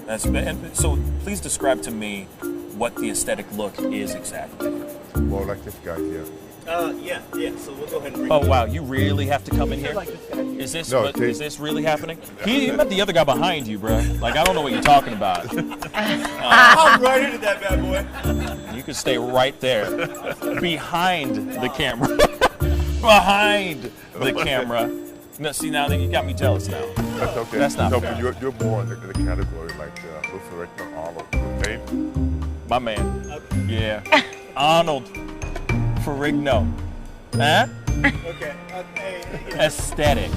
And so please describe to me what the aesthetic look is exactly. Well, like this guy here. Yeah. So we'll go ahead and bring Oh wow, you really have to come in here? like this guy. Is this No, is this really happening? He met the other guy behind you, bro. Like I don't know what you're talking about. I'm right into that bad boy. You can stay right there, behind the camera, behind the camera. No, see now that you got me jealous now. That's okay. That's not no, fair. but you're more in the category like Luther Arnold. Name? My man. Yeah. Arnold Ferrigno. Huh? Okay. Aesthetic.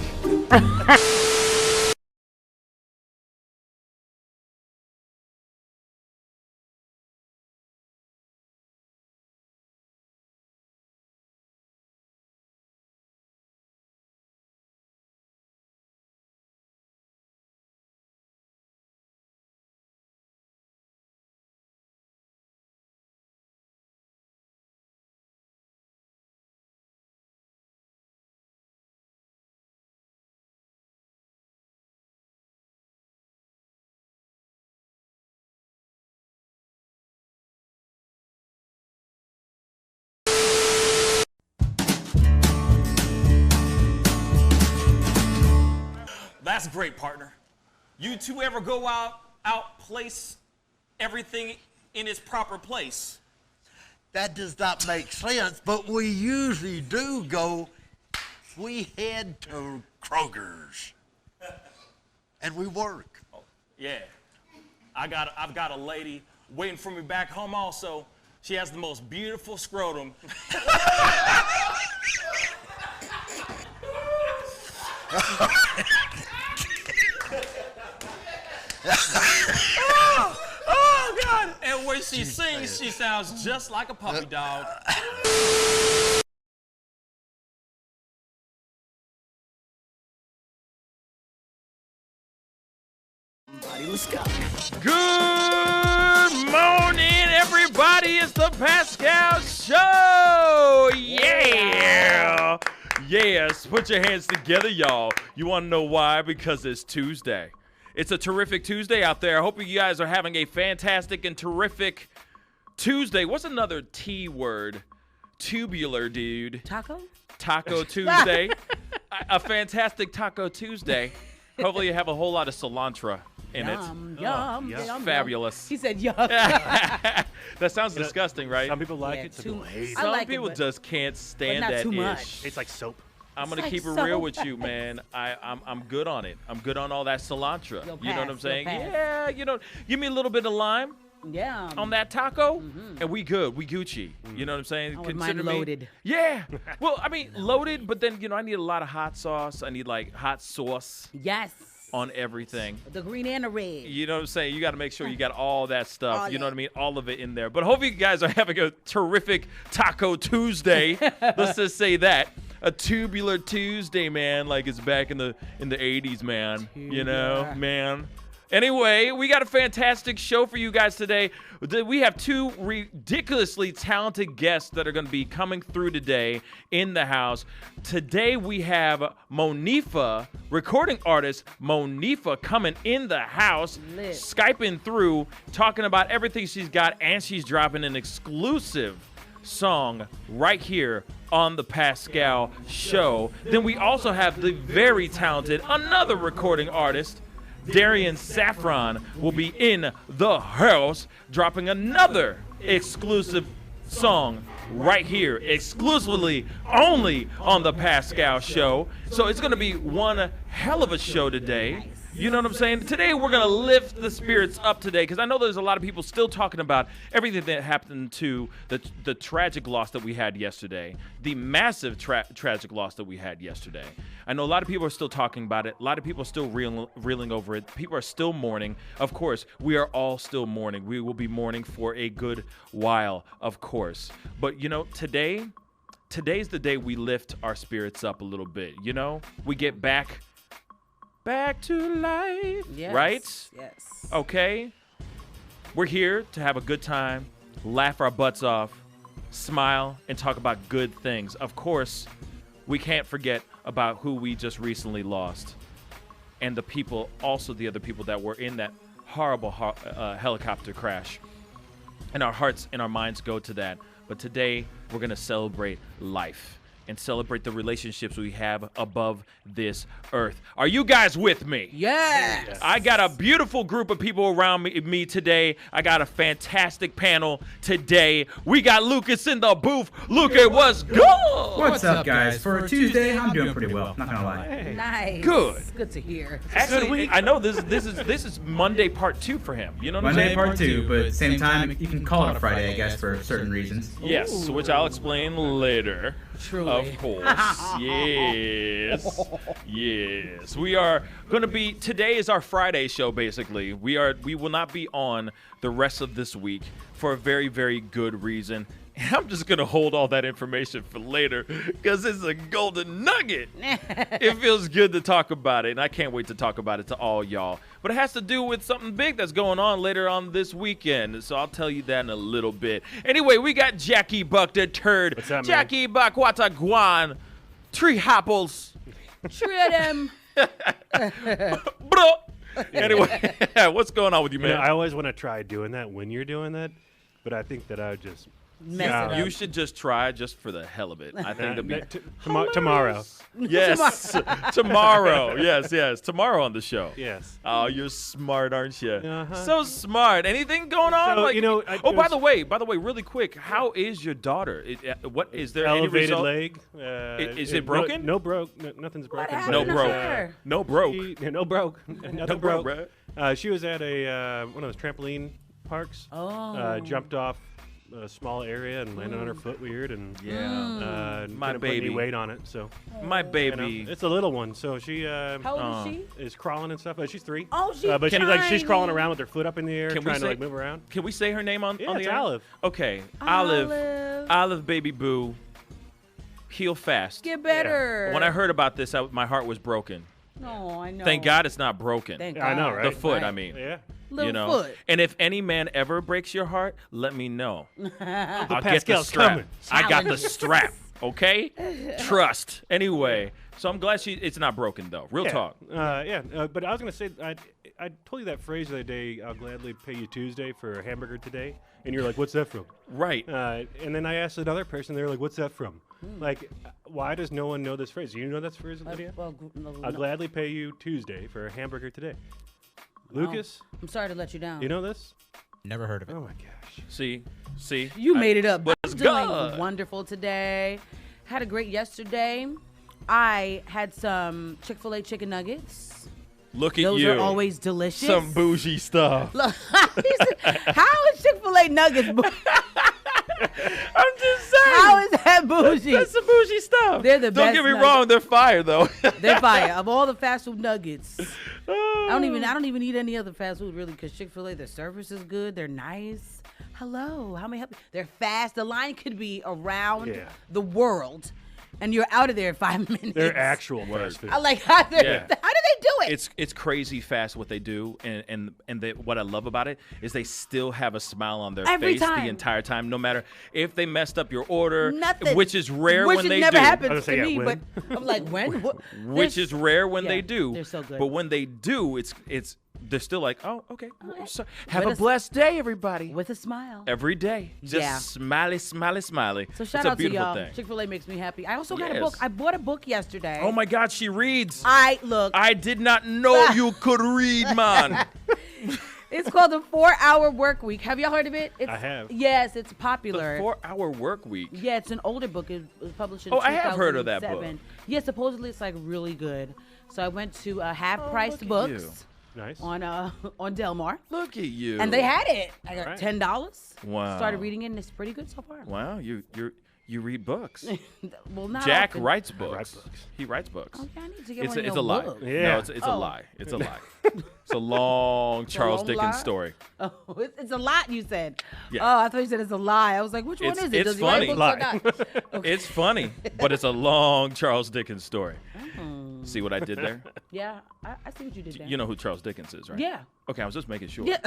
That's great, partner. You two ever go out place everything in its proper place? That does not make sense, but we usually do go. We head to Kroger's, and we work. Oh, yeah. I've got a lady waiting for me back home also. She has the most beautiful scrotum. Oh, God. And when she sings, she sounds just like a puppy dog. Let's go. Good morning, everybody. It's the Pascal Show. Yeah. Yes. Put your hands together, y'all. You want to know why? Because it's Tuesday. It's a terrific Tuesday out there. I hope you guys are having a fantastic and terrific Tuesday. What's another T word? Tubular, dude. Taco? Taco Tuesday. A fantastic Taco Tuesday. Hopefully you have a whole lot of cilantro in it. Yum, Fabulous. He said yum. That sounds disgusting, right? Some people like Yeah, it, some people hate it. I Some like it, people but- just can't stand not that too ish. much. It's like soap. I'm gonna like keep it so real with you, man. I'm good on it. I'm good on all that cilantro. You'll You know what I'm pass, saying? you'll pass. Yeah, you know, give me a little bit of lime Yeah. on that taco, and we good. We Gucci. You know what I'm saying? I wouldn't mind me- loaded. Yeah. Well, I mean, loaded, but then I need a lot of hot sauce. I need like hot sauce Yes. on everything. The green and the red. You know what I'm saying? You got to make sure you got all that stuff. All You know that. what I mean? All of it in there. But hopefully you guys are having a terrific Taco Tuesday. Let's just say that. A tubular Tuesday, man, like it's back in the 80s, man. You know, Tubular. man. Anyway, we got a fantastic show for you guys today. We have two ridiculously talented guests that are going to be coming through today in the house. Today we have Monifa, recording artist Monifa, coming in the house, Lit. Skyping through, talking about everything she's got, and she's dropping an exclusive song right here on the Pascal Show. Then we also have the very talented, another recording artist, Darian Saffron, will be in the house dropping another exclusive song right here, exclusively only on the Pascal Show. So it's going to be one hell of a show today. You know what I'm saying? Today we're going to lift the spirits up today because I know there's a lot of people still talking about everything that happened to the tragic loss that we had yesterday, the massive tragic loss that we had yesterday. I know a lot of people are still talking about it. A lot of people are still reeling over it. People are still mourning. Of course, we are all still mourning. We will be mourning for a good while, of course. But, today's the day we lift our spirits up a little bit, We get back to life, Yes. right? Yes. Okay? We're here to have a good time, laugh our butts off, smile, and talk about good things. Of course, we can't forget about who we just recently lost and the other people that were in that horrible helicopter crash. And our hearts and our minds go to that. But today, we're going to celebrate life and celebrate the relationships we have above this earth. Are you guys with me? Yes. I got a beautiful group of people around me today. I got a fantastic panel today. We got Lucas in the booth. Lucas, what's good? What's up, guys? For Tuesday, I'm doing pretty well. Not gonna lie. Nice. Good. Good to hear. Actually, I know this is Monday part 2 for him. You know what I'm Monday saying? part 2, but same time, you can call it a Friday, I guess, for certain reasons. Yes, which I'll explain later. Truly. Of course. Yes. Yes. We are going to be, today is our Friday show, basically. We will not be on the rest of this week for a very, very good reason. And I'm just going to hold all that information for later because it's a golden nugget. It feels good to talk about it, and I can't wait to talk about it to all y'all. But it has to do with something big that's going on later on this weekend, so I'll tell you that in a little bit. Anyway, we got Jackie Buck the Turd. What's up, man? Jackie Buck, Wataguan, Tree Hopples. Shred him. Bro. Anyway, what's going on with you, You know, man? I always want to try doing that when you're doing that, but I think that I would just Mess Yeah. it up. You should just try just for the hell of it. I think it'll be tomorrow. yes, tomorrow. Yes, tomorrow on the show. Yes. Oh, you're smart, aren't you? Uh-huh. So smart. Anything going on? So, like, you know, by the way, really quick, how is your daughter? What is there any Elevated result? leg. Is it broken? No broke. Nothing's broken. happened No to broke. her? No broke. No broke. Nothing broke, broke. She was at one of those trampoline parks. Oh. Jumped off a small area and landed on her foot weird and Yeah. My didn't put any baby. weight on it. So My you know, baby. it's a little one. So she How old is she? is crawling and stuff. She's 3. Oh, she's but she's crawling tiny. around with her foot up in the air, Can we trying to say- like move around. Can we say her name on Yeah, the it's air? Olive. Okay. Olive. Olive, baby boo. Heal fast. Get better. When I heard about this, my heart was broken. No, I know. Thank God it's not broken. Thank Yeah, I know, God. right? The foot, I Right. mean. Yeah. Little You know, foot. and if any man ever breaks your heart, let me know. I'll get the Pascal's strap. coming. I got the Challenges. strap. Okay, trust. Anyway, so I'm glad it's not broken though. Real talk. But I was gonna say I told you that phrase the other day. I'll gladly pay you Tuesday for a hamburger today, and you're like, "What's that from?" Right. And then I asked another person. They're like, "What's that from?" Like, why does no one know this phrase? Do you know that phrase, Lydia? Well, no, I'll gladly pay you Tuesday for a hamburger today. Lucas, I'm sorry to let you down. you know this? Never heard of it. Oh my gosh. See. You made it up. What's I'm doing good? wonderful today. Had a great yesterday. I had some Chick-fil-A chicken nuggets. Look at Those you. are always delicious. some bougie stuff. Look, he said, how is Chick-fil-A nuggets? I'm just saying. How is that bougie? That's some bougie stuff. They're the Don't best get me nuggets. wrong. They're fire though. They're fire. Of all the fast food nuggets, I don't even eat any other fast food really because Chick-fil-A, their service is good. They're nice. Hello, how may I help you? They're fast. The line could be around Yeah. the world, and you're out of there in 5 minutes. They're actual fast food. I like how they Yeah. how do they do it? It's crazy fast what they do, and what I love about it is they still have a smile on their Every face time. the entire time, no matter if they messed up your order, Nothing. which is rare Which when it they never do. happens I was to gonna say, me, yeah, but I'm like, when? Which is rare when yeah, they do. they're so good. But when they do, it's they're still like, oh, okay. So, have With a blessed day, everybody. with a smile. Every day, just Yeah. smiley, smiley, smiley. So shout it's a out to beautiful y'all. thing. Chick-fil-A makes me happy. I also got a Yes. book. I bought a book yesterday. Oh my God, she reads. Look. I did not know you could read, man. It's called The 4-Hour Work Week. Have y'all heard of it? I have. Yes, it's The popular. 4-hour work week. Yeah, it's an older book. It was published in Oh, I have heard of that 2007. book. Yeah, supposedly it's like really good. So I went to half-priced look at you. books Nice. on Delmar, Look at you. and they had it. I got Alright. $10. Wow. Started reading it, and it's pretty good so far. Wow, you read books. Well, not Jack often. writes write books. books. He writes books. Oh, yeah, I need to get It's one a, of it's a your lie. books. Yeah. No, it's a Oh. lie. It's a lie. It's a long Charles long Dickens lie? story. Oh, it's a lot, you said. Yeah. Oh, I thought you said it's a lie. I was like, which one It's- is it? it's Does he write funny. books or not? It's funny, but it's a long Charles Dickens story. See what I did there? Yeah, I see what you did there. You know who Charles Dickens is, right? Yeah. Okay, I was just making sure. Yeah.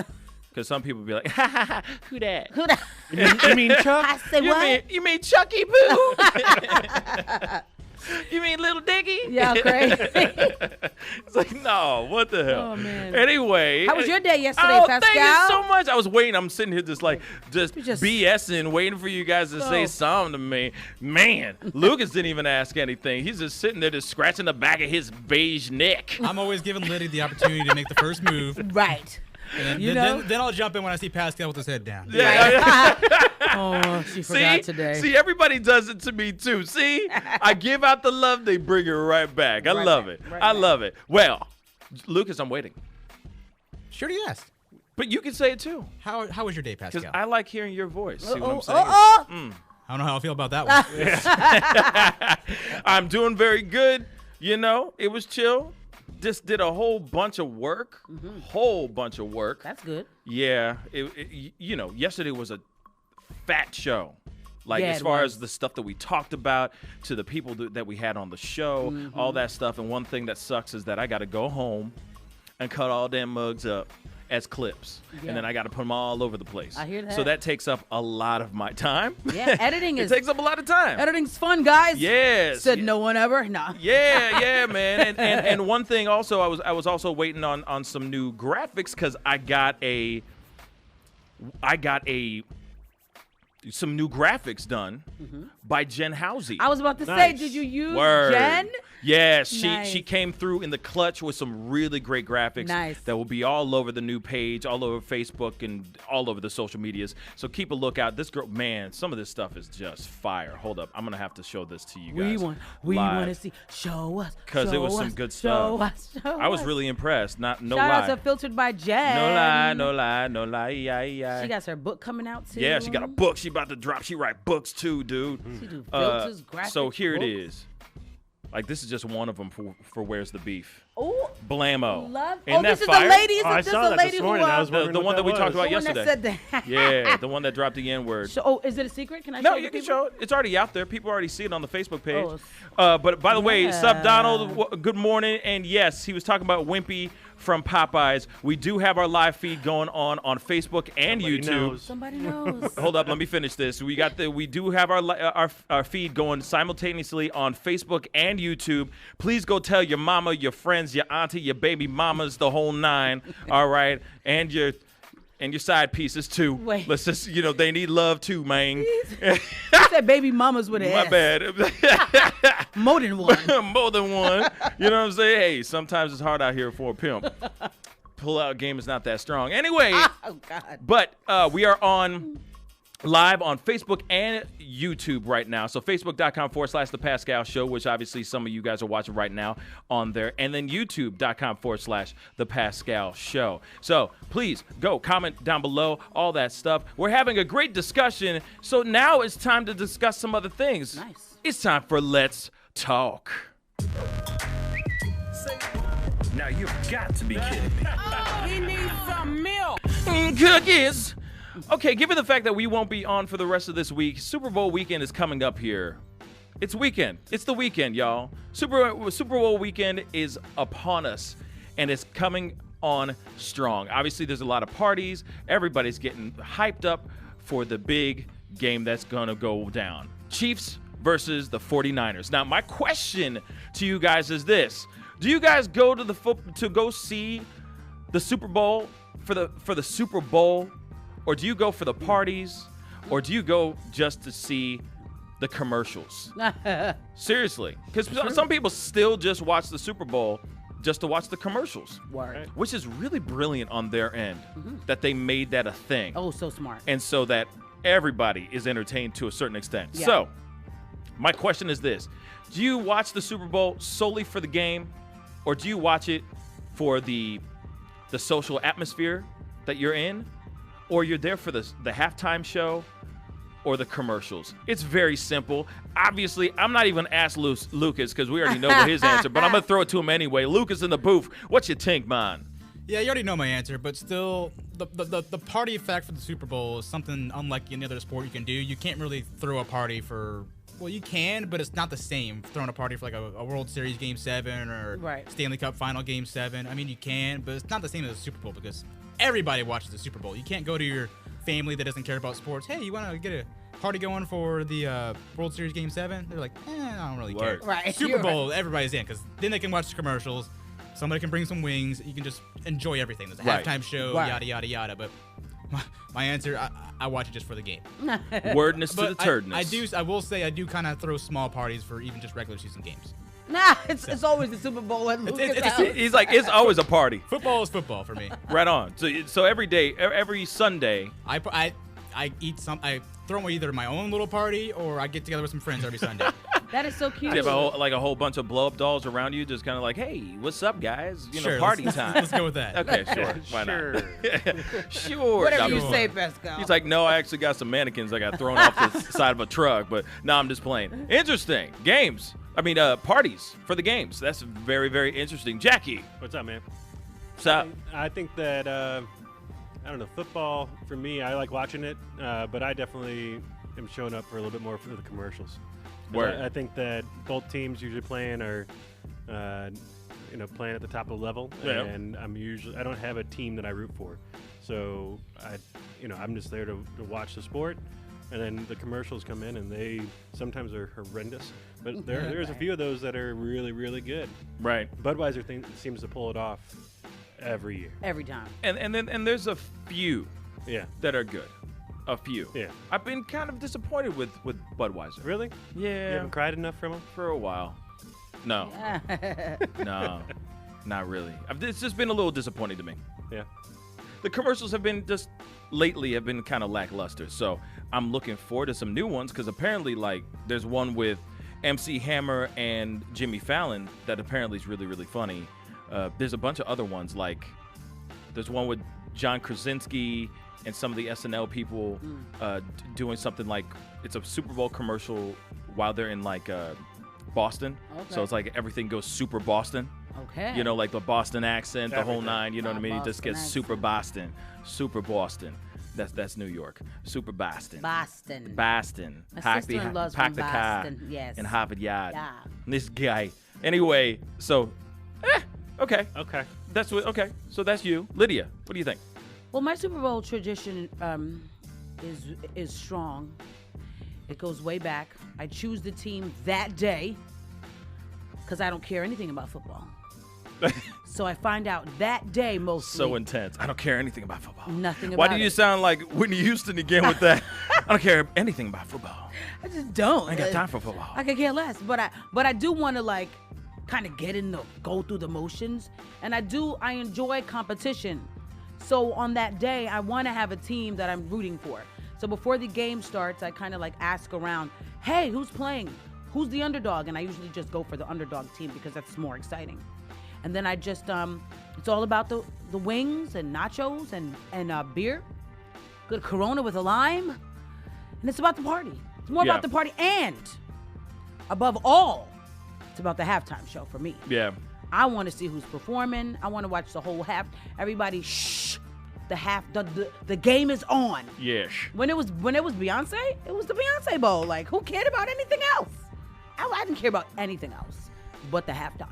Because some people be like, ha ha ha, who that? Who the- You mean Chuck? I say what? You mean Chucky Boo? You mean Little Dicky? Yeah, crazy. It's like, no, what the hell? Oh, man. Anyway. How was your day yesterday, Oh, Pascal? thank you so much. I was waiting. I'm sitting here just just- BSing, waiting for you guys to say Oh. something to me. Man, Lucas didn't even ask anything. He's just sitting there just scratching the back of his beige neck. I'm always giving Liddy the opportunity to make the first move. Right. And You then, know? then I'll jump in when I see Pascal with his head down. Oh, she forgot today. See, everybody does it to me too. See, I give out the love, they bring it right back. I Right love back, it. right I back. love it. Well, Lucas, I'm waiting, Sure you asked. but you can say it too, How was your day, because Pascal? I like hearing your voice. See what I'm saying? Oh, I don't know how I feel about that one. I'm doing very good. You know, it was chill. Just did a whole bunch of work. Whole bunch of work. that's good. Yeah. You know, yesterday was a fat show. Like, Yeah, as it far was. as the stuff that we talked about, to the people that we had on the show, all that stuff. And one thing that sucks is that I got to go home and cut all damn mugs up as clips. Yeah. And then I got to put them all over the place. I hear So that. that takes up a lot of my time. Yeah, editing It is takes up a lot of time. editing's fun, guys. Yes. Said no one ever. No. Yeah, man. And one thing also, I was also waiting on some new graphics because I got some new graphics done by Jen Housey. I was about to say, Nice. did you use Word. Jen? Yes, Nice. she came through in the clutch with some really great graphics Nice. that will be all over the new page, all over Facebook, and all over the social medias. So keep a lookout. This girl, man, some of this stuff is just fire. Hold up, I'm gonna have to show this to you guys. We want to live. see. Show us. 'Cause it was show some us, good show stuff. us, show I was us. really impressed. No Shout lie. out to Filtered by Jen. No lie, no lie, no lie. Yeah. She got her book coming out too. Yeah, she got a book. She about to drop. She write books too, dude. She do filters, graphics, So here books. it is. Like, this is just one of them for Where's the Beef. Oh, Blammo. love. Ain't Oh, that this is fire? the lady. Oh, I Isn't this saw the that lady this who? morning. I was wondering The what one that we talked was. about the one yesterday. that said that. Yeah, the one that dropped the N-word. Oh, is it a secret? Can I No, show you the can people? show it. It's already out there. People already see it on the Facebook page. Oh, But by the way, sup, yeah. Donald? Good morning. And yes, he was talking about Wimpy from Popeyes. We do have our live feed going on Facebook and Somebody YouTube. knows. Somebody knows. Hold up, let me finish this. We do have our feed going simultaneously on Facebook and YouTube. Please go tell your mama, your friends, your auntie, your baby mamas, the whole nine. All right, and your side pieces too. Wait. Let's just, they need love too, man. You said baby mamas with an My S. bad. More than one. More than one. You know what I'm saying? Hey, sometimes it's hard out here for a pimp. Pull-out game is not that strong. Anyway. Oh God. But we are on live on Facebook and YouTube right now. So Facebook.com/The Pascal Show, which obviously some of you guys are watching right now on there. And then YouTube.com/The Pascal Show. So please go comment down below, all that stuff. We're having a great discussion. So now it's time to discuss some other things. Nice. It's time for Let's Talk. Now you've got to be kidding me. He needs some milk. Cookies. Okay, given the fact that we won't be on for the rest of this week, Super Bowl weekend is coming up here. It's weekend. It's the weekend, y'all. Super Bowl weekend is upon us, and it's coming on strong. Obviously, there's a lot of parties. Everybody's getting hyped up for the big game that's going to go down. Chiefs versus the 49ers. Now, my question to you guys is this. Do you guys go to go see the Super Bowl for the Super Bowl, or do you go for the parties, or do you go just to see the commercials? Seriously, because some people still just watch the Super Bowl just to watch the commercials, Word. which is really brilliant on their end that they made that a thing, Oh, so smart. and so that everybody is entertained to a certain extent. Yeah. So, my question is this: do you watch the Super Bowl solely for the game, or do you watch it for the social atmosphere that you're in, or you're there for the halftime show or the commercials? It's very simple. Obviously, I'm not even asked Lucas because we already know what his answer, but I'm going to throw it to him anyway. Lucas in the booth, what's your think, man? Yeah, you already know my answer, but still, the party effect for the Super Bowl is something unlike any other sport you can do. You can't really throw a party for, well, you can, but it's not the same throwing a party for like a World Series Game 7 or Right. Stanley Cup Final Game 7. I mean, you can, but it's not the same as the Super Bowl because everybody watches the Super Bowl. You can't go to your family that doesn't care about sports. Hey, you want to get a party going for the World Series Game 7, they're like, I don't really care. Word. Right, Super you're Bowl, right. everybody's in, because then they can watch the commercials. Somebody can bring some wings. You can just enjoy everything. There's a Right. halftime show, Right. yada, yada, yada. But my answer, I watch it just for the game. Wordness to the But turdness. I will say I do kind of throw small parties for even just regular season games. Nah, it's always the Super Bowl at Lucas it's- house. He's like, it's always a party. Football is football for me. Right on. So every day, every Sunday. I eat I throw either my own little party or I get together with some friends every Sunday. That is so cute. You have a whole bunch of blow up dolls around you, just kind of like, hey, what's up, guys? Sure, Party let's- time. Let's go with that. Okay, sure. Why not? Sure. Whatever No, you I'm say, just- Pascal. He's like, no, I actually got some mannequins I got thrown off the side of a truck, but no, I'm just playing. Interesting. Games. Parties for the games. That's very, very interesting. Jackie. What's up, man? What's up? I think that I don't know, football for me. I like watching it, but I definitely am showing up for a little bit more for the commercials. 'Cause Word. I think that both teams usually playing are, playing at the top of the level, Yeah. and I don't have a team that I root for, so I'm just there to watch the sport. And then the commercials come in, and they sometimes are horrendous, but there's a few of those that are really, really good. Right. Budweiser seems to pull it off every year. Every time. And then there's a few Yeah. that are good. A few. Yeah. I've been kind of disappointed with Budweiser. Really? You Yeah. haven't cried enough from them? For a while. No. No. Not really. It's just been a little disappointing to me. Yeah. The commercials have been lately kind of lackluster. So I'm looking forward to some new ones because apparently there's one with MC Hammer and Jimmy Fallon that apparently is really, really funny. There's a bunch of other ones there's one with John Krasinski and some of the SNL people doing something it's a Super Bowl commercial while they're in Boston. Okay. So it's everything goes super Boston. Okay. The Boston accent, the whole Everything. nine. You know what I mean? It just Boston gets super Boston, super Boston. That's New York, super Boston. Boston. Boston. My Park the- sister-in-law's park from the car Boston, yes. in Harvard Yard. Yeah. This guy. Anyway, so, okay. Okay. Okay. So that's you, Lydia. What do you think? Well, my Super Bowl tradition is strong. It goes way back. I choose the team that day because I don't care anything about football. So I find out that day mostly. So intense. I don't care anything about football. Nothing Why about do you it. sound like Whitney Houston again with that? I don't care anything about football. I just don't. I ain't got time for football. I could care less, but I do want to kind of go through the motions, and I enjoy competition. So on that day, I want to have a team that I'm rooting for. So before the game starts, I kind of ask around, hey, who's playing? Who's the underdog? And I usually just go for the underdog team because that's more exciting. And then I just it's all about the wings and nachos and beer, good Corona with a lime, and it's about the party. It's more Yeah. about the party, and above all, it's about the halftime show for me. Yeah. I want to see who's performing. I want to watch the whole half. Everybody, shh. The game is on. Yes. When it was Beyonce, it was the Beyonce Bowl. Who cared about anything else? I didn't care about anything else but the halftime.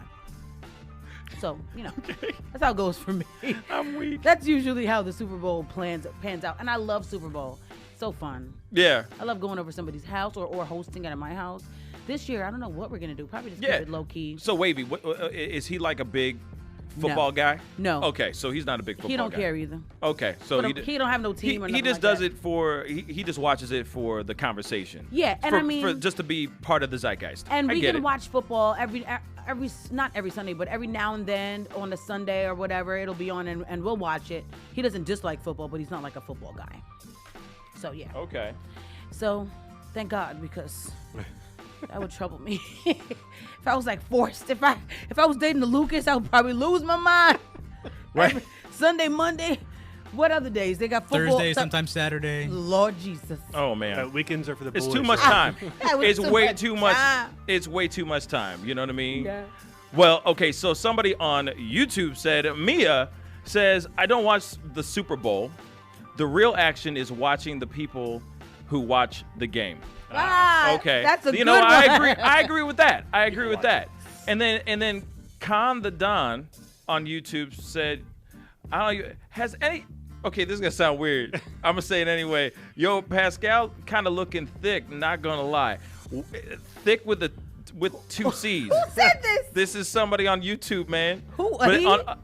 So, that's how it goes for me. I'm weak. That's usually how the Super Bowl pans out. And I love Super Bowl. So fun. Yeah. I love going over somebody's house or hosting it at my house. This year, I don't know what we're going to do. Probably just keep it low key. So Wavy, is he a big football guy? No. Okay, so he's not a big football guy. He don't care either. Okay, so He don't have no team or he nothing just like does that. it for he just watches it for the conversation. Yeah, and I mean- just to be part of the zeitgeist. And I we get can it. watch football every not every Sunday, but every now and then on a Sunday or whatever, it'll be on and we'll watch it. He doesn't dislike football, but he's not a football guy. So yeah. Okay. So thank God, because that would trouble me. If I was forced, if I was dating the Lucas, I would probably lose my mind. Right. Every Sunday, Monday, what other days? They got football. Thursday, sometimes Saturday. Lord Jesus. Oh man. Weekends are for the It's boys. too much so- time. That was It's too way much too much. time. It's way too much time. You know what I mean? Yeah. Well, okay. So somebody on YouTube said, Mia says, I don't watch the Super Bowl. The real action is watching the people who watch the game. Ah, Okay. That's a good I one. agree. I agree with that. I agree with that. And then Khan the Don on YouTube said, I don't know, Okay, this is gonna sound weird. I'm gonna say it anyway. Yo, Pascal, kind of looking thick. Not gonna lie, thick with two C's. Who said this? This is somebody on YouTube, man. Who? But He? on,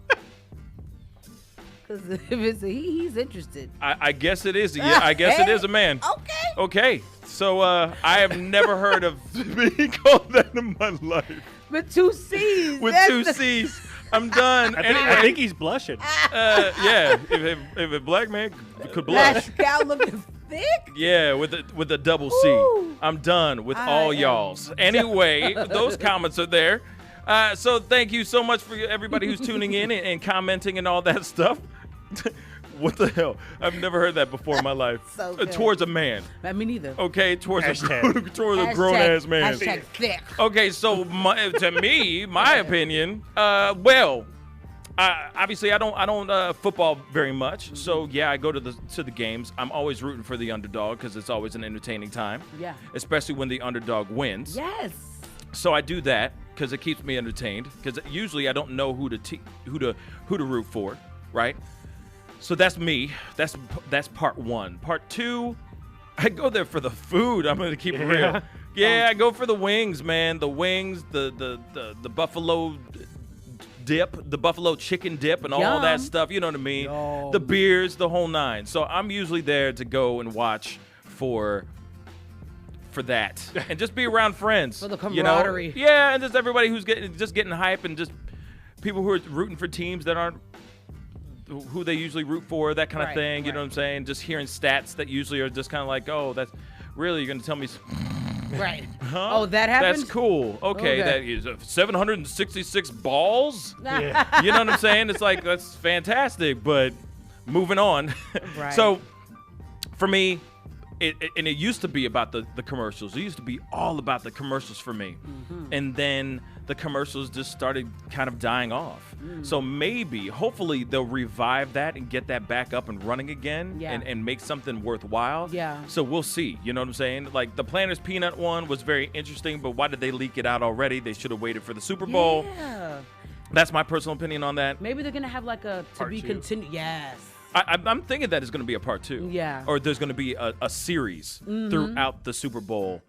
Because if it's a he, he's interested. I guess it is. Yeah, I guess it is a man. Okay. Okay. So I have never heard of being called that in my life. With 2 C's. With that's 2 the- C's. I'm done. I think he's blushing. Yeah. If a black man could blush. Pascal looking thick. Yeah, with a double C. Ooh. I'm done with all am y'all's. Anyway, those comments are there. So thank you so much for everybody who's tuning in and commenting and all that stuff. What the hell? I've never heard that before in my life. So good. Towards a man. Me neither. Okay, towards a Hashtag. grown ass man. Hashtag thick. Okay, so to me, my opinion, obviously I don't football very much. So yeah, I go to the games. I'm always rooting for the underdog because it's always an entertaining time. Yeah. Especially when the underdog wins. Yes. So I do that because it keeps me entertained. Because usually I don't know who to root for, right? So that's me. That's part one. Part two, I go there for the food. I'm gonna keep it real. Yeah, I go for the wings, man. The wings, the buffalo dip, the buffalo chicken dip, and all that stuff. You know what I mean? Yum. The beers, the whole nine. So I'm usually there to go and watch for that, and just be around friends. For the camaraderie. You know? Yeah, and just everybody who's getting hype, and just people who are rooting for teams that aren't who they usually root for, that kind of thing. You know what I'm saying? Just hearing stats that usually are just kind of like, oh, that's really, you're going to tell me. Right. Huh? Oh, that happened? That's cool. Okay, that is 766 balls. Yeah. You know what I'm saying? It's like, that's fantastic, but moving on. Right. So for me, it used to be about the commercials. It used to be all about the commercials for me. Mm-hmm. And then the commercials just started kind of dying off. So maybe, hopefully, they'll revive that and get that back up and running again and make something worthwhile. Yeah. So we'll see. You know what I'm saying? Like, the Planters Peanut one was very interesting, but why did they leak it out already? They should have waited for the Super Bowl. Yeah. That's my personal opinion on that. Maybe they're going to have like a Part to be two. continued. Yes. I'm thinking that it's going to be a part 2. Yeah. Or there's going to be a series throughout the Super Bowl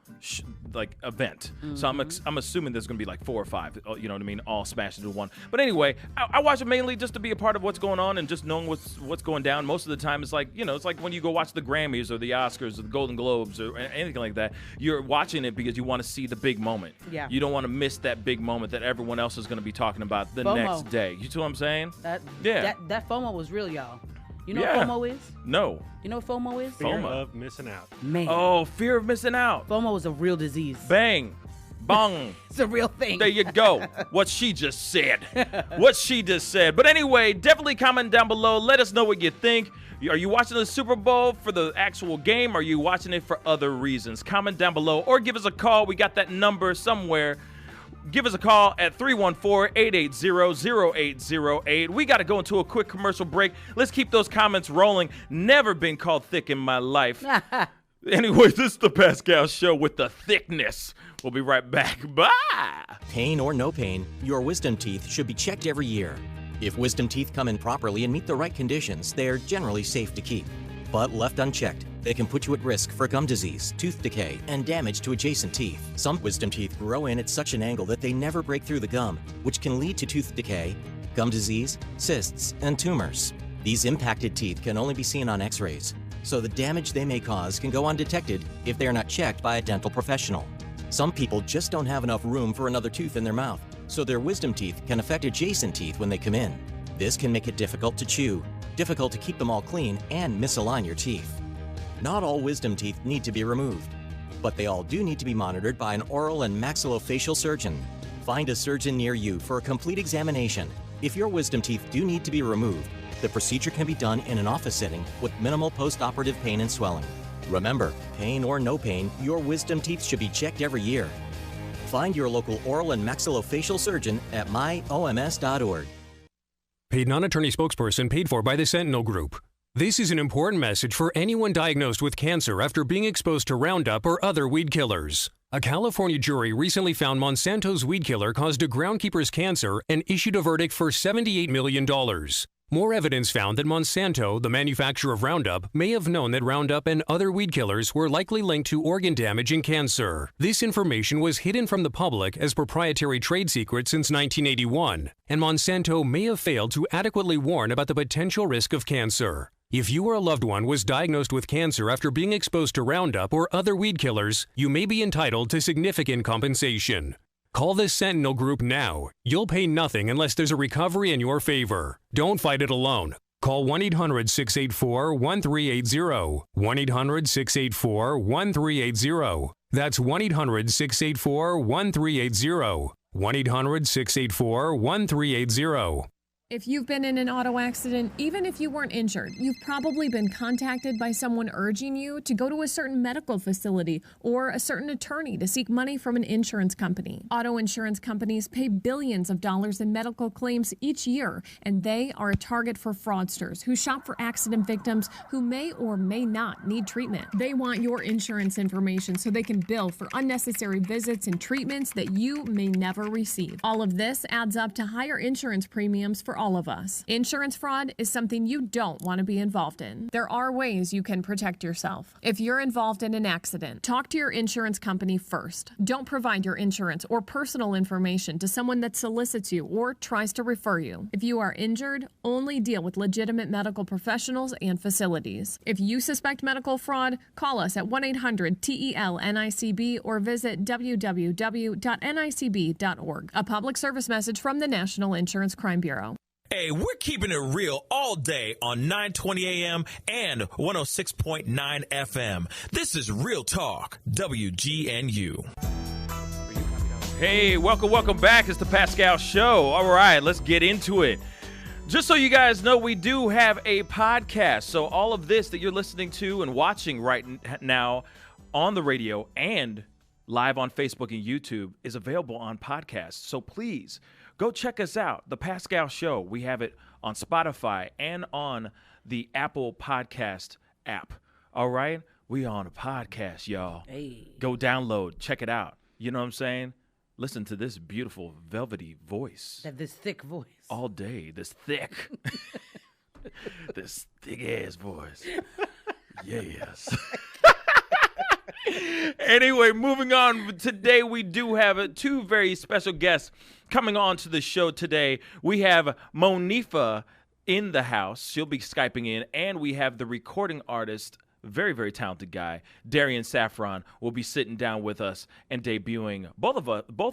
event. So I'm assuming there's going to be like 4 or 5. You know what I mean? All smashed into one. But anyway, I watch it mainly just to be a part of what's going on and just knowing what's going down. Most of the time, it's like, you know, it's like when you go watch the Grammys or the Oscars or the Golden Globes or anything like that. You're watching it because you want to see the big moment. Yeah. You don't want to miss that big moment that everyone else is going to be talking about the FOMO. next day. You see what I'm saying? That FOMO was real, y'all. You know what FOMO is? No. You know what FOMO is? Fear FOMO. of missing out. Man. Oh, fear of missing out. FOMO is a real disease. Bang. Bong. It's a real thing. There you go. What she just said. What she just said. But anyway, definitely comment down below. Let us know what you think. Are you watching the Super Bowl for the actual game? Or are you watching it for other reasons? Comment down below or give us a call. We got that number somewhere. Give us a call at 314-880-0808. We got to go into a quick commercial break. Let's keep those comments rolling. Never been called thick in my life. Anyway, this is the Pascal Show with the thickness. We'll be right back. Bye. Pain or no pain, your wisdom teeth should be checked every year. If wisdom teeth come in properly and meet the right conditions, they are generally safe to keep. But left unchecked, they can put you at risk for gum disease, tooth decay, and damage to adjacent teeth. Some wisdom teeth grow in at such an angle that they never break through the gum, which can lead to tooth decay, gum disease, cysts, and tumors. These impacted teeth can only be seen on x-rays, so the damage they may cause can go undetected if they are not checked by a dental professional. Some people just don't have enough room for another tooth in their mouth, so their wisdom teeth can affect adjacent teeth when they come in. This can make it difficult to chew, difficult to keep them all clean, and misalign your teeth. Not all wisdom teeth need to be removed, but they all do need to be monitored by an oral and maxillofacial surgeon. Find a surgeon near you for a complete examination. If your wisdom teeth do need to be removed, the procedure can be done in an office setting with minimal post-operative pain and swelling. Remember, pain or no pain, your wisdom teeth should be checked every year. Find your local oral and maxillofacial surgeon at myoms.org. Paid non-attorney spokesperson paid for by the Sentinel Group. This is an important message for anyone diagnosed with cancer after being exposed to Roundup or other weed killers. A California jury recently found Monsanto's weed killer caused a groundkeeper's cancer and issued a verdict for $78 million. More evidence found that Monsanto, the manufacturer of Roundup, may have known that Roundup and other weed killers were likely linked to organ damage and cancer. This information was hidden from the public as proprietary trade secret since 1981, and Monsanto may have failed to adequately warn about the potential risk of cancer. If you or a loved one was diagnosed with cancer after being exposed to Roundup or other weed killers, you may be entitled to significant compensation. Call the Sentinel Group now. You'll pay nothing unless there's a recovery in your favor. Don't fight it alone. Call 1-800-684-1380. 1-800-684-1380. That's 1-800-684-1380. 1-800-684-1380. If you've been in an auto accident, even if you weren't injured, you've probably been contacted by someone urging you to go to a certain medical facility or a certain attorney to seek money from an insurance company. Auto insurance companies pay billions of dollars in medical claims each year, and they are a target for fraudsters who shop for accident victims who may or may not need treatment. They want your insurance information so they can bill for unnecessary visits and treatments that you may never receive. All of this adds up to higher insurance premiums for all of us. Insurance fraud is something you don't want to be involved in. There are ways you can protect yourself. If you're involved in an accident, talk to your insurance company first. Don't provide your insurance or personal information to someone that solicits you or tries to refer you. If you are injured, only deal with legitimate medical professionals and facilities. If you suspect medical fraud, call us at 1-800-TEL-NICB or visit www.nicb.org. A public service message from the National Insurance Crime Bureau. Hey, we're keeping it real all day on 920 AM and 106.9 FM. This is Real Talk, WGNU. Hey, welcome back. It's the Pascal Show. All right, let's get into it. Just so you guys know, we do have a podcast. So all of this that you're listening to and watching right now on the radio and live on Facebook and YouTube is available on podcasts. So please go check us out, The Pascal Show. We have it on Spotify and on the Apple Podcast app. All right? We on a podcast, y'all. Hey. Go download. Check it out. You know what I'm saying? Listen to this beautiful, velvety voice. This thick voice. All day. This thick. This thick-ass voice. Yes. Anyway, moving on. Today we do have two very special guests coming on to the show today. We have Monifa in the house. She'll be Skyping in. And we have the recording artist, very, very talented guy, Darian Saffron, will be sitting down with us and debuting. Both of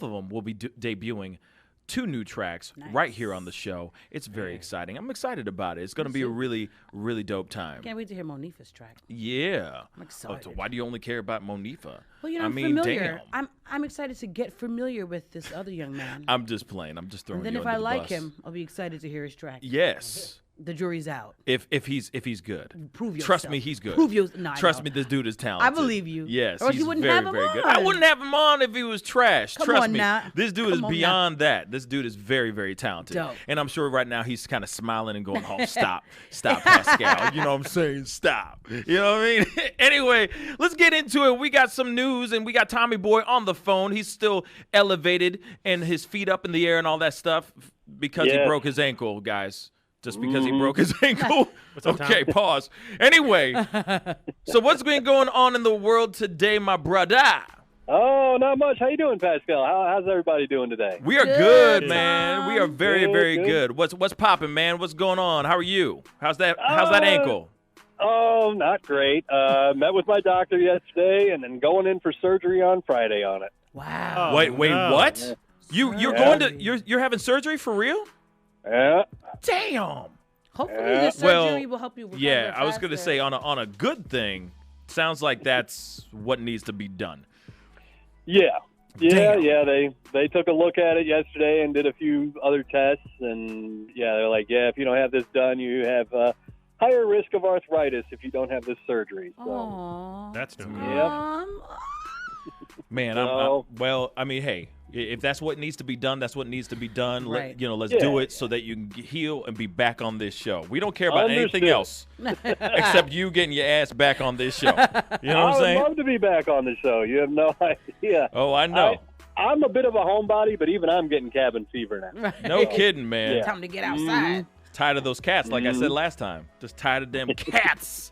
them will be debuting two new tracks right here on the show. It's very exciting. I'm excited about it. It's going to be a really, really dope time. Can't wait to hear Monifa's track. Yeah. I'm excited. So why do you only care about Monifa? Well, you know, I'm familiar. I'm excited to get familiar with this other young man. I'm just playing. I'm just throwing and then you if under I the like bus. him, I'll be excited to hear his track. Yes. The jury's out. If he's good. Prove yourself. Trust me, he's good. Prove yourself. Nah, Trust me, this dude is talented. I believe you. Yes, or he's you wouldn't very, have him very on. good. I wouldn't have him on if he was trash. Come Trust on me. now. This dude is Come on beyond that. This dude is very, very talented. Dope. And I'm sure right now he's kind of smiling and going, "Oh, stop, Pascal." You know what I'm saying? Stop. You know what I mean? Anyway, let's get into it. We got some news, and we got Tommy Boy on the phone. He's still elevated and his feet up in the air and all that stuff because he broke his ankle, guys. Just because he broke his ankle. What's up, Okay, Tom? pause. Anyway, so what's been going on in the world today, my brother? Oh, not much. How you doing, Pascal? How's everybody doing today? We are good, man. Tom. We are very, very good. What's popping, man? What's going on? How are you? How's that ankle? Oh, not great. Met with my doctor yesterday, and then going in for surgery on Friday on it. Wow. Oh, Wait, no. what? You're having surgery for real? Yeah. Damn. Hopefully this surgery will help you recover yeah, I was gonna faster. say on a good thing, sounds like that's what needs to be done. Yeah. Damn. Yeah. They took a look at it yesterday and did a few other tests, and they're like, if you don't have this done, you have higher risk of arthritis if you don't have this surgery. So. Aww. That's no good. Man, hey, if that's what needs to be done, that's what needs to be done. Right. Let's do it so that you can heal and be back on this show. We don't care about anything else except you getting your ass back on this show. You know what I'm saying? I would love to be back on the show. You have no idea. Oh, I know. I'm a bit of a homebody, but even I'm getting cabin fever now. No kidding, man. Time to get outside. Tired of those cats, like I said last time. Just tired of them cats.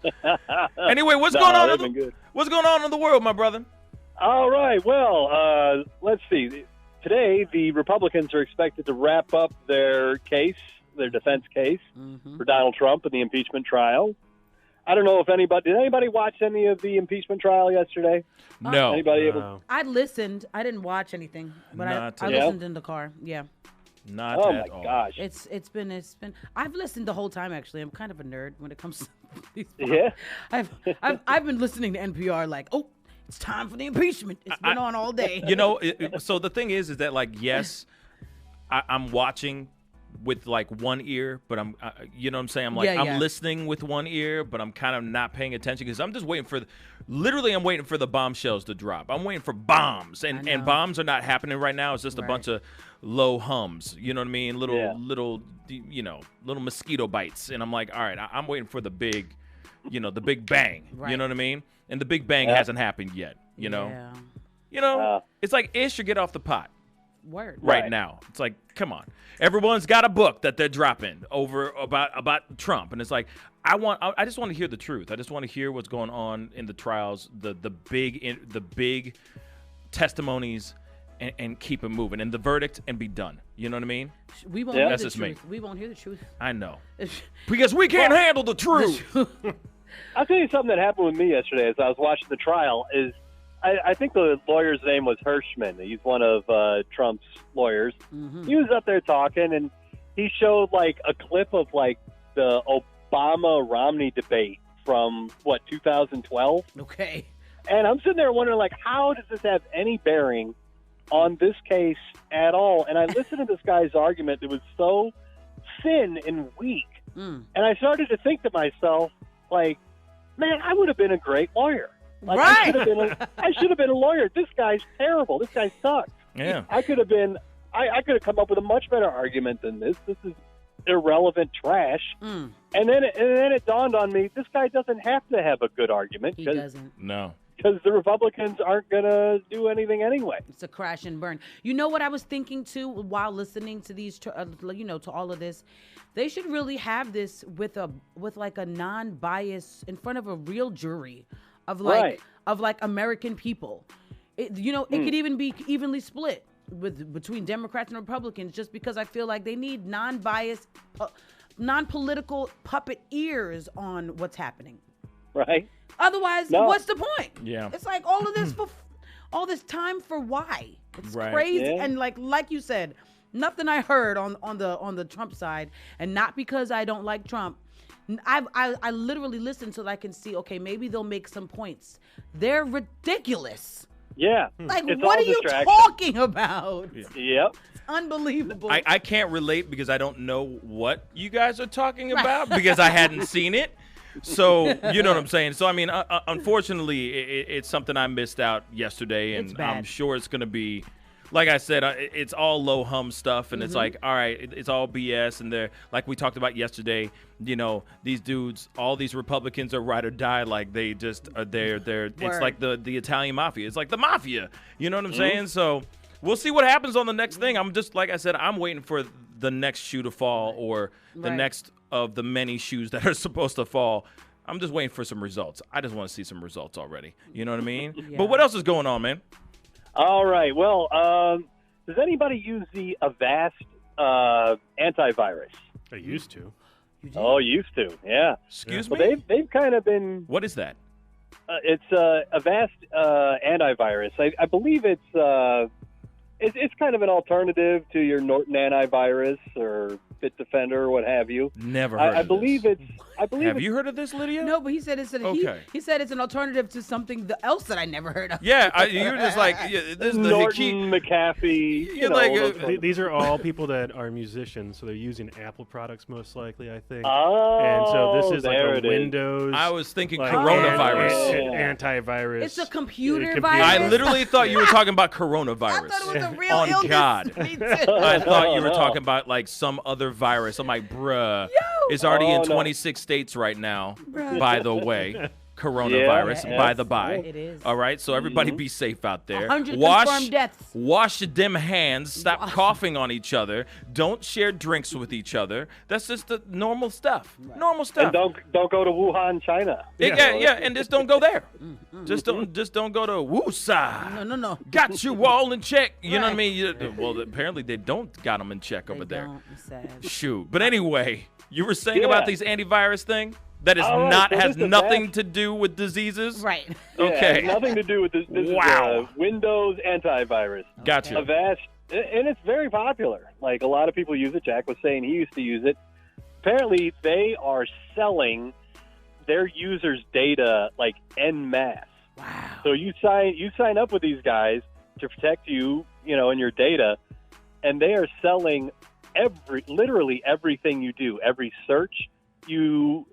Anyway, what's going on in the world, my brother? All right. Well, let's see. Today, the Republicans are expected to wrap up their defense case for Donald Trump in the impeachment trial. I don't know if did anybody watch any of the impeachment trial yesterday? No. Anybody able? I listened. I didn't watch anything, but I listened in the car. Yeah. Not oh at my all. gosh. It's been. I've listened the whole time. Actually, I'm kind of a nerd when it comes to these. Yeah. I've been listening to NPR like, oh, it's time for the impeachment. It's been on all day. You know, so the thing is that like, yes, I'm watching with like one ear, but I'm, you know what I'm saying? I'm like, I'm listening with one ear, but I'm kind of not paying attention because I'm just waiting for, I'm waiting for the bombshells to drop. I'm waiting for bombs, and bombs are not happening right now. It's just a bunch of low hums. You know what I mean? Little mosquito bites, and I'm like, all right, I'm waiting for the big, the big bang. Right. You know what I mean? And the big bang hasn't happened yet. You know, it's like Ish should get off the pot. Word. Right now, it's like, come on, everyone's got a book that they're dropping over about Trump, and it's like, I just want to hear the truth. I just want to hear what's going on in the trials, the big testimonies, and keep it moving, and the verdict, and be done. You know what I mean? We won't hear the truth. We won't hear the truth. I know, because we can't handle the truth. I'll tell you something that happened with me yesterday as I was watching the trial. I think the lawyer's name was Hirschman. He's one of Trump's lawyers. Mm-hmm. He was up there talking, and he showed like a clip of like the Obama-Romney debate from 2012. Okay. And I'm sitting there wondering, like, how does this have any bearing on this case at all? And I listened to this guy's argument. It was so thin and weak. And I started to think to myself, like, man, I would have been a great lawyer. Like, right. I should have been a lawyer. This guy's terrible. This guy sucks. Yeah. I could have come up with a much better argument than this. This is irrelevant trash. And then it dawned on me, this guy doesn't have to have a good argument. He doesn't. No. Because the Republicans aren't going to do anything anyway. It's a crash and burn. You know what I was thinking, too, while listening to these, to all of this? They should really have this with like a non-bias in front of a real jury of American people. It could even be evenly split between Democrats and Republicans, just because I feel like they need non-biased, non-political puppet ears on what's happening. Right. Otherwise, what's the point? Yeah. It's like all of this all this time for why? It's crazy. Yeah. And like you said, nothing I heard on the Trump side, and not because I don't like Trump. I literally listen so that I can see, okay, maybe they'll make some points. They're ridiculous. Yeah. Like, what are you talking about? Yep. It's unbelievable. I can't relate because I don't know what you guys are talking about because I hadn't seen it. So, you know what I'm saying? So, I mean, unfortunately, it's something I missed out yesterday, and I'm sure it's going to be, like I said, it's all low hum stuff, and it's like, all right, it's all BS, and they're, like we talked about yesterday, these dudes, all these Republicans are ride or die, like they just are they're it's like the Italian mafia. It's like the mafia. You know what I'm saying? So, we'll see what happens on the next thing. I'm just, like I said, I'm waiting for the next shoe to fall or the next of the many shoes that are supposed to fall. I'm just waiting for some results. I just want to see some results already. You know what I mean? Yeah. But what else is going on, man? All right. Well, does anybody use the Avast antivirus? I used to. Oh, used to. Yeah. Excuse me? Well, they've kind of been. What is that? It's Avast antivirus. I believe it's kind of an alternative to your Norton antivirus or Bitdefender or what have you. Never heard of this. Have you heard of this, Lydia? No, but he said it's he said it's an alternative to something else that I never heard of. Yeah, you're just like this is Norton, McAfee. These are all people that are musicians, so they're using Apple products most likely, I think. Oh, and so this is like a Windows. I was thinking coronavirus. Antivirus. It's a computer virus. I literally thought you were talking about coronavirus. I thought it was a real illness. God. Me too. I thought you were talking about like some other virus. I'm like, bruh. It's already in 26 states right now, by the way. coronavirus, Yeah, by the by. It is. All right, so everybody be safe out there. 100 confirmed deaths. Wash them hands. Stop coughing on each other. Don't share drinks with each other. That's just the normal stuff. Normal stuff. And don't go to Wuhan, China. Yeah, and just don't go there. Just don't go to Wusa. No. Got you all in check. You know what I mean? Well, apparently they don't got them in check over there. Shoot. But anyway, you were saying about these antivirus thing? That is has nothing to do with diseases? Right. Okay. Yeah, nothing to do with this. This is Windows antivirus. Gotcha. Avast, and it's very popular. Like, a lot of people use it. Jack was saying he used to use it. Apparently, they are selling their users' data like en masse. Wow. So you sign up with these guys to protect you, and your data, and they are selling literally everything you do, every search you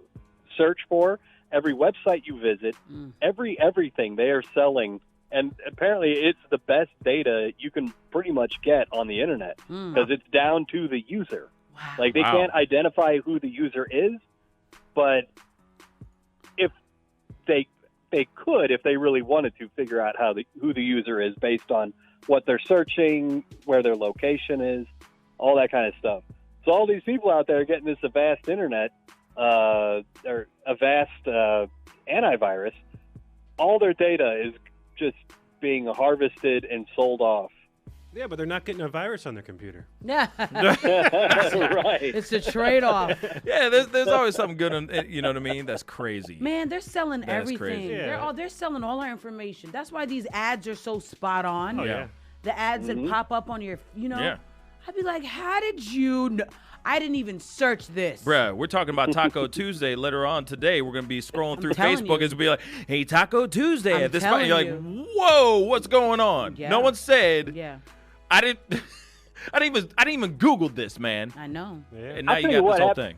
search for, every website you visit, everything they are selling. And apparently it's the best data you can pretty much get on the internet because it's down to the user. Wow. Like, they can't identify who the user is, but if they could, if they really wanted to, figure out who the user is based on what they're searching, where their location is, all that kind of stuff. So all these people out there getting this Avast internet, or Avast antivirus, all their data is just being harvested and sold off. Yeah, but they're not getting a virus on their computer. Yeah. Right. It's a trade-off. Yeah, there's always something good on, you know what I mean? That's crazy. Man, they're selling everything. Crazy. Yeah. They're selling all our information. That's why these ads are so spot on. Oh, yeah. The ads that pop up on your, Yeah. I'd be like, how did you know? I didn't even search this. Bruh, we're talking about Taco Tuesday later on today. We're going to be scrolling through telling Facebook. you. It's going to be like, hey, Taco Tuesday I'm at this point. telling You're like, whoa, what's going on? Yeah. No one said. Yeah. I didn't even Google this, man. I know. Yeah. And now I'll you tell got you this what whole happened.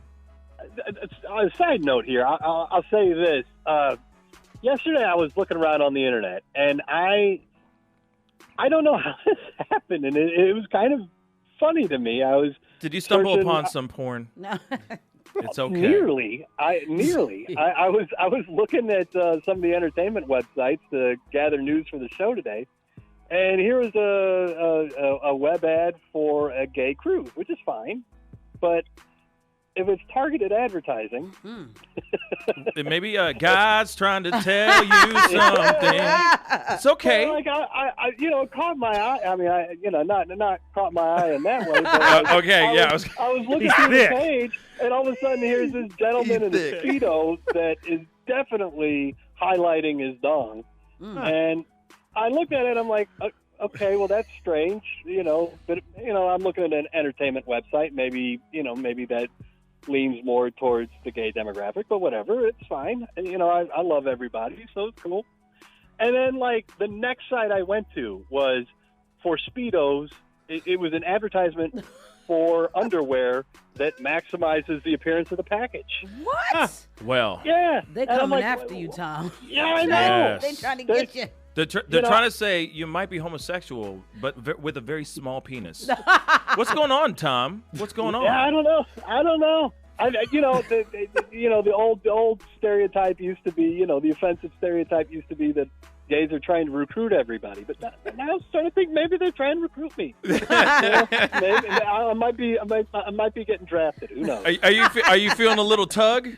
thing. On a side note here, I'll say this. Yesterday I was looking around on the internet, and I don't know how this happened, and it was kind of funny to me. Did you stumble searching- upon some porn? No. It's okay. Nearly. I was looking at some of the entertainment websites to gather news for the show today, and here was a web ad for a gay cruise, which is fine, but if it's targeted advertising, Maybe God's trying to tell you something. It's okay. Well, like I it caught my eye. I mean, not caught my eye in that way. But Okay, I was looking through the page, and all of a sudden, here's this gentleman in a Speedo that is definitely highlighting his dong, and I looked at it. I'm like, okay, well, that's strange, But I'm looking at an entertainment website. Maybe that leans more towards the gay demographic, but whatever, it's fine. And, I love everybody, so it's cool. And then, like, the next site I went to was for Speedos. It was an advertisement for underwear that maximizes the appearance of the package. What? Well. Yeah. They And I'm coming like, after you, Tom. Yeah, I know. Yes. They trying to get you. They're trying to say you might be homosexual, but with a very small penis. What's going on, Tom? What's going on? Yeah, I don't know. The old stereotype used to be, the offensive stereotype used to be that gays are trying to recruit everybody. But now I'm starting to think maybe they're trying to recruit me. Maybe I might be getting drafted. Who knows? Are you feeling a little tug?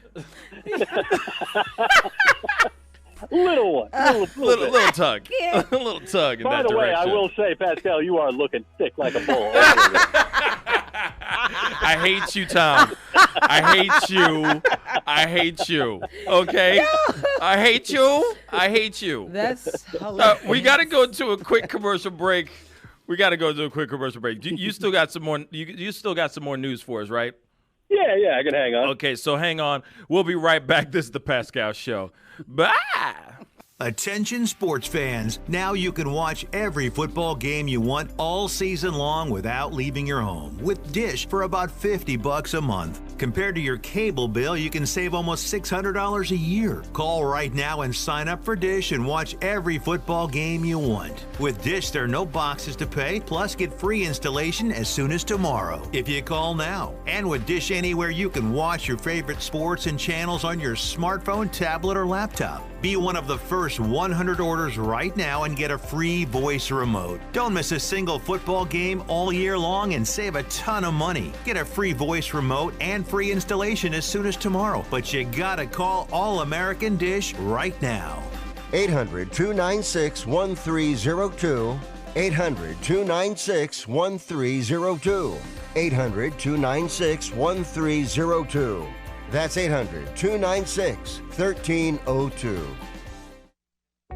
Little one. Little tug. A little tug in By that the way, direction. I will say, Pascal, you are looking thick like a bull. I hate you, Tom. I hate you. Okay? I hate you. That's hilarious. We got to go to a quick commercial break. You still got some more. You still got some more news for us, right? Yeah, I can hang on. Okay, so hang on. We'll be right back. This is the Pascal Show. Bye. Attention sports fans, now you can watch every football game you want all season long without leaving your home with Dish for about $50 a month. Compared to your cable bill, you can save almost $600 a year. Call right now and sign up for Dish and watch every football game you want. With Dish, there are no boxes to pay, plus get free installation as soon as tomorrow if you call now. And with Dish Anywhere, you can watch your favorite sports and channels on your smartphone, tablet, or laptop. Be one of the first 100 orders right now and get a free voice remote. Don't miss a single football game all year long and save a ton of money. Get a free voice remote and free installation as soon as tomorrow. But you gotta call All American Dish right now. 800-296-1302. 800-296-1302. 800-296-1302. That's 800-296-1302.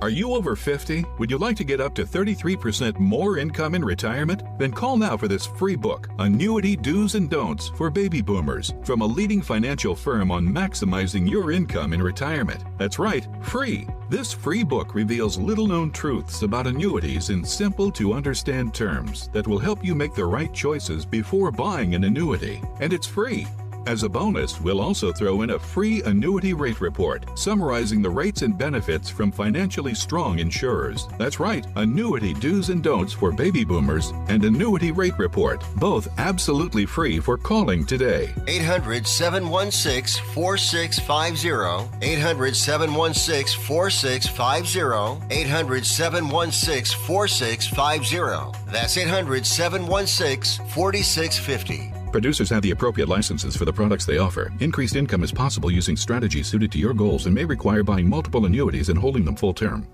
Are you over 50? Would you like to get up to 33% more income in retirement? Then call now for this free book, Annuity Do's and Don'ts for Baby Boomers, from a leading financial firm on maximizing your income in retirement. That's right, free. This free book reveals little-known truths about annuities in simple-to-understand terms that will help you make the right choices before buying an annuity. And it's free. As a bonus, we'll also throw in a free annuity rate report summarizing the rates and benefits from financially strong insurers. That's right, Annuity Do's and Don'ts for Baby Boomers and Annuity Rate Report, both absolutely free for calling today. 800-716-4650. 800-716-4650. 800-716-4650. That's 800-716-4650. Producers have the appropriate licenses for the products they offer. Increased income is possible using strategies suited to your goals and may require buying multiple annuities and holding them full term.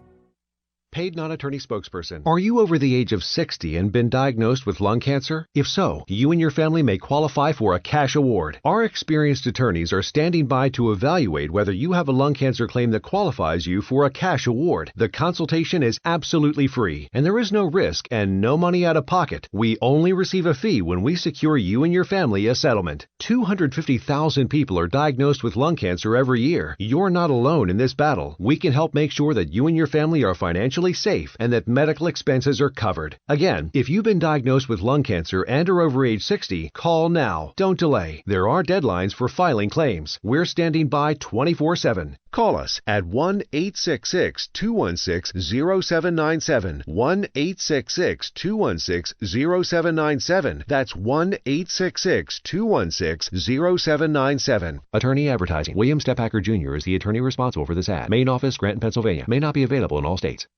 Paid non-attorney spokesperson. Are you over the age of 60 and been diagnosed with lung cancer? If so, you and your family may qualify for a cash award. Our experienced attorneys are standing by to evaluate whether you have a lung cancer claim that qualifies you for a cash award. The consultation is absolutely free, and there is no risk and no money out of pocket. We only receive a fee when we secure you and your family a settlement. 250,000 people are diagnosed with lung cancer every year. You're not alone in this battle. We can help make sure that you and your family are financially safe and that medical expenses are covered. Again, if you've been diagnosed with lung cancer and are over age 60, call now. Don't delay. There are deadlines for filing claims. We're standing by 24/7. Call us at 1-866-216-0797. 1-866-216-0797. That's 1-866-216-0797. Attorney advertising. William Stephacker Jr. is the attorney responsible for this ad. Main office, Granton, Pennsylvania. May not be available in all states.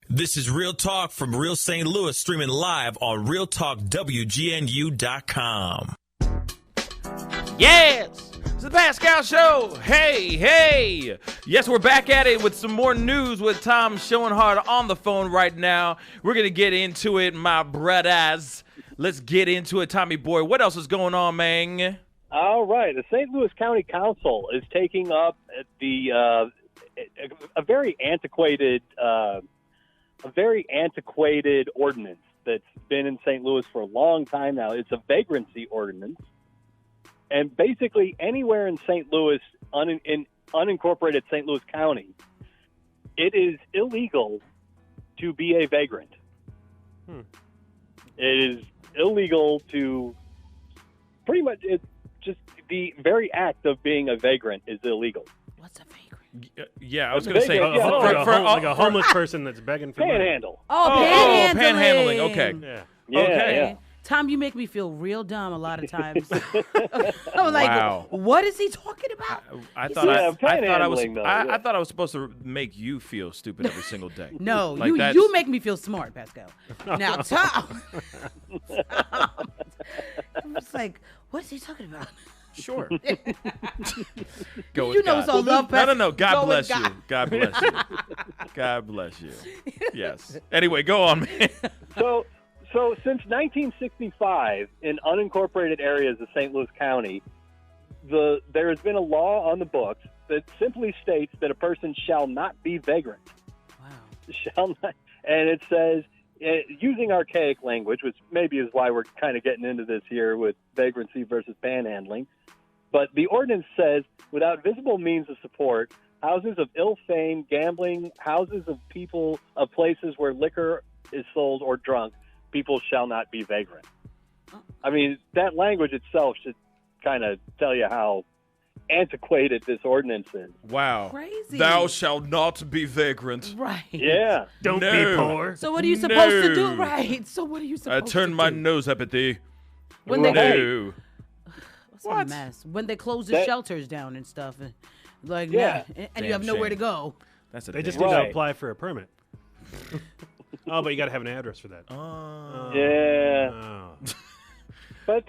This is Real Talk from Real St. Louis, streaming live on RealTalkWGNU.com. Yes! It's the Pascal Show. Hey, hey! Yes, we're back at it with some more news with Tom Schoenhardt on the phone right now. We're going to get into it, my brothers. Let's get into it, Tommy boy. What else is going on, man? All right. The St. Louis County Council is taking up the a very antiquated ordinance that's been in St. Louis for a long time now. It's a vagrancy ordinance. And basically anywhere in St. Louis, in unincorporated St. Louis County, it is illegal to be a vagrant. It is illegal to pretty much, it's just the very act of being a vagrant is illegal. What's a vagrant? Yeah, I was going to say, like a homeless person that's begging for panhandle. Panhandling. Panhandling. Okay. Yeah. Okay. Tom, you make me feel real dumb a lot of times. I'm like, Wow. what is he talking about? I thought I was supposed to make you feel stupid every single day. No, Like that's- you make me feel smart, Pascal. Now, Tom, I'm just like, what is he talking about? Sure. Go You with know God. it's all love, No. God Go bless with you. God. God bless you. God bless you. Yes. Anyway, go on, man. So since 1965, in unincorporated areas of St. Louis County, there has been a law on the books that simply states that a person shall not be vagrant. Wow. Shall not, and it says, using archaic language, which maybe is why we're kind of getting into this here with vagrancy versus panhandling, but the ordinance says, without visible means of support, houses of ill fame, gambling, houses of people, of places where liquor is sold or drunk, people shall not be vagrant. I mean, that language itself kind of tell you how antiquated this ordinance is. Wow. Crazy. Thou shalt not be vagrant. Right. Yeah. Don't No. be poor. So what are you supposed to do? No. Right. So what are you I supposed to turned do? my nose up at thee. When they No. What's a mess? When they close the That- shelters down and stuff, and like Yeah. and Damn you have nowhere to shame. go. That's a They just damn need to Right. apply for a permit. Oh, but you got to have an address for that. Yeah. Oh. But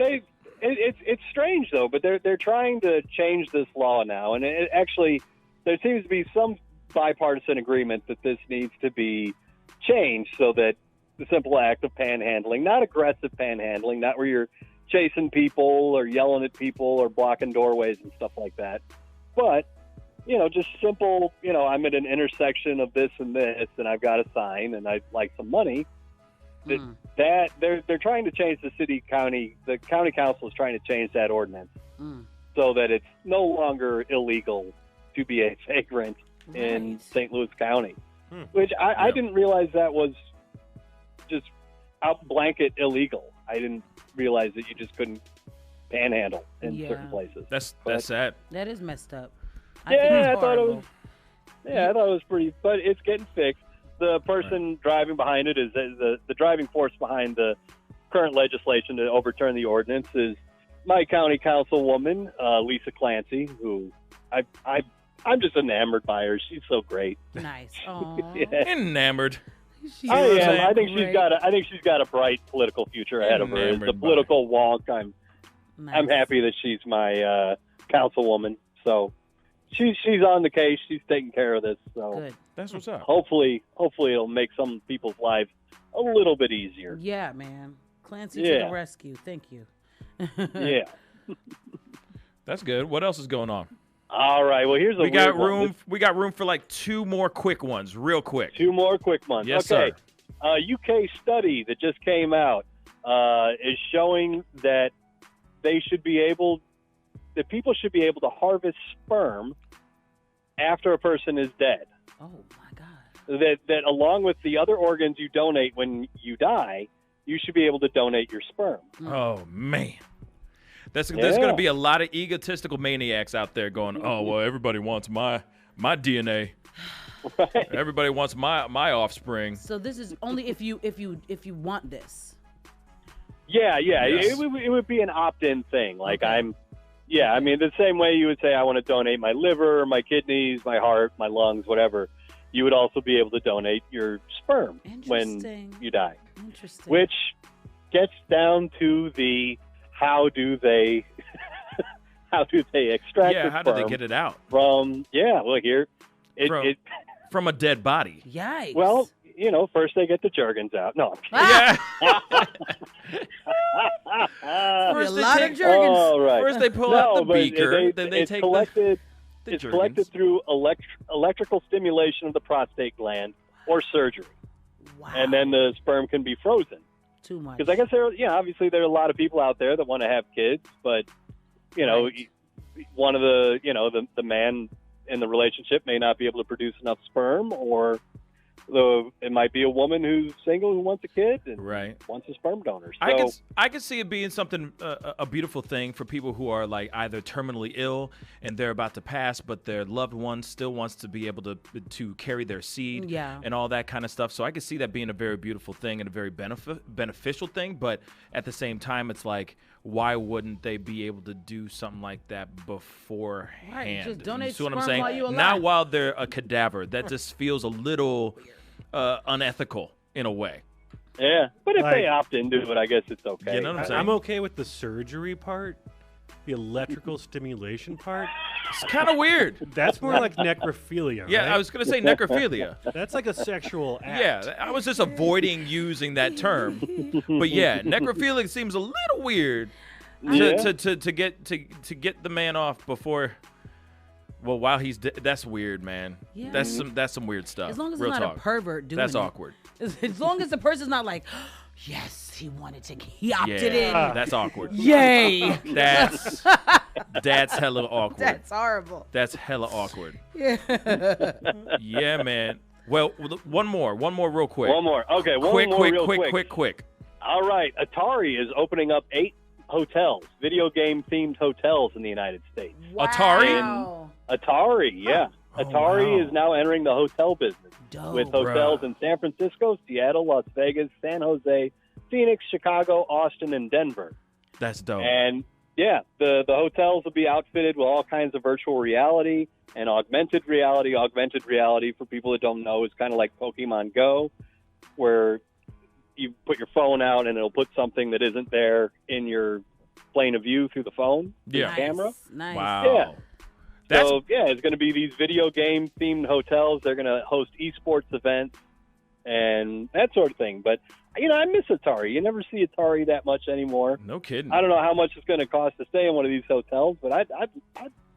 it's strange though. But they're trying to change this law now, and it actually there seems to be some bipartisan agreement that this needs to be changed so that the simple act of panhandling, not aggressive panhandling, not where you're chasing people or yelling at people or blocking doorways and stuff like that, but just simple. I'm at an intersection of this and this, and I've got a sign, and I'd like some money. That they're trying to change the county council is trying to change that ordinance so that it's no longer illegal to be a vagrant in St. Louis County, which I didn't realize that was just out blanket illegal. I didn't realize that you just couldn't panhandle in certain places. That's sad. That is messed up. I thought it was. Yeah, I thought it was pretty, but it's getting fixed. The person driving behind it is the driving force behind the current legislation to overturn the ordinance is my county councilwoman, Lisa Clancy, who I'm just enamored by her. She's so great. Nice. Yeah. Enamored. I am. I think she's got a bright political future ahead of her. As a political wonk, I'm happy that she's my councilwoman. So she's on the case. She's taking care of this. So Good. That's what's up. Hopefully it'll make some people's lives a little bit easier. Yeah, man. Clancy to the rescue. Thank you. Yeah. That's good. What else is going on? All right. Well, here's we got room. We got room for like 2 more quick ones, real quick. 2 more quick ones. Yes, okay. sir. UK study that just came out is showing that people should be able to harvest sperm after a person is dead. Oh my God. That along with the other organs you donate when you die, you should be able to donate your sperm. Oh man. There's going to be a lot of egotistical maniacs out there going, oh, well, everybody wants my DNA. Right. Everybody wants my offspring. So this is only if you want this. Yeah. Yes. It would be an opt-in thing. Like I mean, the same way you would say I want to donate my liver, my kidneys, my heart, my lungs, whatever. You would also be able to donate your sperm when you die. Interesting. Which gets down to the how do they extract the how sperm do they get it out? From here from a dead body. Yikes. Well, first they get the jergens out. No. First a lot of jergens. Oh, right. First they pull out the beaker, then they take collected, the it's jergens. collected through electrical stimulation of the prostate gland or surgery. Wow. And then the sperm can be frozen. Too much. Because I guess obviously there are a lot of people out there that want to have kids, but one of the the man in the relationship may not be able to produce enough sperm, or it might be a woman who's single who wants a kid and wants a sperm donor. So, I could see it being something a beautiful thing for people who are like either terminally ill and they're about to pass, but their loved one still wants to be able to carry their seed and all that kind of stuff. So I could see that being a very beautiful thing and a very beneficial thing. But at the same time, it's like, why wouldn't they be able to do something like that beforehand? Right, just donate you see what I'm sperm saying? while you're alive. Not while they're a cadaver. That just feels a little unethical in a way. Yeah, but if they opt into it, I guess it's okay. You know what I'm saying? I'm okay with the surgery part. The electrical stimulation part. It's kind of weird. That's more like necrophilia. Yeah, right? I was going to say necrophilia. That's like a sexual act. Yeah, I was just avoiding using that term. But yeah, necrophilia seems a little weird to get the man off before. Well, while he's that's weird, man. Yeah. That's some weird stuff. As long as Real it's not talk. a pervert doing that's it. awkward. As long as the person's not like, yes, he opted in. That's awkward. Yay. That's hella awkward. That's horrible. That's hella awkward. Yeah. Yeah, man. Well, one more real quick. One more. Okay, one more real quick. Quick. All right, Atari is opening up 8 hotels, video game themed hotels in the United States. Atari? Atari, yeah. Atari wow. is now entering the hotel business with hotels Bruh. in San Francisco, Seattle, Las Vegas, San Jose, Phoenix, Chicago, Austin, and Denver. That's dope. And yeah, the hotels will be outfitted with all kinds of virtual reality and augmented reality. Augmented reality, for people that don't know, is kind of like Pokemon Go, where you put your phone out and it'll put something that isn't there in your plane of view through the phone, through the camera. Nice. Wow. Yeah. So, it's going to be these video game themed hotels. They're going to host esports events and that sort of thing. But, I miss Atari. You never see Atari that much anymore. No kidding. I don't know how much it's going to cost to stay in one of these hotels, but I'd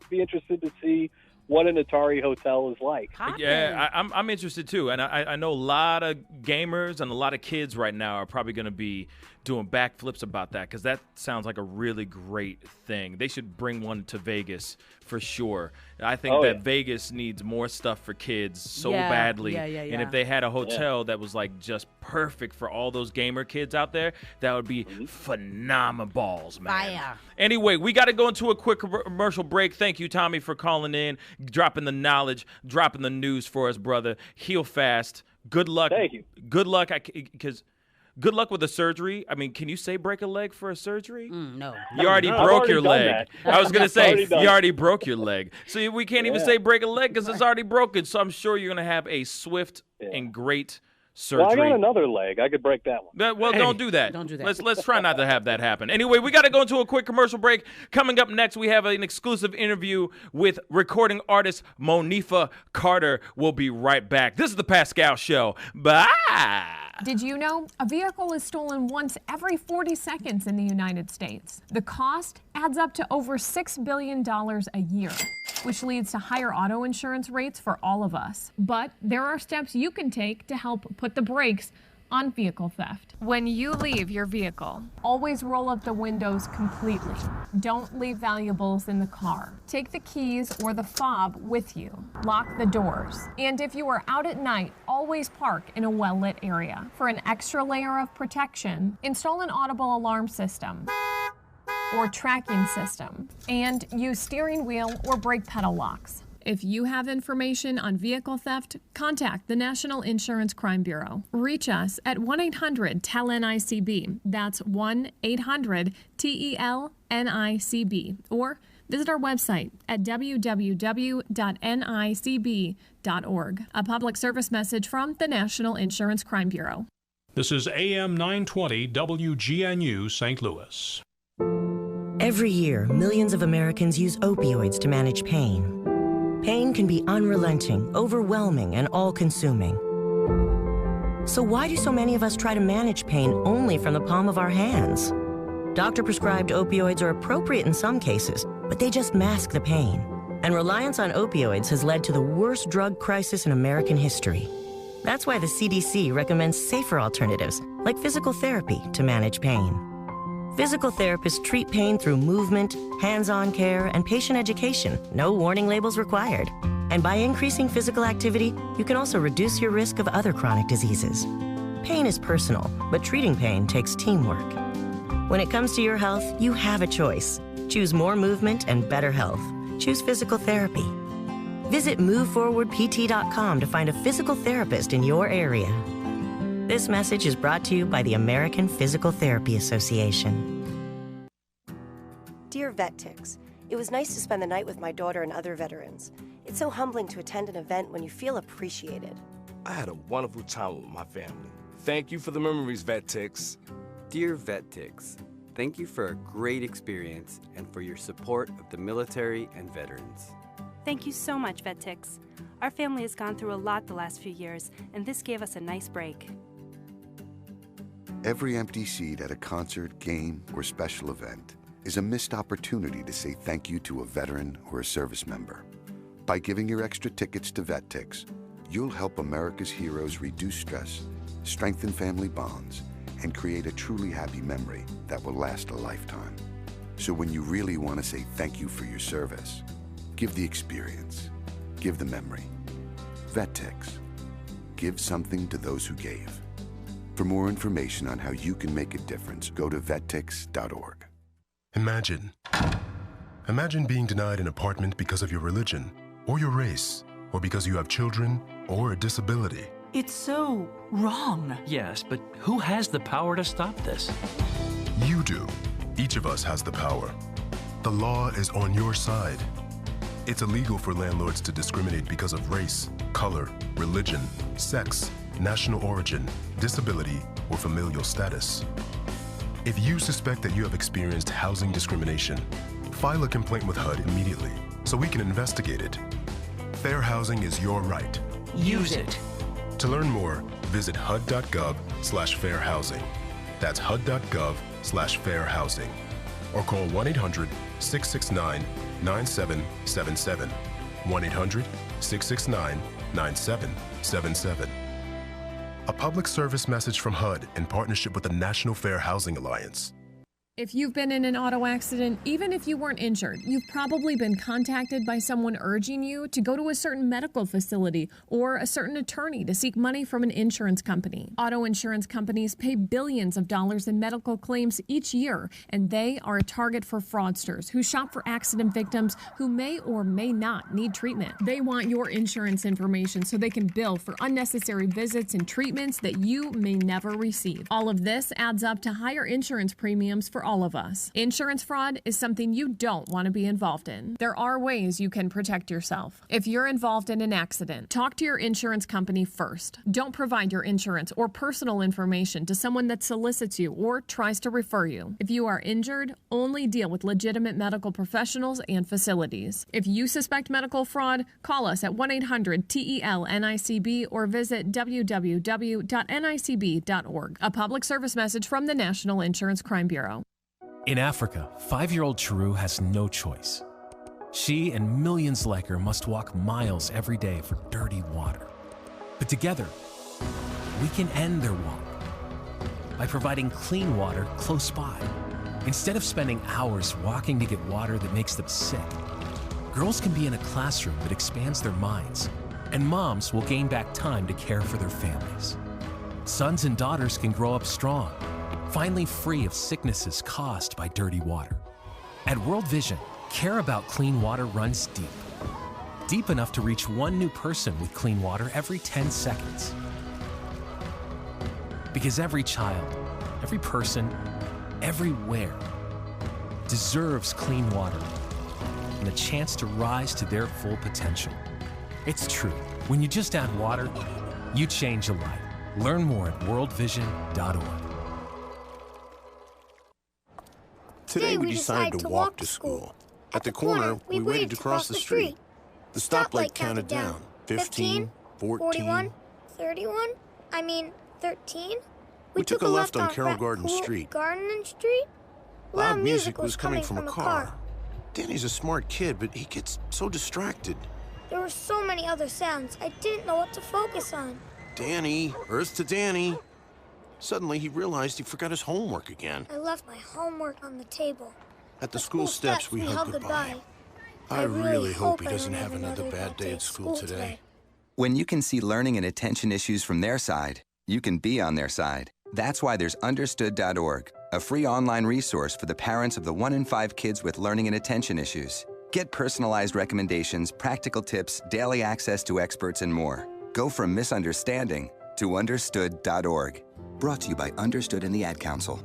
be interested to see what an Atari hotel is like. Yeah, I'm interested too, and I know a lot of gamers and a lot of kids right now are probably going to be doing backflips about that, because that sounds like a really great thing. They should bring one to Vegas for sure. I think that Vegas needs more stuff for kids so badly. And if they had a hotel that was like just perfect for all those gamer kids out there, that would be phenomenal balls, man. Fire. Anyway, we got to go into a quick commercial break. Thank you, Tommy, for calling in, dropping the knowledge, dropping the news for us, brother. Heal fast. Good luck. Thank you. Good luck, because good luck with the surgery. I mean, can you say break a leg for a surgery? No. You already No, I've broke already your done leg. that. I was going to say, Already done. you already broke your leg. So we can't even Yeah. say break a leg because it's already broken. So I'm sure you're going to have a swift and great surgery. Well, I got another leg. I could break that one. Well, don't do that. Don't do that. Let's try not to have that happen. Anyway, we got to go into a quick commercial break. Coming up next, we have an exclusive interview with recording artist Monifa Carter. We'll be right back. This is the Pascal Show. Bye. Did you know a vehicle is stolen once every 40 seconds in the United States? The cost adds up to over $6 billion a year, which leads to higher auto insurance rates for all of us. But there are steps you can take to help put the brakes on vehicle theft. When you leave your vehicle, always roll up the windows completely. Don't leave valuables in the car. Take the keys or the fob with you. Lock the doors. And if you are out at night, always park in a well-lit area. For an extra layer of protection, install an audible alarm system or tracking system, and use steering wheel or brake pedal locks. If you have information on vehicle theft, contact the National Insurance Crime Bureau. Reach us at 1-800-TEL-NICB. That's 1-800-TEL-NICB. Or visit our website at www.nicb.org. A public service message from the National Insurance Crime Bureau. This is AM 920 WGNU St. Louis. Every year, millions of Americans use opioids to manage pain. Pain can be unrelenting, overwhelming, and all-consuming. So why do so many of us try to manage pain only from the palm of our hands? Doctor-prescribed opioids are appropriate in some cases, but they just mask the pain. And reliance on opioids has led to the worst drug crisis in American history. That's why the CDC recommends safer alternatives, like physical therapy, to manage pain. Physical therapists treat pain through movement, hands-on care, and patient education. No warning labels required. And by increasing physical activity, you can also reduce your risk of other chronic diseases. Pain is personal, but treating pain takes teamwork. When it comes to your health, you have a choice. Choose more movement and better health. Choose physical therapy. Visit moveforwardpt.com to find a physical therapist in your area. This message is brought to you by the American Physical Therapy Association. Dear VetTix, it was nice to spend the night with my daughter and other veterans. It's so humbling to attend an event when you feel appreciated. I had a wonderful time with my family. Thank you for the memories, VetTix. Dear VetTix, thank you for a great experience and for your support of the military and veterans. Thank you so much, VetTix. Our family has gone through a lot the last few years, and this gave us a nice break. Every empty seat at a concert, game, or special event is a missed opportunity to say thank you to a veteran or a service member. By giving your extra tickets to VetTix, you'll help America's heroes reduce stress, strengthen family bonds, and create a truly happy memory that will last a lifetime. So when you really want to say thank you for your service, give the experience, give the memory. VetTix. Give something to those who gave. For more information on how you can make a difference, go to vettix.org. Imagine being denied an apartment because of your religion, or your race, or because you have children, or a disability. It's so wrong. Yes, but who has the power to stop this? You do. Each of us has the power. The law is on your side. It's illegal for landlords to discriminate because of race, color, religion, sex, national origin, disability, or familial status. If you suspect that you have experienced housing discrimination, file a complaint with HUD immediately so we can investigate it. Fair housing is your right. Use it. To learn more, visit hud.gov/fairhousing. That's hud.gov/fairhousing. Or call 1-800-669-9777. 1-800-669-9777. A public service message from HUD in partnership with the National Fair Housing Alliance. If you've been in an auto accident, even if you weren't injured, you've probably been contacted by someone urging you to go to a certain medical facility or a certain attorney to seek money from an insurance company. Auto insurance companies pay billions of dollars in medical claims each year, and they are a target for fraudsters who shop for accident victims who may or may not need treatment. They want your insurance information so they can bill for unnecessary visits and treatments that you may never receive. All of this adds up to higher insurance premiums for all of us. Insurance fraud is something you don't want to be involved in. There are ways you can protect yourself. If you're involved in an accident, talk to your insurance company first. Don't provide your insurance or personal information to someone that solicits you or tries to refer you. If you are injured, only deal with legitimate medical professionals and facilities. If you suspect medical fraud, call us at 1-800-TEL-NICB or visit www.nicb.org. A public service message from the National Insurance Crime Bureau. In Africa, 5-year-old Chiru has no choice. She and millions like her must walk miles every day for dirty water. But together, we can end their walk by providing clean water close by. Instead of spending hours walking to get water that makes them sick, girls can be in a classroom that expands their minds, and moms will gain back time to care for their families. Sons and daughters can grow up strong, finally free of sicknesses caused by dirty water. At World Vision, care about clean water runs deep. Deep enough to reach one new person with clean water every 10 seconds. Because every child, every person, everywhere deserves clean water and a chance to rise to their full potential. It's true. When you just add water, you change a life. Learn more at worldvision.org. Today we decided to walk to school. At the corner, we waited to cross the street. The stoplight counted down. 15, 14, 31? 13? We took a left on Carroll Garden Street. Garden Street? Loud music was coming from a car. Danny's a smart kid, but he gets so distracted. There were so many other sounds, I didn't know what to focus on. Danny, Earth to Danny. Suddenly, he realized he forgot his homework again. I left my homework on the table. At the school steps, we hugged goodbye. I really hope he doesn't have another bad day at school today. When you can see learning and attention issues from their side, you can be on their side. That's why there's Understood.org, a free online resource for the parents of the 1 in 5 kids with learning and attention issues. Get personalized recommendations, practical tips, daily access to experts, and more. Go from misunderstanding to Understood.org. Brought to you by Understood and the Ad Council.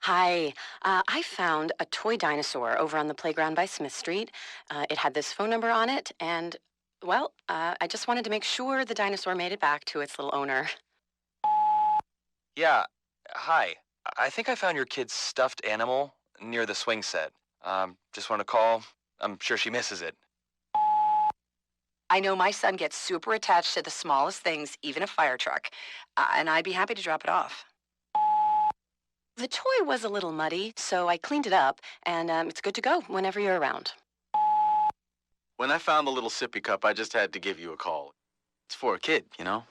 Hi, I found a toy dinosaur over on the playground by Smith Street. It had this phone number on it, and, well, I just wanted to make sure the dinosaur made it back to its little owner. Yeah, hi. I think I found your kid's stuffed animal near the swing set. Just want to call. I'm sure she misses it. I know my son gets super attached to the smallest things, even a fire truck, and I'd be happy to drop it off. The toy was a little muddy, so I cleaned it up, and it's good to go whenever you're around. When I found the little sippy cup, I just had to give you a call. It's for a kid, you know?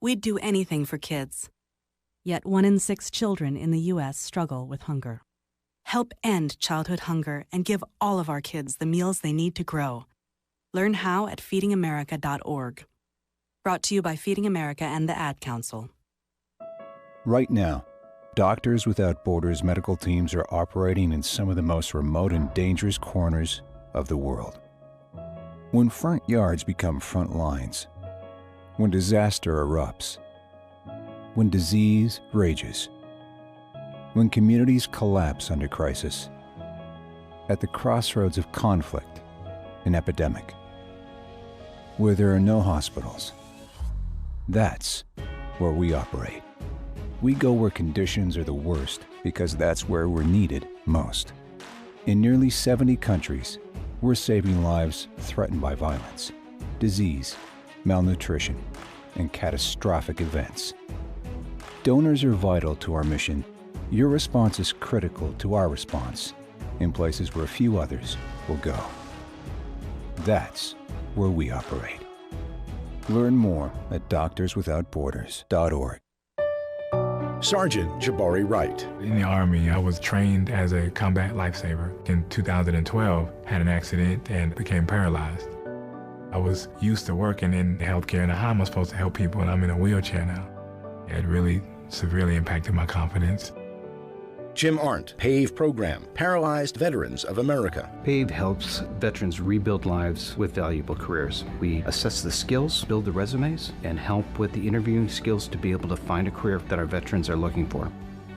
We'd do anything for kids. Yet 1 in 6 children in the U.S. struggle with hunger. Help end childhood hunger and give all of our kids the meals they need to grow. Learn how at feedingamerica.org. Brought to you by Feeding America and the Ad Council. Right now, Doctors Without Borders medical teams are operating in some of the most remote and dangerous corners of the world. When front yards become front lines, when disaster erupts, when disease rages, when communities collapse under crisis, at the crossroads of conflict and epidemic, where there are no hospitals, that's where we operate. We go where conditions are the worst because that's where we're needed most. In nearly 70 countries, we're saving lives threatened by violence, disease, malnutrition, and catastrophic events. Donors are vital to our mission. Your response is critical to our response in places where few others will go. That's where we operate. Learn more at doctorswithoutborders.org. Sergeant Jabari Wright. In the Army, I was trained as a combat lifesaver. In 2012, had an accident and became paralyzed. I was used to working in healthcare and how am I supposed to help people, and I'm in a wheelchair now. It really severely impacted my confidence. Jim Arndt, PAVE Program, Paralyzed Veterans of America. PAVE helps veterans rebuild lives with valuable careers. We assess the skills, build the resumes, and help with the interviewing skills to be able to find a career that our veterans are looking for.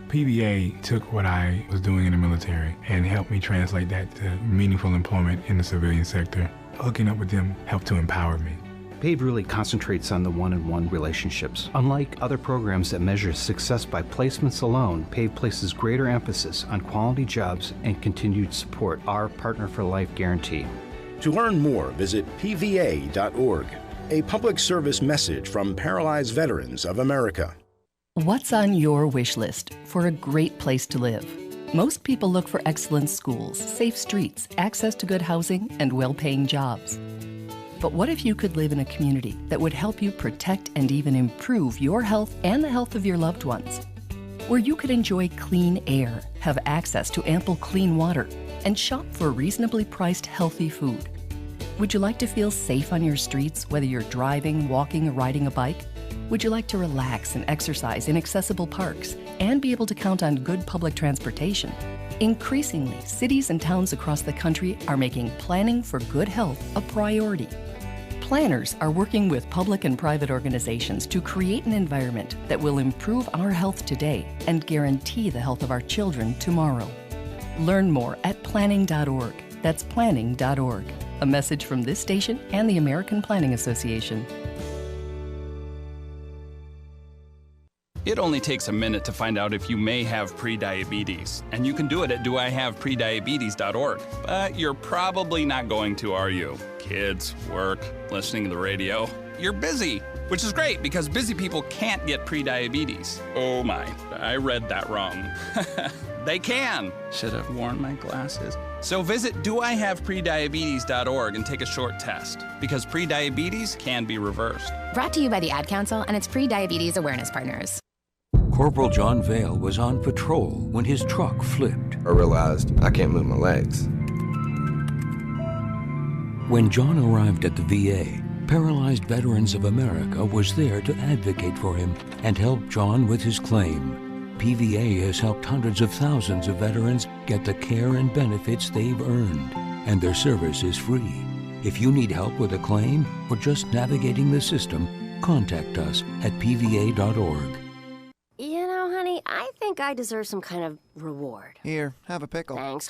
PVA took what I was doing in the military and helped me translate that to meaningful employment in the civilian sector. Hooking up with them helped to empower me. PAVE really concentrates on the one-on-one relationships. Unlike other programs that measure success by placements alone, PAVE places greater emphasis on quality jobs and continued support, our Partner for Life guarantee. To learn more, visit pva.org. A public service message from Paralyzed Veterans of America. What's on your wish list for a great place to live? Most people look for excellent schools, safe streets, access to good housing, and well-paying jobs. But what if you could live in a community that would help you protect and even improve your health and the health of your loved ones? Where you could enjoy clean air, have access to ample clean water, and shop for reasonably priced healthy food. Would you like to feel safe on your streets, whether you're driving, walking, or riding a bike? Would you like to relax and exercise in accessible parks and be able to count on good public transportation? Increasingly, cities and towns across the country are making planning for good health a priority. Planners are working with public and private organizations to create an environment that will improve our health today and guarantee the health of our children tomorrow. Learn more at planning.org. That's planning.org. A message from this station and the American Planning Association. It only takes a minute to find out if you may have prediabetes, and you can do it at doihaveprediabetes.org. But you're probably not going to, are you? Kids, work, listening to the radio. You're busy, which is great because busy people can't get prediabetes. Oh my, I read that wrong. They can. Should have worn my glasses. So visit doihaveprediabetes.org and take a short test, because prediabetes can be reversed. Brought to you by the Ad Council and its Pre-Diabetes Awareness Partners. Corporal John Vale was on patrol when his truck flipped. I realized I can't move my legs. When John arrived at the VA, Paralyzed Veterans of America was there to advocate for him and help John with his claim. PVA has helped hundreds of thousands of veterans get the care and benefits they've earned, and their service is free. If you need help with a claim or just navigating the system, contact us at pva.org. You know, honey, I think I deserve some kind of reward. Here, have a pickle. Thanks.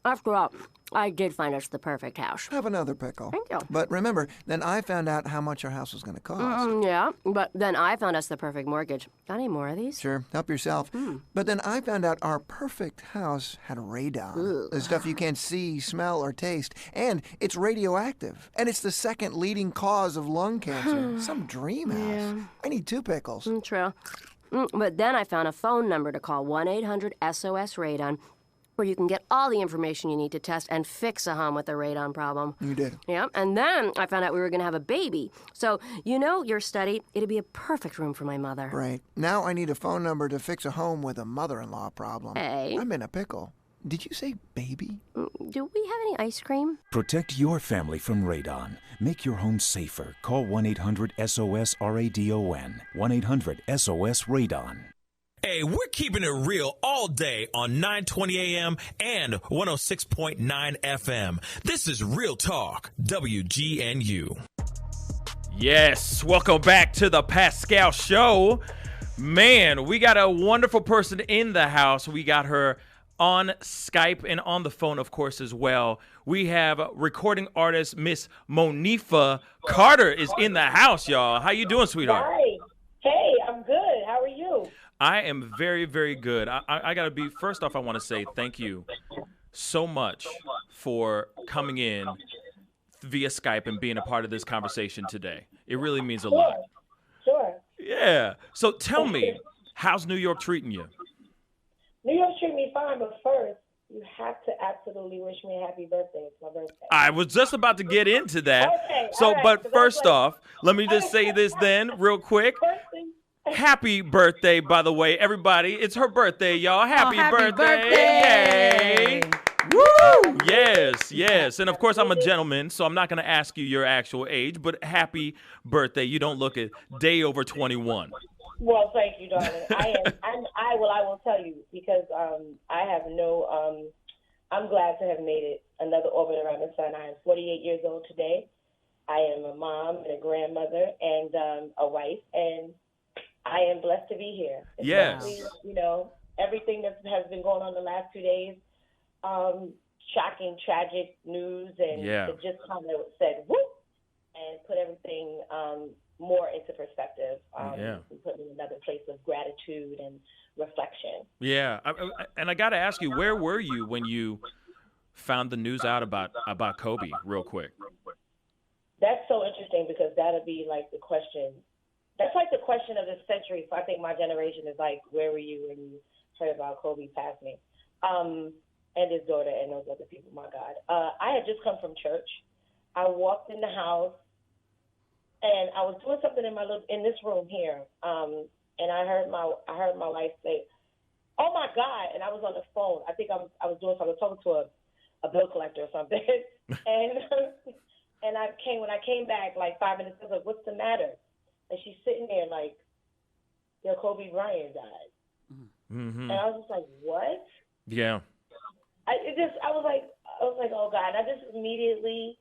After all, I did find us the perfect house. Have another pickle. Thank you. But remember, then I found out how much our house was going to cost. Yeah, but then I found us the perfect mortgage. Got any more of these? Sure, help yourself. But then I found out our perfect house had radon. The stuff you can't see, smell, or taste. And it's radioactive. And it's the second leading cause of lung cancer. Some dream house. Yeah. I need 2 pickles. True. But then I found a phone number to call, 1-800-SOS-RADON, where you can get all the information you need to test and fix a home with the radon problem. You did? Yeah, and then I found out we were going to have a baby. So, you know, your study, it'd be a perfect room for my mother. Right. Now I need a phone number to fix a home with a mother-in-law problem. Hey. I'm in a pickle. Did you say baby? Do we have any ice cream? Protect your family from radon. Make your home safer. Call 1-800-SOS-RADON. 1-800-SOS-RADON. Hey, we're keeping it real all day on 920 AM and 106.9 FM. This is Real Talk, WGNU. Yes, welcome back to the Pascal Show. Man, we got a wonderful person in the house. We got her on Skype and on the phone, of course, as well. We have recording artist Miss Monifa Carter is in the house, y'all. How you doing, sweetheart? Hi. Hey, I'm good. How are you? I am very, very good. I got to be, first off, I want to say thank you so much for coming in via Skype and being a part of this conversation today. It really means a lot. Sure. Yeah. So tell me, how's New York treating you? New York treating me fine, but first, you have to absolutely wish me a happy birthday. It's my birthday. I was just about to get into that. Okay, So, all right, but so first off, let me just say this then real quick. Happy birthday, by the way, everybody. It's her birthday, y'all. Happy birthday. Yay. Woo! Yes. And of course, I'm a gentleman, so I'm not going to ask you your actual age, but happy birthday. You don't look a day over 21. Well, thank you, darling. I will tell you, because I have no, I'm glad to have made it another orbit around the sun. I am 48 years old today. I am a mom and a grandmother and a wife, and I am blessed to be here. Yes. You know, everything that has been going on the last 2 days, shocking, tragic news, and it just kind of said, whoop, and put everything more into perspective, and put in another place of gratitude and reflection. Yeah. And I got to ask you, where were you when you found the news out about Kobe, real quick? That's so interesting, because that'll be like the question. That's like the question of the century. So I think my generation is like, where were you when you heard about Kobe passing? And his daughter and those other people, my God. I had just come from church. I walked in the house, and I was doing something in this room here, and I heard my wife say, "Oh my God!" And I was on the phone. I think I was doing something, talking to a bill collector or something, and when I came back like 5 minutes, I was like, "What's the matter?" And she's sitting there like, Kobe Bryant died, and I was just like, "What?" Yeah. I was like, oh God. And I just immediately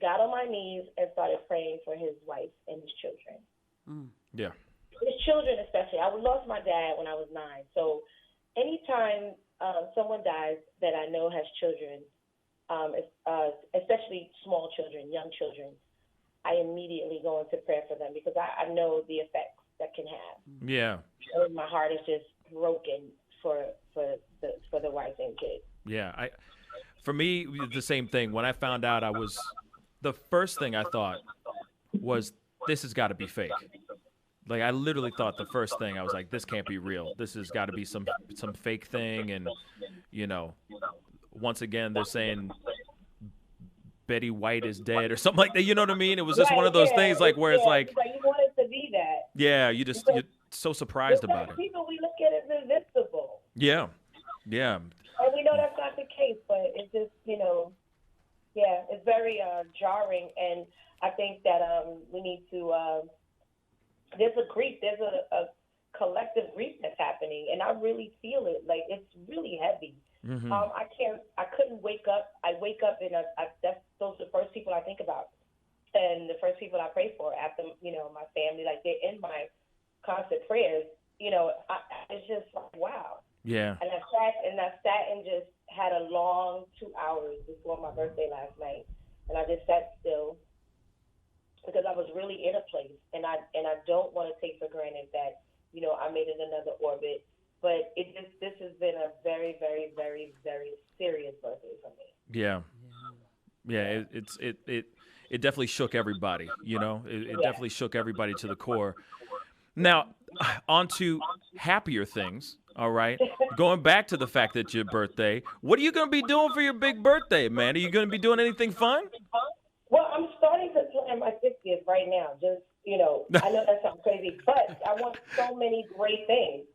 got on my knees and started praying for his wife and his children. Yeah. His children especially. I lost my dad when I was 9. So anytime someone dies that I know has children, especially small children, young children, I immediately go into prayer for them, because I know the effects that can have. Yeah. And my heart is just broken for the wife and kids. Yeah, for me, the same thing. When I found out, the first thing I thought was, this has got to be fake. Like, I literally thought the first thing, I was like, this can't be real. This has got to be some fake thing. And, you know, once again, they're saying Betty White is dead or something like that. You know what I mean? It was just one of those things, like, where it's like, you want it to be that. Yeah, you're so surprised about it. People, we look at it as invincible. Yeah. And we know that's not the case, but it's just, it's very jarring. And I think that we need to, there's a grief, there's a collective grief that's happening. And I really feel it. Like, it's really heavy. Mm-hmm. I couldn't wake up. I wake up and those are the first people I think about. And the first people I pray for after, my family, like, they're in my constant prayers. It's just like, wow. Yeah. And I sat and just had a long 2 hours before my birthday last night, and I just sat still, because I was really in a place, and I don't want to take for granted that I made it another orbit, but this has been a very, very, very, very serious birthday for me. Yeah. It definitely shook everybody. It definitely shook everybody to the core. Now, on to happier things, all right? Going back to the fact that it's your birthday, what are you going to be doing for your big birthday, man? Are you going to be doing anything fun? Well, I'm starting to plan my 60th right now. Just, I know that sounds crazy, but I want so many great things.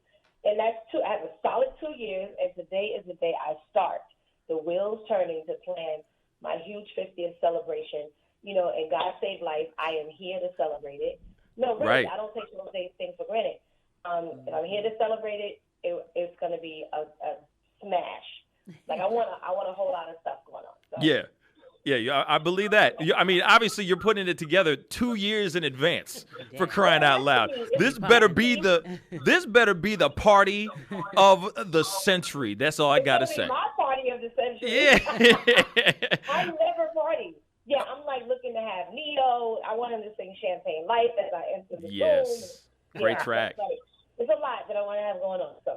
And I have a solid 2 years, and today is the day I start. The wheels turning to plan my huge 50th celebration. And God Save Life, I am here to celebrate it. No, really, right. I don't take those things for granted. And I'm here to celebrate it. It's going to be a smash. Like I want a whole lot of stuff going on. So. Yeah, I believe that. I mean, obviously, you're putting it together 2 years in advance, for crying out loud. This better be the party of the century. That's all I gotta say. My party of the century. Yeah. I never party. Yeah, I'm like looking to have Neo. I want him to sing Champagne Life as I enter the room. Yes, great track. There's a lot that I want to have going on. So.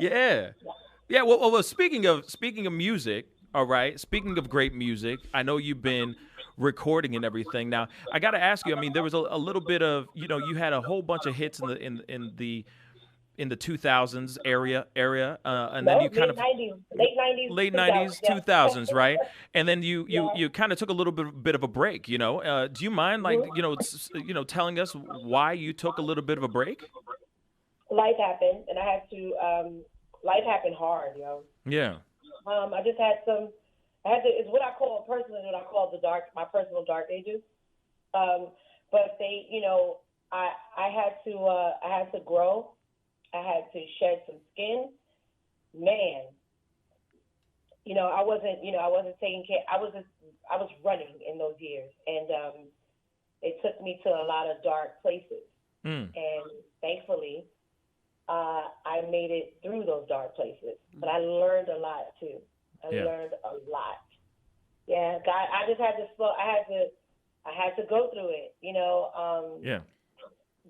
Yeah. Well, speaking of music. All right. Speaking of great music, I know you've been recording and everything. Now, I got to ask you. I mean, there was a little bit of, you had a whole bunch of hits in the 2000s area, and then you kind of late 90s, 2000s, right? And then you kind of took a little bit of a break. Do you mind, like, telling us why you took a little bit of a break? Life happened, and I had to. Life happened hard, Yeah. I just had it's what I call personally, what I call my personal dark ages. But they, I had to grow. I had to shed some skin. Man, I wasn't taking care. I was running in those years, and it took me to a lot of dark places. And thankfully, I made it through those dark places, but I learned a lot too. I learned a lot. Yeah, God, I just had to I had to go through it.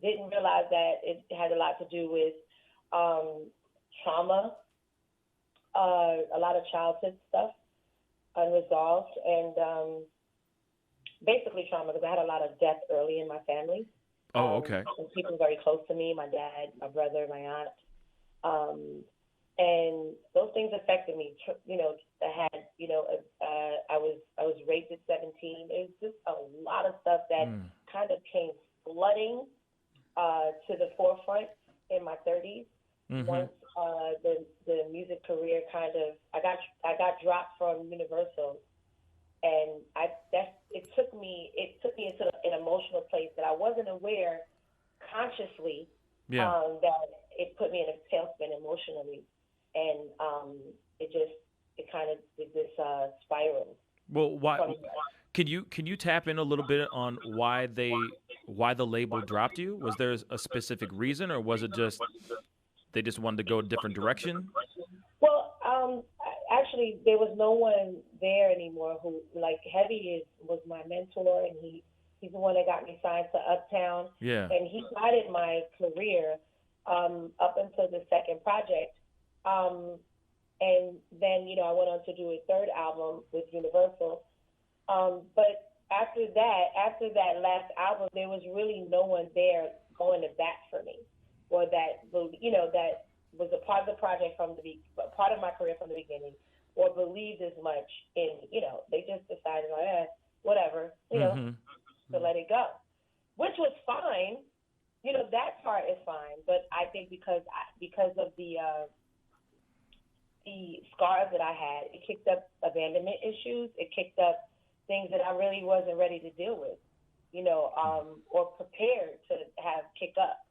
Didn't realize that it had a lot to do with trauma, a lot of childhood stuff, unresolved, and basically trauma because I had a lot of death early in my family. Oh, okay. And people very close to me, my dad, my brother, my aunt. And those things affected me. I was raped at 17. It was just a lot of stuff that kind of came flooding to the forefront in my 30s. Mm-hmm. Once the music career I got dropped from Universal. And it took me into an emotional place that I wasn't aware consciously that it put me in a tailspin emotionally, and it kind of did this spiral. Well, why? Can you tap in a little bit on why the label dropped you? Was there a specific reason, or was it just they just wanted to go a different direction? Well, actually, there was no one there anymore who, like, Heavy was my mentor, and he's the one that got me signed to Uptown. Yeah. And he guided my career up until the second project. And then, I went on to do a third album with Universal. But after that last album, there was really no one there going to bat for me, or that was a part of the project part of my career from the beginning, or believed as much in, they just decided, whatever, to let it go, which was fine. That part is fine. But I think because of the scars that I had, it kicked up abandonment issues. It kicked up things that I really wasn't ready to deal with, or prepared to have kick up.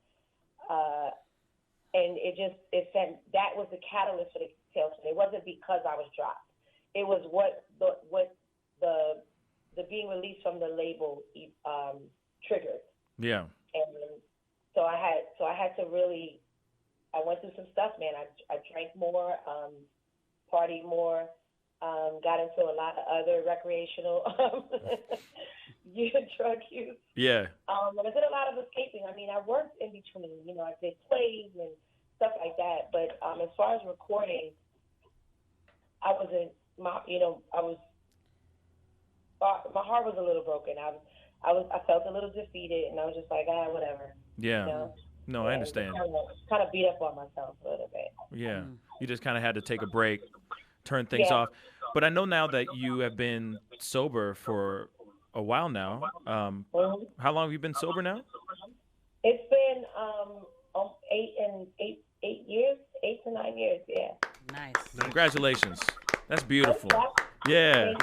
And it said that was the catalyst for the tailspin. It wasn't because I was dropped. It was what the being released from the label triggered. Yeah. And so I had to really. I went through some stuff, man. I drank more, partied more, got into a lot of other recreational drug use. Yeah. And I did a lot of escaping. I mean, I worked in between. I did plays and stuff like that. But as far as recording, I wasn't. My heart was a little broken. I felt a little defeated, and I was just like, whatever. Yeah. No, I understand. Kind of beat up on myself a little bit. Yeah. You just kind of had to take a break, turn things off. But I know now that you have been sober for a while now. How long have you been sober now? It's been 8 years, 8 to 9 years. Yeah. Nice. Congratulations. That's beautiful. Yeah,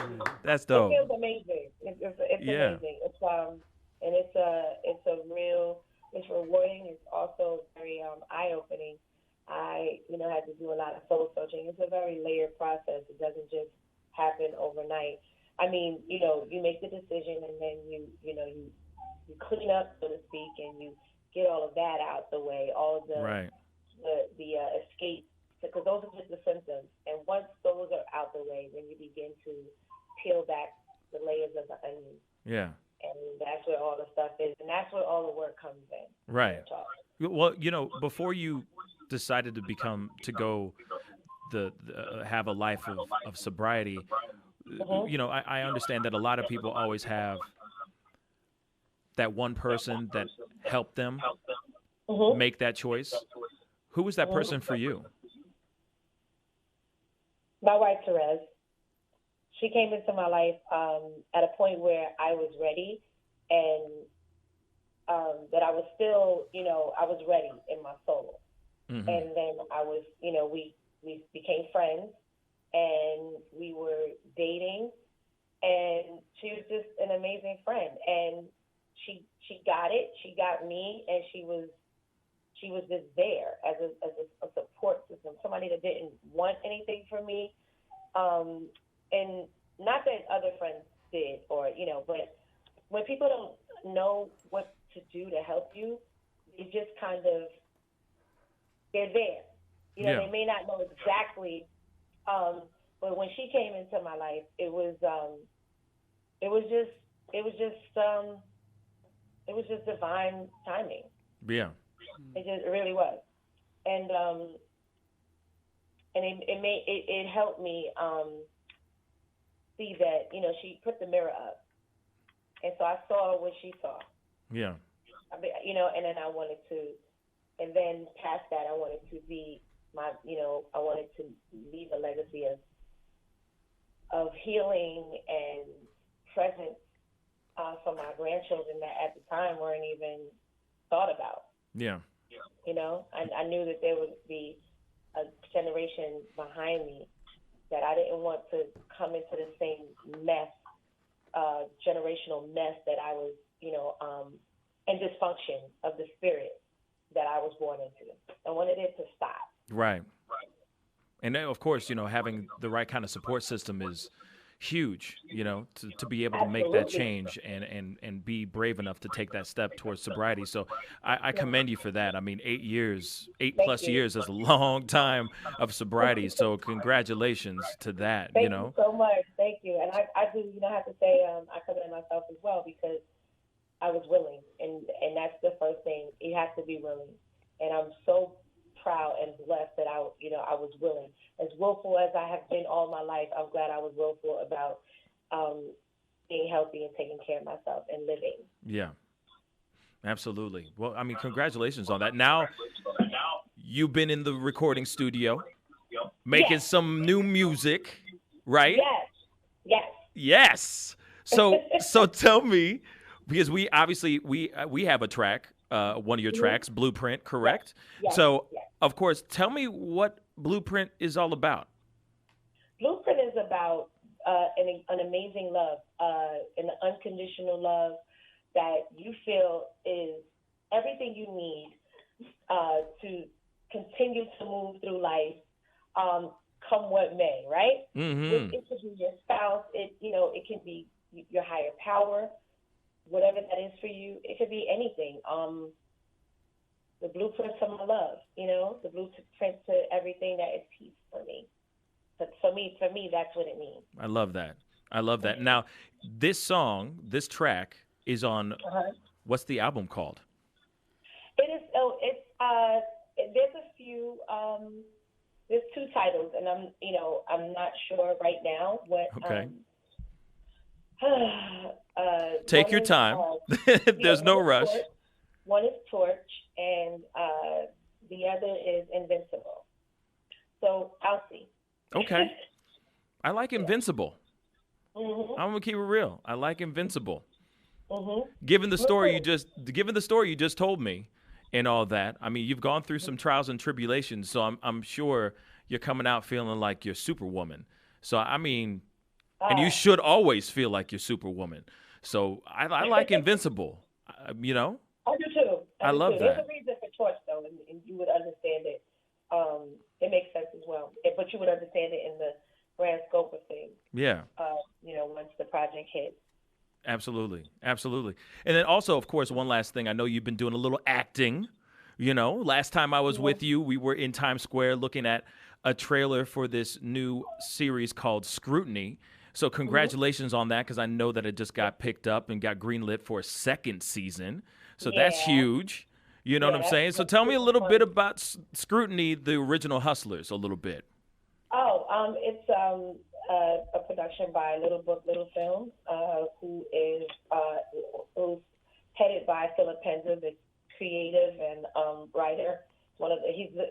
that's dope. It feels amazing. It's amazing. It's rewarding. It's also very eye-opening addiction, and then you clean up, so to speak, and you get all of that out the way, all of the Right. the escape, because those are just the symptoms. And once those are out the way, then you begin to peel back the layers of the onion. Yeah. And that's where all the stuff is, and that's where all the work comes in. Right. Well, before you decided to go have a life of sobriety, I understand that a lot of people always have that one person that helped them make that choice. Who was that person for you? My wife, Therese. She came into my life at a point where I was ready, and that I was still, I was ready in my soul. Mm-hmm. And then I was, we became friends, and we were dating, and she was just an amazing friend. And she got it. She got me, and she was just there as a support system, somebody that didn't want anything from me. And not that other friends did, or, but when people don't know what to do to help you, they just kind of, they're there. They may not know exactly, but when she came into my life, it was just divine timing. Yeah. It really was. And it helped me see that, she put the mirror up. And so I saw what she saw. Yeah. And then I wanted to, and then past that, I wanted to be I wanted to leave a legacy of healing and presence for my grandchildren that at the time weren't even thought about. Yeah. I knew that there would be a generation behind me that I didn't want to come into the same mess, generational mess that I was, and dysfunction of the spirit that I was born into. I wanted it to stop. Right. And then, of course, having the right kind of support system is huge, to be able to make that change and be brave enough to take that step towards sobriety. So I commend you for that. I mean, 8+ years is a long time of sobriety. So congratulations to that, Thank you so much. Thank you. And I do, have to say, I commend myself as well, because I was willing. And that's the first thing. You have to be willing. And I'm so proud and blessed that I was willing. As willful as I have been all my life, I'm glad I was willful about being healthy and taking care of myself and living. Yeah, absolutely. Well, I mean, congratulations on that. Now, you've been in the recording studio, making some new music, right? Yes. So tell me, because we obviously we have a track, one of your tracks, Blueprint, correct? Yes. So, of course, tell me what Blueprint is all about. Blueprint is about an amazing love, an unconditional love that you feel is everything you need to continue to move through life, come what may, right? Mm-hmm. It could be your spouse, it can be your higher power, whatever that is for you. It could be anything. The blueprint for my love, the blueprint to everything that is peace for me. But for me, that's what it means. I love that. Now, this track is on, what's the album called? It is, there's a few, there's two titles, and I'm not sure right now what. Okay. Take your time. There's no rush. One is Torch, and the other is Invincible. So I'll see. Okay. I like Invincible. Mm-hmm. I'm gonna keep it real. I like Invincible. Mm-hmm. Given the story you just told me, and all that, I mean, you've gone through some trials and tribulations. So I'm sure you're coming out feeling like you're Superwoman. So I mean, and you should always feel like you're Superwoman. So I like Invincible. I do too. I love that. There's a reason for Torch, though, and you would understand it. It makes sense as well, but you would understand it in the grand scope of things. Yeah. Once the project hits. Absolutely. Absolutely. And then also, of course, one last thing. I know you've been doing a little acting. You know, last time I was with you, we were in Times Square looking at a trailer for this new series called Scrutiny. So congratulations on that, because I know that it just got picked up and got greenlit for a second season. So that's huge. You know what I'm saying? So tell me a little bit about Scrutiny, the original Hustlers, a little bit. Oh, it's a production by Little Book, Little Films, who's headed by Philip Penza, the creative and writer.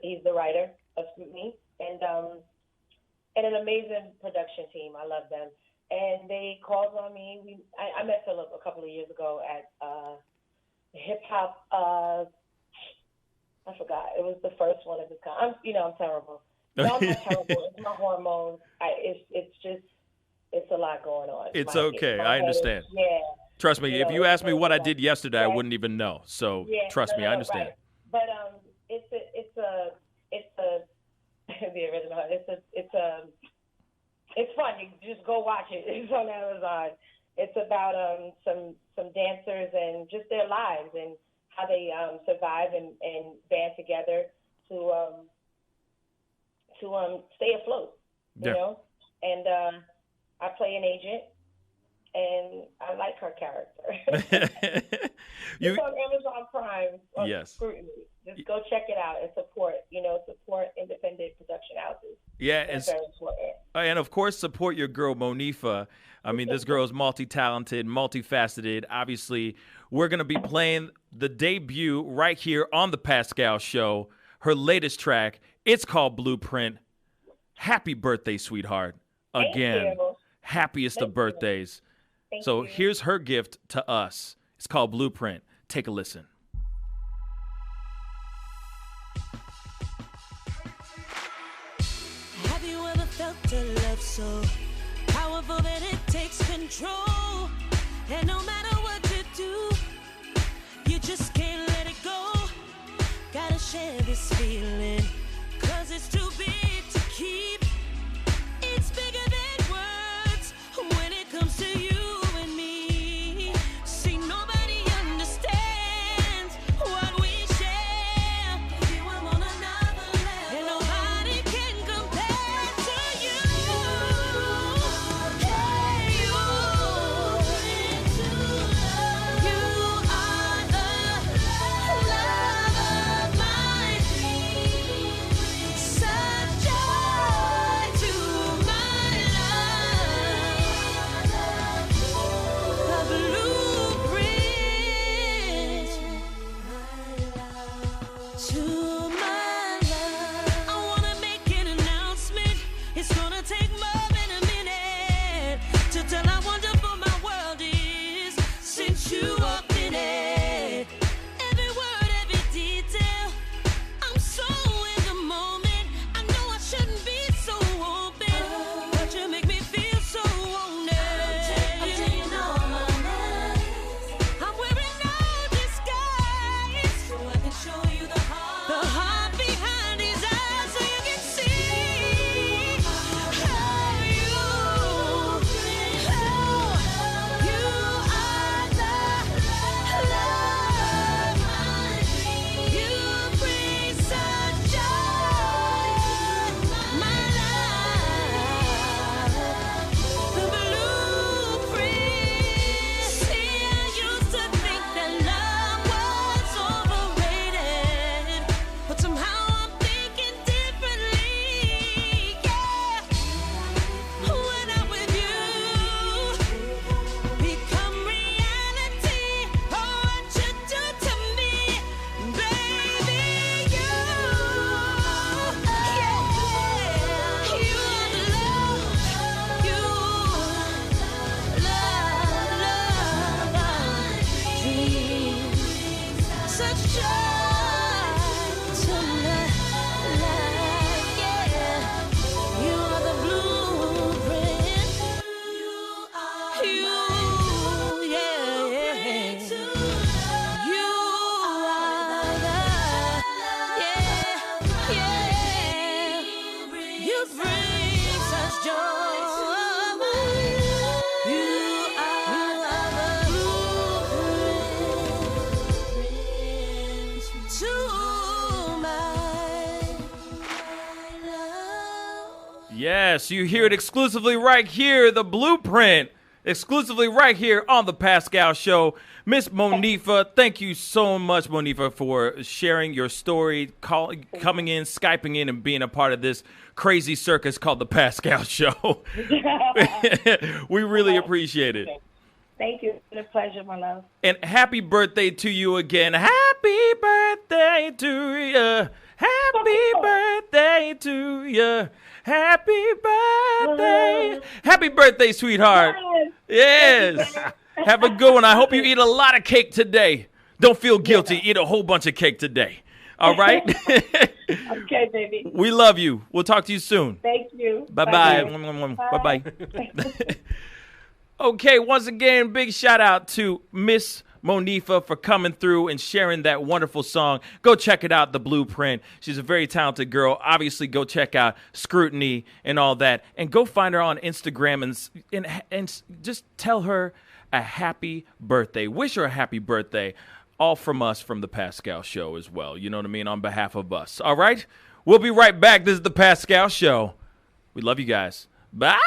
He's the writer of Scrutiny, and an amazing production team. I love them. And they called on me. I met Philip a couple of years ago at hip hop. I forgot. It was the first one of its kind. I'm terrible. No, I'm not terrible. It's my hormones. It's a lot going on. It's okay. I understand. Trust me. If you asked me what I did yesterday, I wouldn't even know. So trust me, I understand. Right. But it's the original. It's fun. You just go watch it. It's on Amazon. It's about some dancers and just their lives and how they survive and band together to stay afloat. You know, and I play an agent, and I like her character. It's on Amazon Prime. Scrutiny. Just go check it out and support independent production houses. Yeah, That's very important. And of course, support your girl Monifa. I mean, this girl is multi-talented, multifaceted. Obviously, we're going to be playing the debut right here on the Pascal Show. Her latest track, it's called Blueprint. Happy birthday, sweetheart. Again, happiest of birthdays. So here's her gift to us. It's called Blueprint. Take a listen. Have you ever felt a love so powerful that it takes control? And no matter what you do, you just can't let it go. Gotta share this feeling, 'cause it's too big to keep. It's bigger than words when it comes to you and me. See, nobody understands what we share. You are on another level, and nobody can compare to you. Hey, you. Yes, you hear it exclusively right here, the blueprint, exclusively right here on the Pascal Show. Miss Monifa, thank you so much, Monifa, for sharing your story, coming in, Skyping in, and being a part of this crazy circus called the Pascal Show. We really appreciate it. Thank you. It's been a pleasure, my love. And happy birthday to you again. Happy birthday to you. Happy birthday to you. Happy birthday. Happy birthday, sweetheart. Yes. Have a good one. I hope you eat a lot of cake today. Don't feel guilty. Eat a whole bunch of cake today. All right? Okay, baby. We love you. We'll talk to you soon. Thank you. Bye-bye. Bye-bye. Okay, once again, big shout out to Miss Monifa for coming through and sharing that wonderful song. Go check it out, The Blueprint. She's a very talented girl. Obviously, go check out Scrutiny and all that. And go find her on Instagram and just tell her a happy birthday. Wish her a happy birthday. All from us from the Pascal Show as well. You know what I mean? On behalf of us. All right? We'll be right back. This is the Pascal Show. We love you guys. Bye.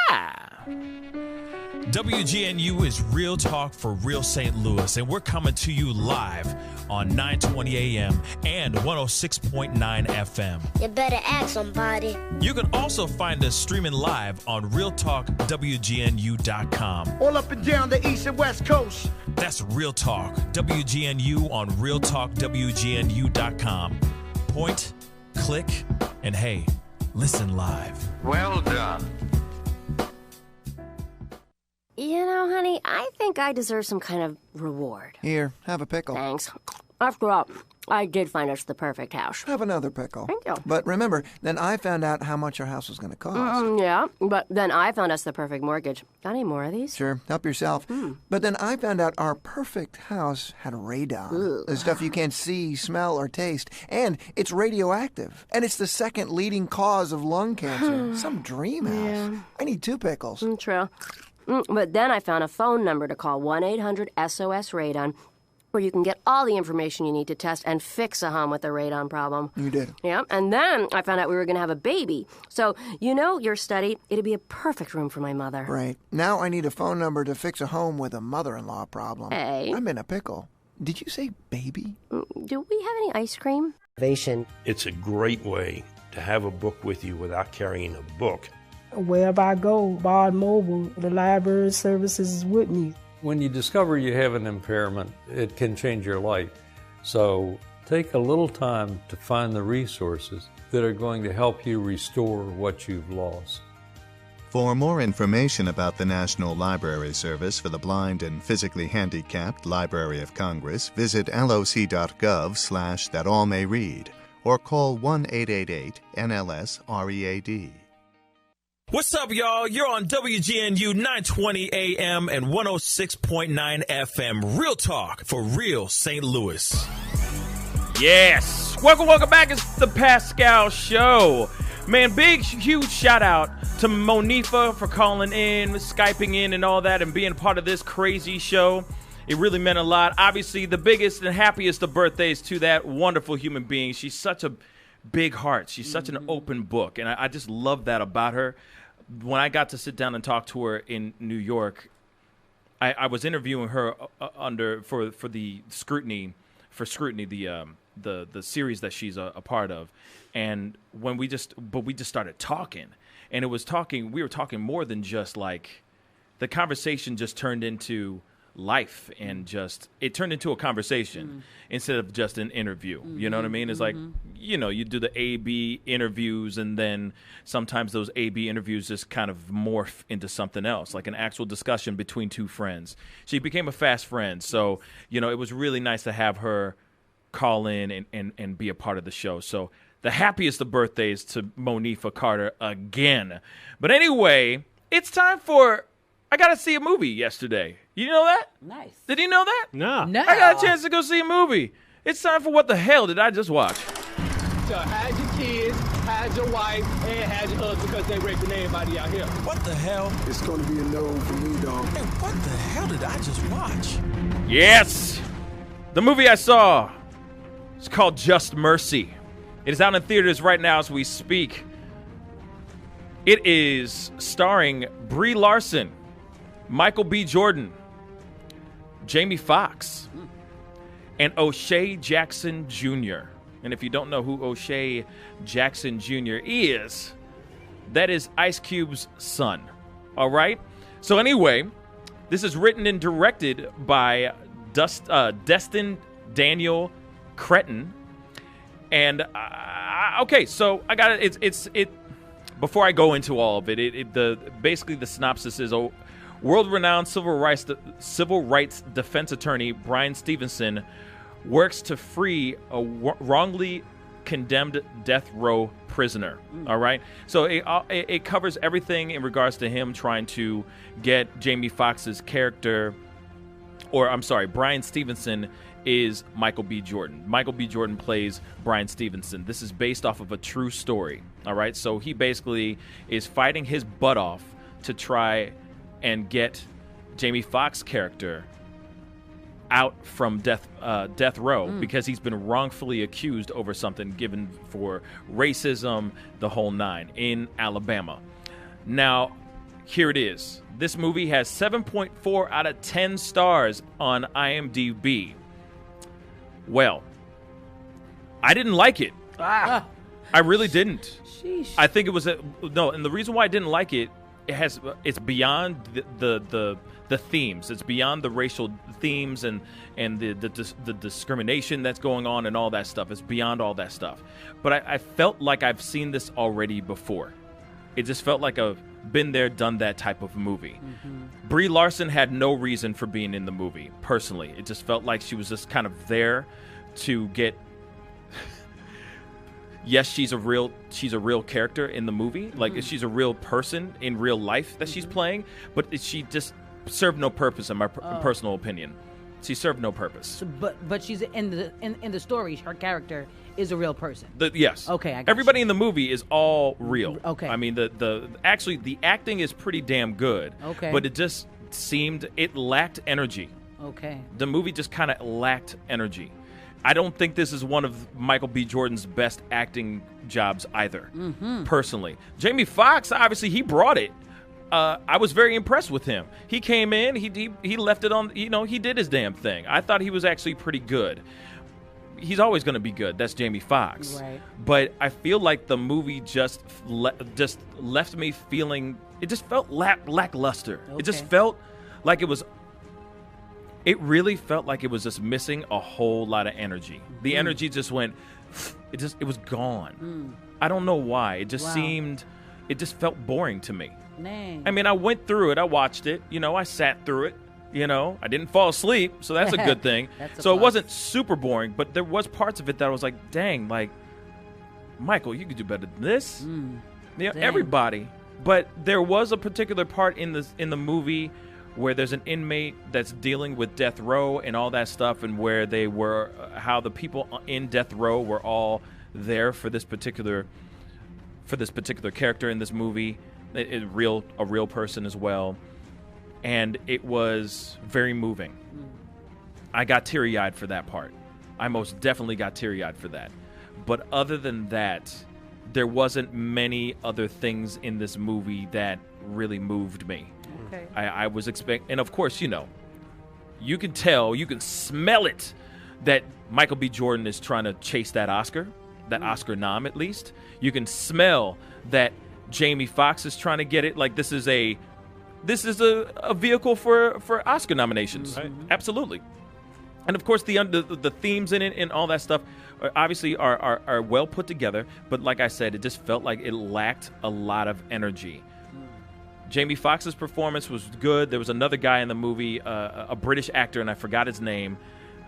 WGNU is Real Talk for Real St. Louis, and we're coming to you live on 920 AM and 106.9 FM. You better ask somebody. You can also find us streaming live on RealTalkWGNU.com. All up and down the East and West Coast. That's Real Talk WGNU on RealTalkWGNU.com. Point, click, and hey, listen live. Well done. You know, honey, I think I deserve some kind of reward. Here, have a pickle. Thanks. After all, I did find us the perfect house. Have another pickle. Thank you. But remember, then I found out how much our house was going to cost. Yeah, but then I found us the perfect mortgage. Got any more of these? Sure, help yourself. But then I found out our perfect house had radon. The stuff you can't see, smell, or taste. And it's radioactive. And it's the second leading cause of lung cancer. Some dream house. Yeah. I need 2 pickles. True. But then I found a phone number to call 1-800-SOS-RADON, where you can get all the information you need to test and fix a hum with the radon problem. You did. Yeah, and then I found out we were going to have a baby. So, you know, your study, it'd be a perfect room for my mother. Right. Now I need a phone number to fix a home with a mother-in-law problem. Hey. I'm in a pickle. Did you say baby? Do we have any ice cream? It's a great way to have a book with you without carrying a book. Wherever I go, Bard Mobile, the library services is with me. When you discover you have an impairment, it can change your life. So take a little time to find the resources that are going to help you restore what you've lost. For more information about the National Library Service for the Blind and Physically Handicapped Library of Congress, visit loc.gov/thatallmayread or call 1-888-NLS-READ. What's up, y'all? You're on WGNU 920 AM and 106.9 FM. Real Talk for Real St. Louis. Yes. Welcome back. It's the Pascal Show. Man, big, huge shout out to Monifa for calling in, Skyping in and all that and being part of this crazy show. It really meant a lot. Obviously, the biggest and happiest of birthdays to that wonderful human being. She's such a big heart. She's such an open book, and I just love that about her. When I got to sit down and talk to her in New York, I was interviewing her for the Scrutiny, the series that she's a part of, and we just started talking, and we were talking more than just like, the conversation just turned into life, and it turned into a conversation instead of just an interview. You know what I mean? It's like, you know, you do the A-B interviews, and then sometimes those A-B interviews just kind of morph into something else, like an actual discussion between two friends. She became a fast friend. So, you know, it was really nice to have her call in and be a part of the show. So the happiest of birthdays to Monifa Carter again. But anyway, it's time for I got to see a movie yesterday. You know that? Nice. Did you know that? No. I got a chance to go see a movie. It's time for What the Hell Did I Just Watch? So hide your kids, hide your wife, and hide your husband because they raping everybody out here. What the hell? It's going to be a no for me, dog. Hey, what the hell did I just watch? Yes. The movie I saw is called Just Mercy. It is out in theaters right now as we speak. It is starring Brie Larson, Michael B. Jordan, Jamie Foxx, and O'Shea Jackson Jr. And if you don't know who O'Shea Jackson Jr. is, that is Ice Cube's son. All right? So anyway, this is written and directed by Destin Daniel Cretton. And, okay, so I got it. It's before I go into all of it, basically the synopsis is world-renowned civil rights defense attorney Bryan Stevenson works to free a wrongly condemned death row prisoner. All right, so it covers everything in regards to him trying to get Jamie Foxx's character, or I'm sorry, Bryan Stevenson is Michael B. Jordan. Michael B. Jordan plays Bryan Stevenson. This is based off of a true story. All right, so he basically is fighting his butt off to try and get Jamie Foxx's character out from death row because he's been wrongfully accused over something given for racism, the whole nine, in Alabama. Now, here it is. This movie has 7.4 out of 10 stars on IMDb. Well, I didn't like it. I really didn't. Sheesh. I think it was no, and the reason why I didn't like it, it's beyond the themes. It's beyond the racial themes and the discrimination that's going on and all that stuff. It's beyond all that stuff. But I felt like I've seen this already before. It just felt like a been there, done that type of movie. Brie Larson had no reason for being in the movie, personally. It just felt like she was just kind of there to get... Yes, she's a real character in the movie. Like, she's a real person in real life that she's playing, but she just served no purpose in my personal opinion. She served no purpose. So, but she's in the story. Her character is a real person. Yes. Okay. I got Everybody in the movie is all real. Okay. I mean, actually the acting is pretty damn good. Okay. But it just seemed it lacked energy. Okay. The movie just kind of lacked energy. I don't think this is one of Michael B. Jordan's best acting jobs either. Personally, Jamie Foxx, obviously he brought it. I was very impressed with him. He came in, he left it on, he did his damn thing. I thought he was actually pretty good. He's always going to be good. That's Jamie Foxx. Right. But I feel like the movie just left me feeling, it just felt lackluster. Okay. It just felt like it really felt like it was just missing a whole lot of energy. The energy just went, it was gone. I don't know why. It just it just felt boring to me. Dang. I mean, I went through it. I watched it. I sat through it. I didn't fall asleep, so that's a good thing. So it wasn't super boring, but there was parts of it that I was like, dang, like, Michael, you could do better than this. Everybody. But there was a particular part in the movie where there's an inmate that's dealing with death row and all that stuff, and where they were, how the people in death row were all there for this particular character in this movie, a real person as well, and it was very moving. I got teary-eyed for that part. I most definitely got teary-eyed for that. But other than that, there wasn't many other things in this movie that really moved me. Okay. I was expecting, and of course, you can tell, you can smell it, that Michael B. Jordan is trying to chase that Oscar nom at least. You can smell that Jamie Foxx is trying to get it. Like, this is a vehicle for Oscar nominations. Absolutely. And of course, the themes in it and all that stuff obviously are well put together. But like I said, it just felt like it lacked a lot of energy. Jamie Foxx's performance was good. There was another guy in the movie, a British actor, and I forgot his name.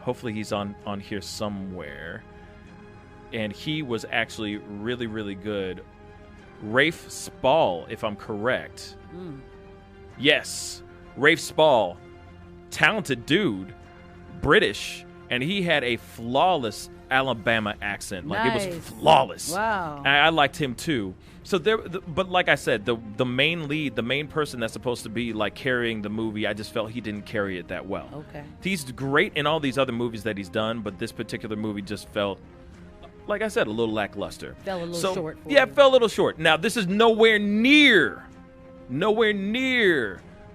Hopefully he's on here somewhere. And he was actually really, really good. Rafe Spall, if I'm correct. Yes, Rafe Spall. Talented dude. British. And he had a flawless Alabama accent. Like, nice. It was flawless. Wow. I liked him too. So but like I said, the main lead, the main person that's supposed to be like carrying the movie, I just felt he didn't carry it that well. Okay. He's great in all these other movies that he's done, but this particular movie just felt like I said, a little lackluster. Fell a little short for Yeah, you. it fell a little short. Now, this is nowhere near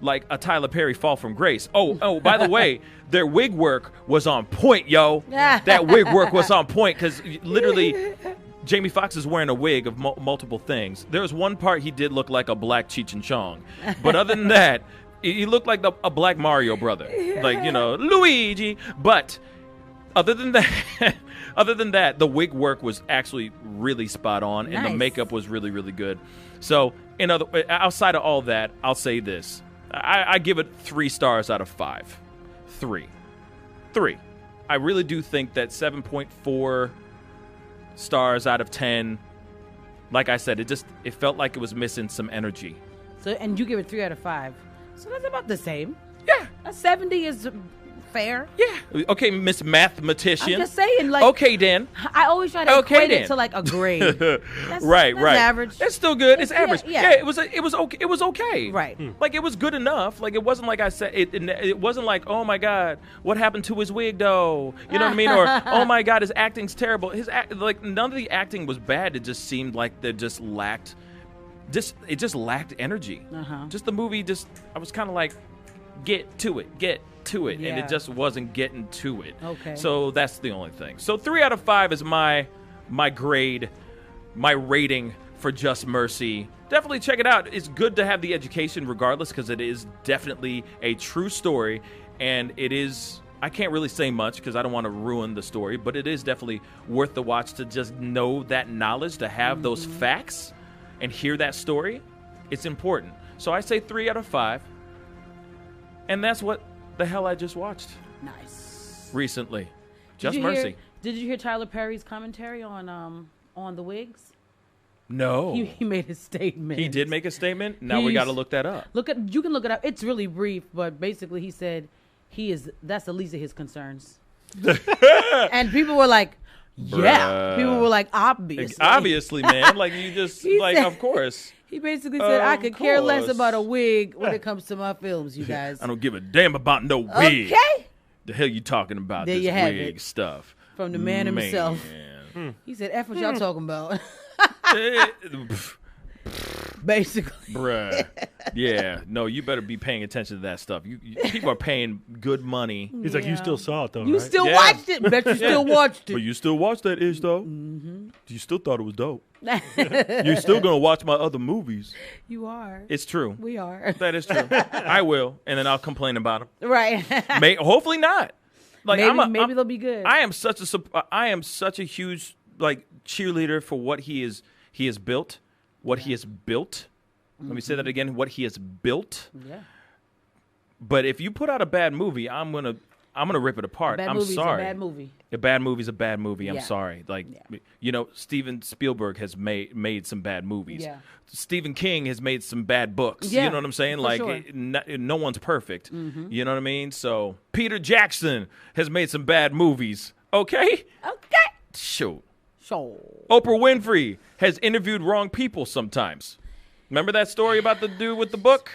like a Tyler Perry Fall from Grace. Oh, by the way, their wig work was on point, yo. That wig work was on point because literally Jamie Foxx is wearing a wig of multiple things. There was one part he did look like a black Cheech and Chong. But other than that, he looked like a black Mario brother. Like, Luigi. But other than that, the wig work was actually really spot on, and the makeup was really, really good. So, outside of all that, I'll say this. I give it 3 stars out of 5. 3. I really do think that 7.4 stars out of 10, like I said, it felt like it was missing some energy. So, and you give it 3 out of 5. So that's about the same. Yeah. A 70 is fair. Yeah. Okay, Miss Mathematician. I'm just saying, like. Okay, Dan. I always try to equate it to like a grade. Right. Average. It's still good. It's average. Yeah. It was okay. It was okay. Right. Like it was good enough. Like it wasn't like I said. It wasn't like, oh my God, what happened to his wig though? You know what I mean? Or oh my God, his acting's terrible. Like none of the acting was bad. It just seemed like they just lacked. It just lacked energy. Just the movie. I was kind of like, get to it, and it just wasn't getting to it. Okay. So that's the only thing. So 3 out of 5 is my grade, my rating for Just Mercy. Definitely check it out. It's good to have the education regardless because it is definitely a true story, and it is. I can't really say much because I don't want to ruin the story, but it is definitely worth the watch to just know that knowledge, to have those facts, and hear that story. It's important. So I say 3 out of 5. And that's what the hell I just watched. Nice. Recently. Just Mercy. Did you hear Tyler Perry's commentary on the wigs? No. He made a statement. He did make a statement? Now we got to look that up. You can look it up. It's really brief, but basically he said that's the least of his concerns. And people were like, yeah. Bruh. People were like, obviously. Obviously, man. Like, you just, like, of course. He basically said, I could care less about a wig when it comes to my films, you guys. I don't give a damn about no wig. Okay. The hell you talking about There this you have wig it. stuff? From the man himself. He said, F what y'all talking about. Basically. Bruh. Yeah. No, you better be paying attention to that stuff. People are paying good money. He's like, you still saw it, though, You right? still watched it. Bet you still watched it. But you still watched that ish, though? Mm-hmm. You still thought it was dope. You're still going to watch my other movies. You are. It's true. We are. That is true. I will, and then I'll complain about them. Right. Hopefully not. Like maybe they'll be good. I am such a huge cheerleader for what he has built. What he has built. Let me say that again. What he has built. Yeah. But if you put out a bad movie, I'm gonna rip it apart. I'm sorry. A bad movie. A bad movie's a bad movie. I'm Yeah. sorry. Like, Steven Spielberg has made some bad movies. Yeah. Stephen King has made some bad books. Yeah, You know what I'm saying? for Like, sure. no one's perfect. Mhm. You know what I mean? So Peter Jackson has made some bad movies. Okay. Shoot. So. Oprah Winfrey has interviewed wrong people sometimes. Remember that story about the dude with the book?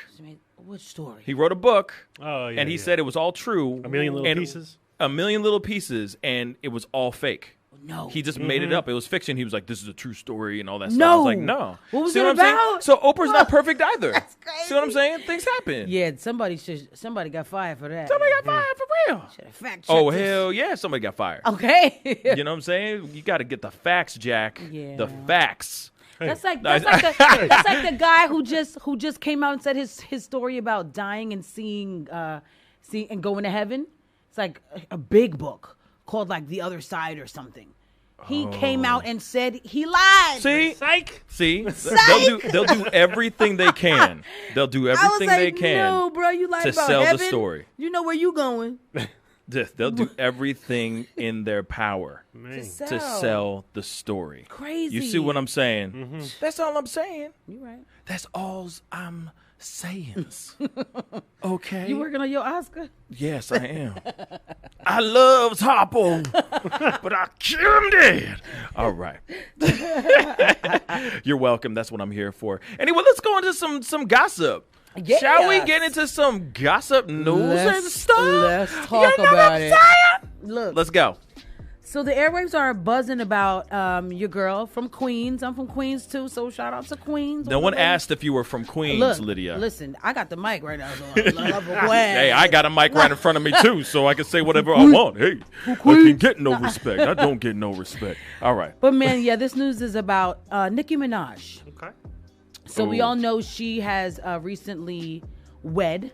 Which story? He wrote a book, and he said it was all true. A Million Little Pieces? A Million Little Pieces, and it was all fake. No. He just made it up. It was fiction. He was like, this is a true story and all that stuff. No. I was like, no. What was See it what I'm saying? about? So Oprah's not perfect either. That's crazy. See what I'm saying? Things happen. Yeah, somebody got fired for that. Somebody got fired for real. Fact Oh, check this. hell yeah, somebody got fired. Okay. You know what I'm saying? You got to get the facts, Jack. Yeah. The facts. That's like the guy who just came out and said his story about dying and seeing and going to heaven. It's like a big book called like The Other Side or something. He came out and said he lied. See? Psych. See? Psych. They'll do everything they can. They'll do everything I was they like, can no, bro, you lied to about sell heaven? the story. You know where you going. They'll do everything in their power To to sell the story. Crazy. You see what I'm saying? That's all I'm saying. You right. That's all I'm saying. Okay. You working on your Oscar? Yes, I am. I loves Harpo, but I kill him dead. All right. You're welcome. That's what I'm here for. Anyway, let's go into some gossip. Yeah. Shall we get into some gossip news and stuff? Let's talk about it. Look. Let's go. So the airwaves are buzzing about your girl from Queens. I'm from Queens too, so shout out to Queens. No one asked if you were from Queens, Look, Lydia. Listen, I got the mic right now. So Hey, I got a mic right in front of me too, so I can say whatever I want. Hey, I can get no respect. I don't get no respect. All right. But man, yeah, this news is about Nicki Minaj. Okay. So we all know she has recently wed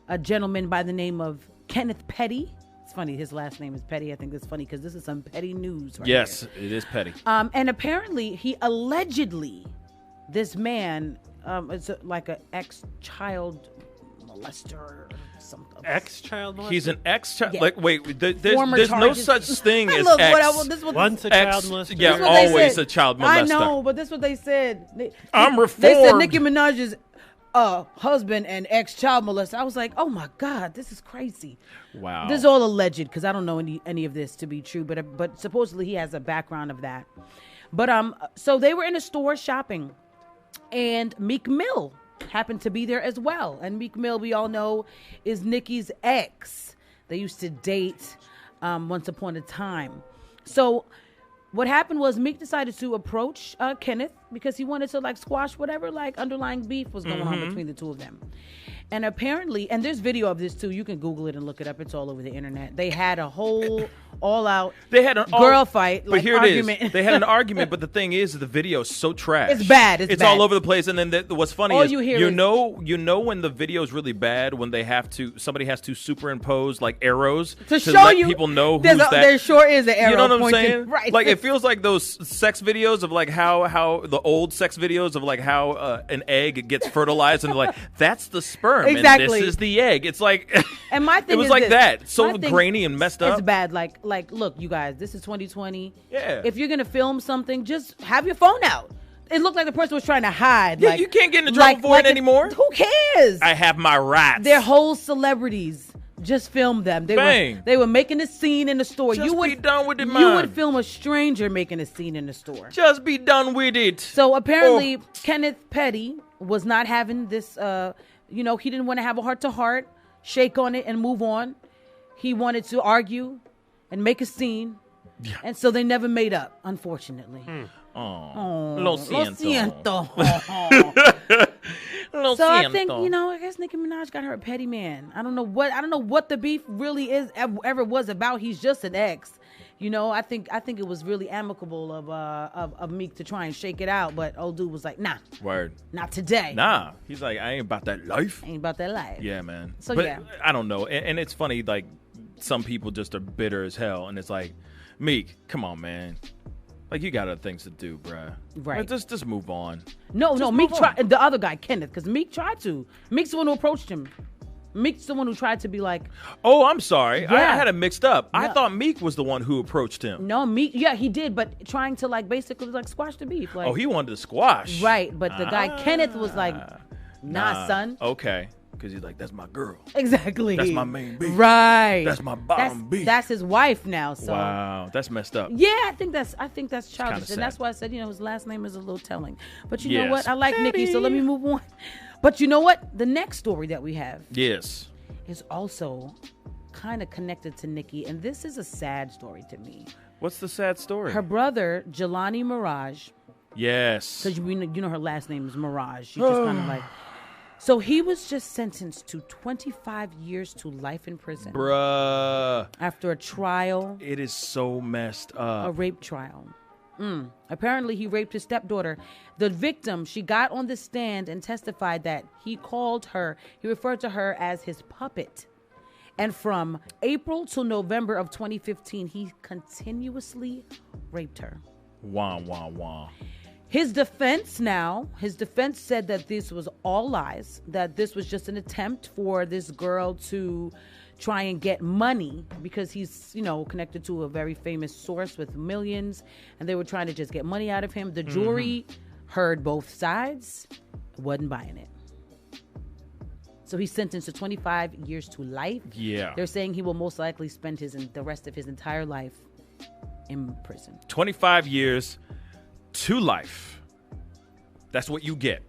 a gentleman by the name of Kenneth Petty. It's funny, his last name is Petty. I think that's funny because this is some petty news right Yes, here. it is petty. And apparently, this man is like an ex-child molester or something. Ex-child molester? He's an ex-child. Yeah. Like, wait, there's no charges. such thing as Look, ex. Once a child molester. Yeah, This is what they always said. a child molester. I know, but this is what they said. I'm reformed. They said Nicki Minaj's husband and ex-child molester. I was like, oh my God, this is crazy. Wow. This is all alleged because I don't know any of this to be true, but supposedly he has a background of that. But so they were in a store shopping, and Meek Mill happened to be there as well. And Meek Mill, we all know, is Nicki's ex. They used to date once upon a time. So what happened was Meek decided to approach Kenneth because he wanted to like squash whatever like underlying beef was going on between the two of them. And apparently, and there's video of this too. You can Google it and look it up. It's all over the internet. They had a whole all-out girl fight, but like here argument. it is. They had an argument, but the thing is, the video is so trash. It's bad. It's bad. all over the place. And then what's funny All is you hear you is- know when the video is really bad when somebody has to superimpose like arrows To show let you people know who's that. that. There sure is an arrow. You know what I'm pointing, saying? Right. Like it feels like those sex videos of like how the old sex videos of like how an egg gets fertilized and like that's the sperm Exactly. and this is the egg. It's like And my thing it was is like this. that. So My thing- grainy and messed up. It's bad. Like, look, you guys, this is 2020. Yeah. If you're gonna film something, just have your phone out. It looked like the person was trying to hide. Yeah, like, you can't get into trouble for it anymore. Who cares? I have my rights. They're whole celebrities. Just film them. They were making a scene in the store. Just be done with it, You man. would film a stranger making a scene in the store. Just be done with it. So apparently, Kenneth Petty was not having this. He didn't want to have a heart-to-heart, shake on it, and move on. He wanted to argue and make a scene, and so they never made up, unfortunately. Lo siento. Lo So I siento. think I guess Nicki Minaj got her a petty man. I don't know what the beef really is ever was about. He's just an ex. I think it was really amicable of Meek to try and shake it out, but old dude was like, nah, Word. not today. Nah. He's like, I ain't about that life. Ain't about that life. Yeah, man. So, but yeah. I don't know. And it's funny, like, some people just are bitter as hell. And it's like, Meek, come on, man. Like, you got other things to do, bruh. Right. Like, just move on. No, Just Meek move on. tried. The other guy, Kenneth, because Meek tried to. Meek's the one who approached him. Meek's the one who tried to be like, Oh, I'm sorry. I Yeah. had it mixed up. I No. thought Meek was the one who approached him. no, Meek. Yeah, he did, but trying to like basically like squash the beef. Like, Oh, he wanted to squash. right. But the guy Kenneth was like, nah, son. Okay. Because he's like, that's my girl. Exactly. That's my main beef. Right. That's my bottom beef. That's his wife now. So Wow. That's messed up. yeah, I think that's childish, kinda and sad. that's why I said his last name is a little telling. But you know Yes. what? I like Nicki, so let me move on. But you know what? The next story that we have Yes. is also kind of connected to Nicki, and this is a sad story to me. What's the sad story? Her brother, Jelani Mirage, Yes. because you know her last name is Mirage. She just kind of like. So he was just sentenced to 25 years to life in prison. Bruh. After a trial. It is so messed up. A rape trial. Apparently, he raped his stepdaughter. The victim, she got on the stand and testified that he referred to her as his puppet. And from April to November of 2015, he continuously raped her. Wah, wah, wah. His defense said that this was all lies, that this was just an attempt for this girl to try and get money because he's, connected to a very famous source with millions, and they were trying to just get money out of him. The jury heard both sides, wasn't buying it. So he's sentenced to 25 years to life. Yeah. They're saying he will most likely spend the rest of his entire life in prison. 25 years to life. That's what you get.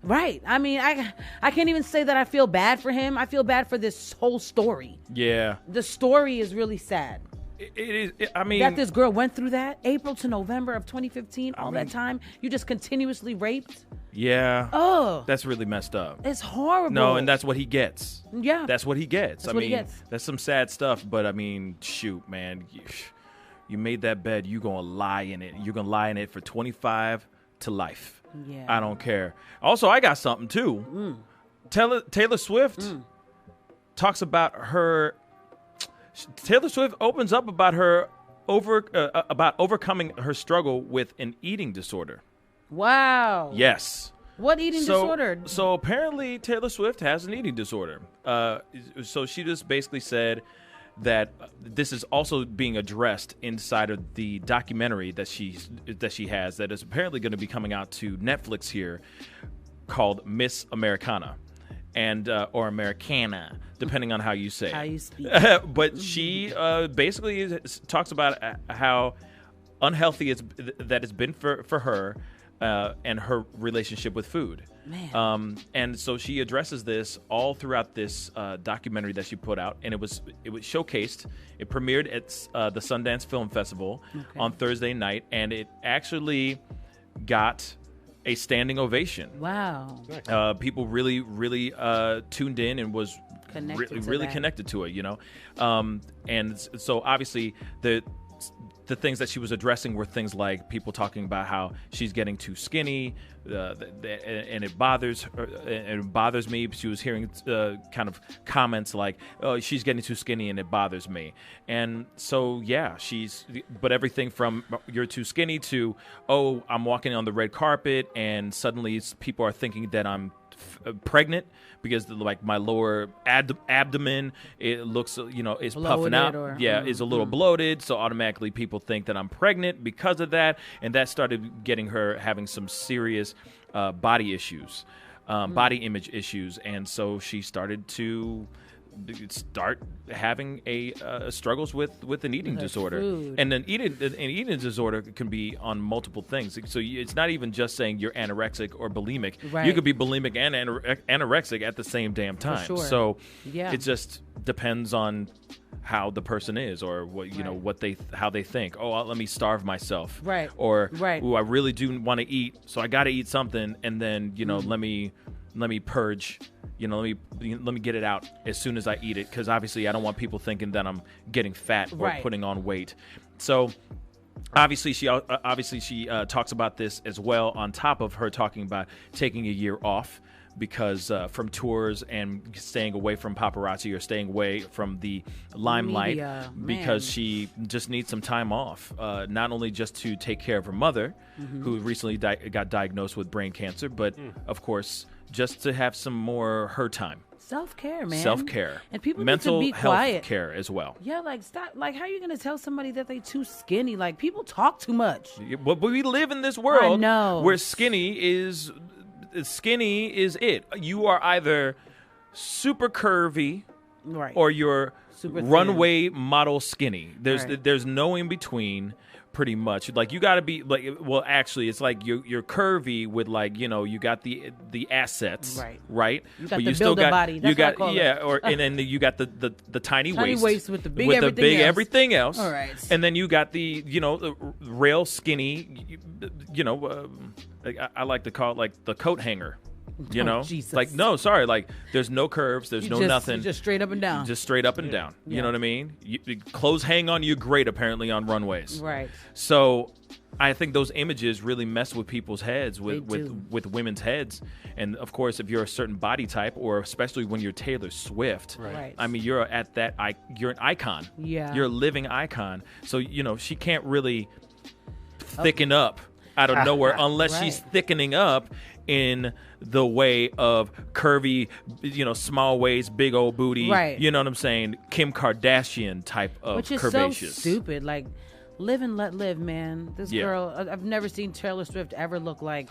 Right. I mean, I can't even say that I feel bad for him. I feel bad for this whole story. Yeah. The story is really sad. It is. I mean, that this girl went through that April to November of 2015. All that time, you just continuously raped. Yeah. Oh, that's really messed up. It's horrible. No, and that's what he gets. Yeah, that's what he gets. That's what he gets. That's some sad stuff. But I mean, shoot, man, you made that bed. You gonna lie in it. You're gonna lie in it for 25 to life. Yeah. I don't care. Also, I got something too. Taylor Swift talks about her. Taylor Swift opens up about her about overcoming her struggle with an eating disorder. Wow. Yes. What eating disorder? So apparently Taylor Swift has an eating disorder. So she just basically said that this is also being addressed inside of the documentary that she has that is apparently going to be coming out to Netflix here, called Miss Americana, and or Americana, depending on how you say how you speak. But she basically talks about how unhealthy that it's been for her and her relationship with food. Man. And so she addresses this all throughout this documentary that she put out, and it was showcased. It premiered at the Sundance Film Festival on Thursday night, and it actually got a standing ovation. Wow. People really tuned in and was really connected to it, you know. And so obviously the things that she was addressing were things like people talking about how she's getting too skinny, and it bothers her, and it bothers me. She was hearing kind of comments like, "Oh, she's getting too skinny, and it bothers me." And so, yeah, but everything from "you're too skinny" to "oh, I'm walking on the red carpet, and suddenly people are thinking that I'm pregnant because like my lower abdomen, it looks, is puffing out, is a little bloated, so automatically people think that I'm pregnant because of that, and that started getting her having some serious body issues, body image issues, and so she started to having struggles with an eating disorder. Food. And an eating disorder can be on multiple things. So it's not even just saying you're anorexic or bulimic. Right. You could be bulimic and anorexic at the same damn time. For sure. So yeah. It just depends on how the person is, or what how they think. Oh, let me starve myself. Right. Or right. Ooh, I really do want to eat, so I got to eat something, and then let me purge. Let me get it out as soon as I eat it, because obviously I don't want people thinking that I'm getting fat or putting on weight. So obviously she talks about this as well, on top of her talking about taking a year off because from tours and staying away from paparazzi or staying away from the limelight, because she just needs some time off, not only just to take care of her mother, who recently got diagnosed with brain cancer, but of course just to have some more her time. Self-care, man. Self-care. And people mental need to be health quiet. care as well. Yeah, like stop. Like, how are you gonna tell somebody that they too skinny? Like, people talk too much. But we live in this world I know. where skinny is it. You are either super curvy, right, or you're super runway model skinny. Right. There's no in between. Pretty much, like you got to be like. Well, actually, it's like you're curvy with like you got the assets, right? You got the builder body. That's you got what I call it. and then you got the tiny waist with the big everything else. All right, and then you got the the real skinny. I like to call it like the coat hanger. Jesus. Like like there's no curves, there's nothing, just straight up and down, just straight up and down. You know what I mean? Clothes hang on you great apparently on runways, right? So I think those images really mess with people's heads, with women's heads, and of course if you're a certain body type, or especially when you're Taylor Swift, right? I mean you're at that you're an icon, you're a living icon. So she can't really thicken up out of nowhere unless she's thickening up in the way of curvy, small waist, big old booty, right? You know what I'm saying? Kim Kardashian type of which is curvaceous. So stupid. Like, live and let live, man. This girl, I've never seen Taylor Swift ever look like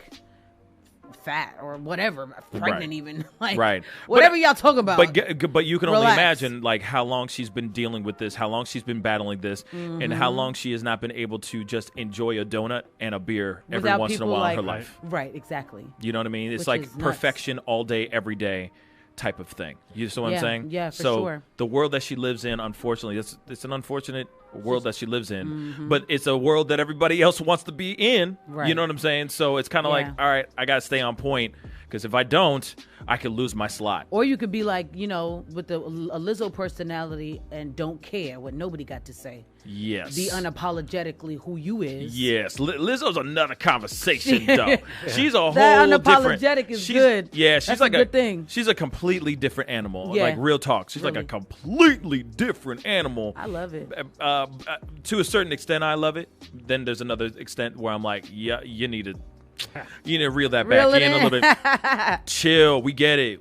fat or whatever, pregnant even, like whatever y'all talk about. But you can only imagine like how long she's been dealing with this, how long she's been battling this, and how long she has not been able to just enjoy a donut and a beer every once in a while in her life. Right, exactly. You know what I mean? It's Which like is nuts. perfection all day, every day. type of thing. You see what I'm saying? Yeah, for so sure. the world that she lives in, unfortunately, it's an unfortunate world that she lives in, but it's a world that everybody else wants to be in. Right. You know what I'm saying? So it's kind of like, all right, I got to stay on point, because if I don't, I could lose my slot. Or you could be like, you know, with a Lizzo personality and don't care what nobody got to say. Yes. Be unapologetically who you is. Yes. Lizzo's another conversation, though. She's a whole that different. Unapologetic is good. Yeah, she's That's like a good thing. She's a completely different animal. Yeah. Like real talk. She's like a completely different animal. I love it. To a certain extent, I love it. Then there's another extent where I'm like, yeah, you need to reel that back in a little bit. Chill. We get it.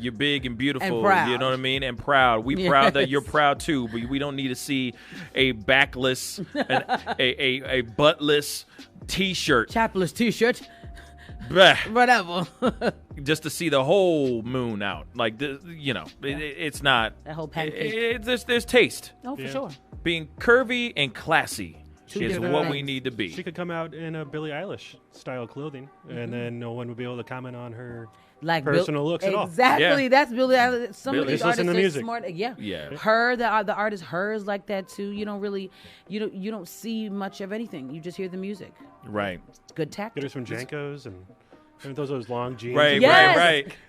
You're big and beautiful. And proud. You know what I mean? And proud. We proud that you're proud too. But we don't need to see a backless, a buttless T-shirt, chapless T-shirt. Bah. Whatever. Just to see the whole moon out, like it's not that whole pancake. There's taste. Oh, for sure. Being curvy and classy is what things. we need to be. She could come out in a Billie Eilish style clothing, and then no one would be able to comment on her personal looks at all. Exactly. Yeah. That's Billie Eilish. Some of these Just listen artists to are music. smart. Yeah. Yeah. Her, the artist, hers like that too. You don't really, you don't see much of anything. You just hear the music. Right. Good tactic. Get her some Jankos and those long jeans. Right.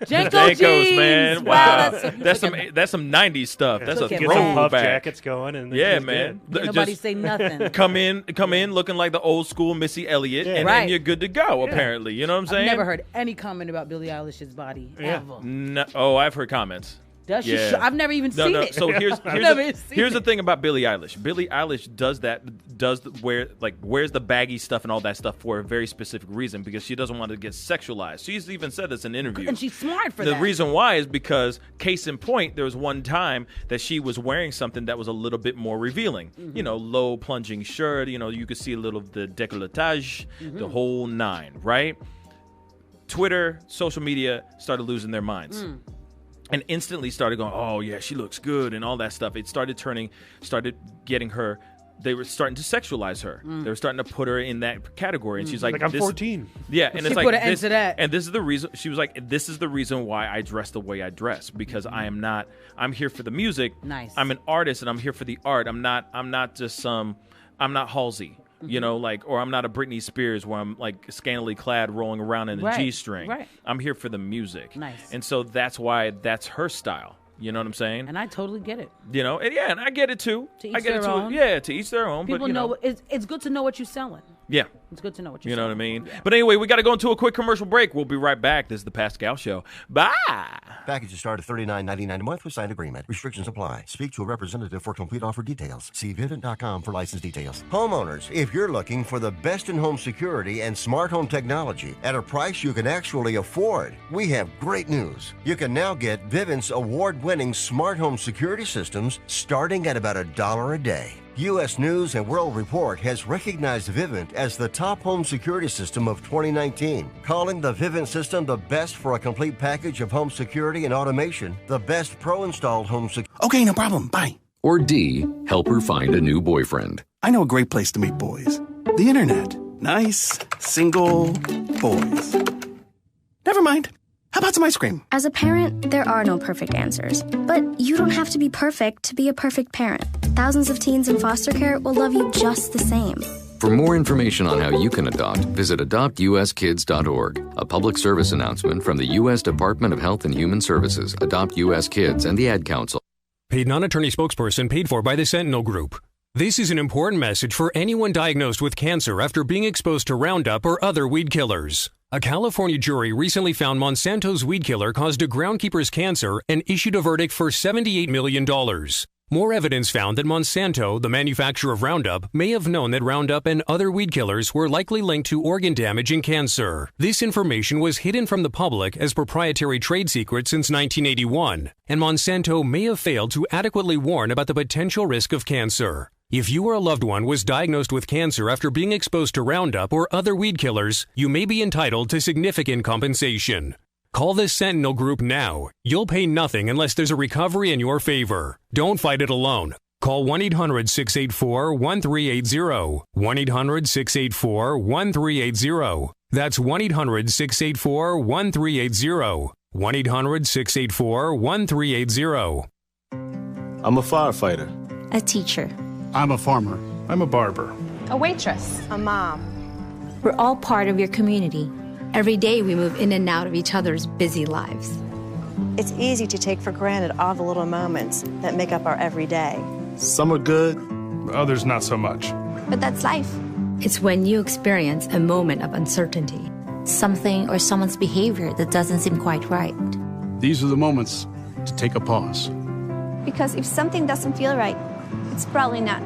Janko jeans, man. Wow. That's some 90s stuff. That's a Get some puff throwback. jackets going. And man. Can't nobody say nothing. Come in looking like the old school Missy Elliott, and then you're good to go. Apparently, you know what I'm saying? I've never heard any comment about Billie Eilish's body ever. No, I've heard comments. Does she? I've never even seen it. So here's the thing about Billie Eilish. Billie Eilish wears the baggy stuff and all that stuff for a very specific reason, because she doesn't want to get sexualized. She's even said this in interviews. And she's smart for that. The reason why is because, case in point, there was one time that she was wearing something that was a little bit more revealing. Mm-hmm. Low plunging shirt. You could see a little of the décolletage, the whole nine, right? Twitter, social media started losing their minds. And instantly started going, oh, yeah, she looks good and all that stuff. It started getting her. They were starting to sexualize her. They were starting to put her in that category. And she's like, I'm 14. Yeah. And she it's like, put an end to that. And this is the reason. She was like, this is the reason why I dress the way I dress, because I'm here for the music. Nice. I'm an artist and I'm here for the art. I'm not Halsey. Or I'm not a Britney Spears where I'm like scantily clad rolling around in a G-string. Right. I'm here for the music. Nice. And so that's why that's her style. You know what I'm saying? And I totally get it. And I get it too. To each I get their it too. own. Yeah, to each their own. People but, know it's good to know what you're selling. Yeah. It's good to know what you're You know selling. what I mean? Yeah. But anyway, we got to go into a quick commercial break. We'll be right back. This is the Pascal Show. Bye. Packages start at $39.99 a month with signed agreement. Restrictions apply. Speak to a representative for complete offer details. See Vivint.com for license details. Homeowners, if you're looking for the best in home security and smart home technology at a price you can actually afford, we have great news. You can now get Vivint's award-winning smart home security systems starting at about $1 a day. U.S. News and World Report has recognized Vivint as the top home security system of 2019, calling the Vivint system the best for a complete package of home security and automation, the best pro-installed home security. Okay, no problem. Bye. Or D, help her find a new boyfriend. I know a great place to meet boys. The internet. Nice, single boys. Never mind. How about some ice cream? As a parent, there are no perfect answers. But you don't have to be perfect to be a perfect parent. Thousands of teens in foster care will love you just the same. For more information on how you can adopt, visit adoptuskids.org. A public service announcement from the U.S. Department of Health and Human Services, Adopt U.S. Kids, and the Ad Council. Paid non-attorney spokesperson paid for by the Sentinel Group. This is an important message for anyone diagnosed with cancer after being exposed to Roundup or other weed killers. A California jury recently found Monsanto's weed killer caused a groundkeeper's cancer and issued a verdict for $78 million. More evidence found that Monsanto, the manufacturer of Roundup, may have known that Roundup and other weed killers were likely linked to organ damage and cancer. This information was hidden from the public as proprietary trade secret since 1981, and Monsanto may have failed to adequately warn about the potential risk of cancer. If you or a loved one was diagnosed with cancer after being exposed to Roundup or other weed killers, you may be entitled to significant compensation. Call the Sentinel Group now. You'll pay nothing unless there's a recovery in your favor. Don't fight it alone. Call 1-800-684-1380. 1-800-684-1380. That's 1-800-684-1380. 1-800-684-1380. I'm a firefighter. A teacher. I'm a farmer. I'm a barber. A waitress. A mom. We're all part of your community. Every day we move in and out of each other's busy lives. It's easy to take for granted all the little moments that make up our everyday. Some are good, others not so much. But that's life. It's when you experience a moment of uncertainty, something or someone's behavior that doesn't seem quite right. These are the moments to take a pause. Because if something doesn't feel right, it's probably not.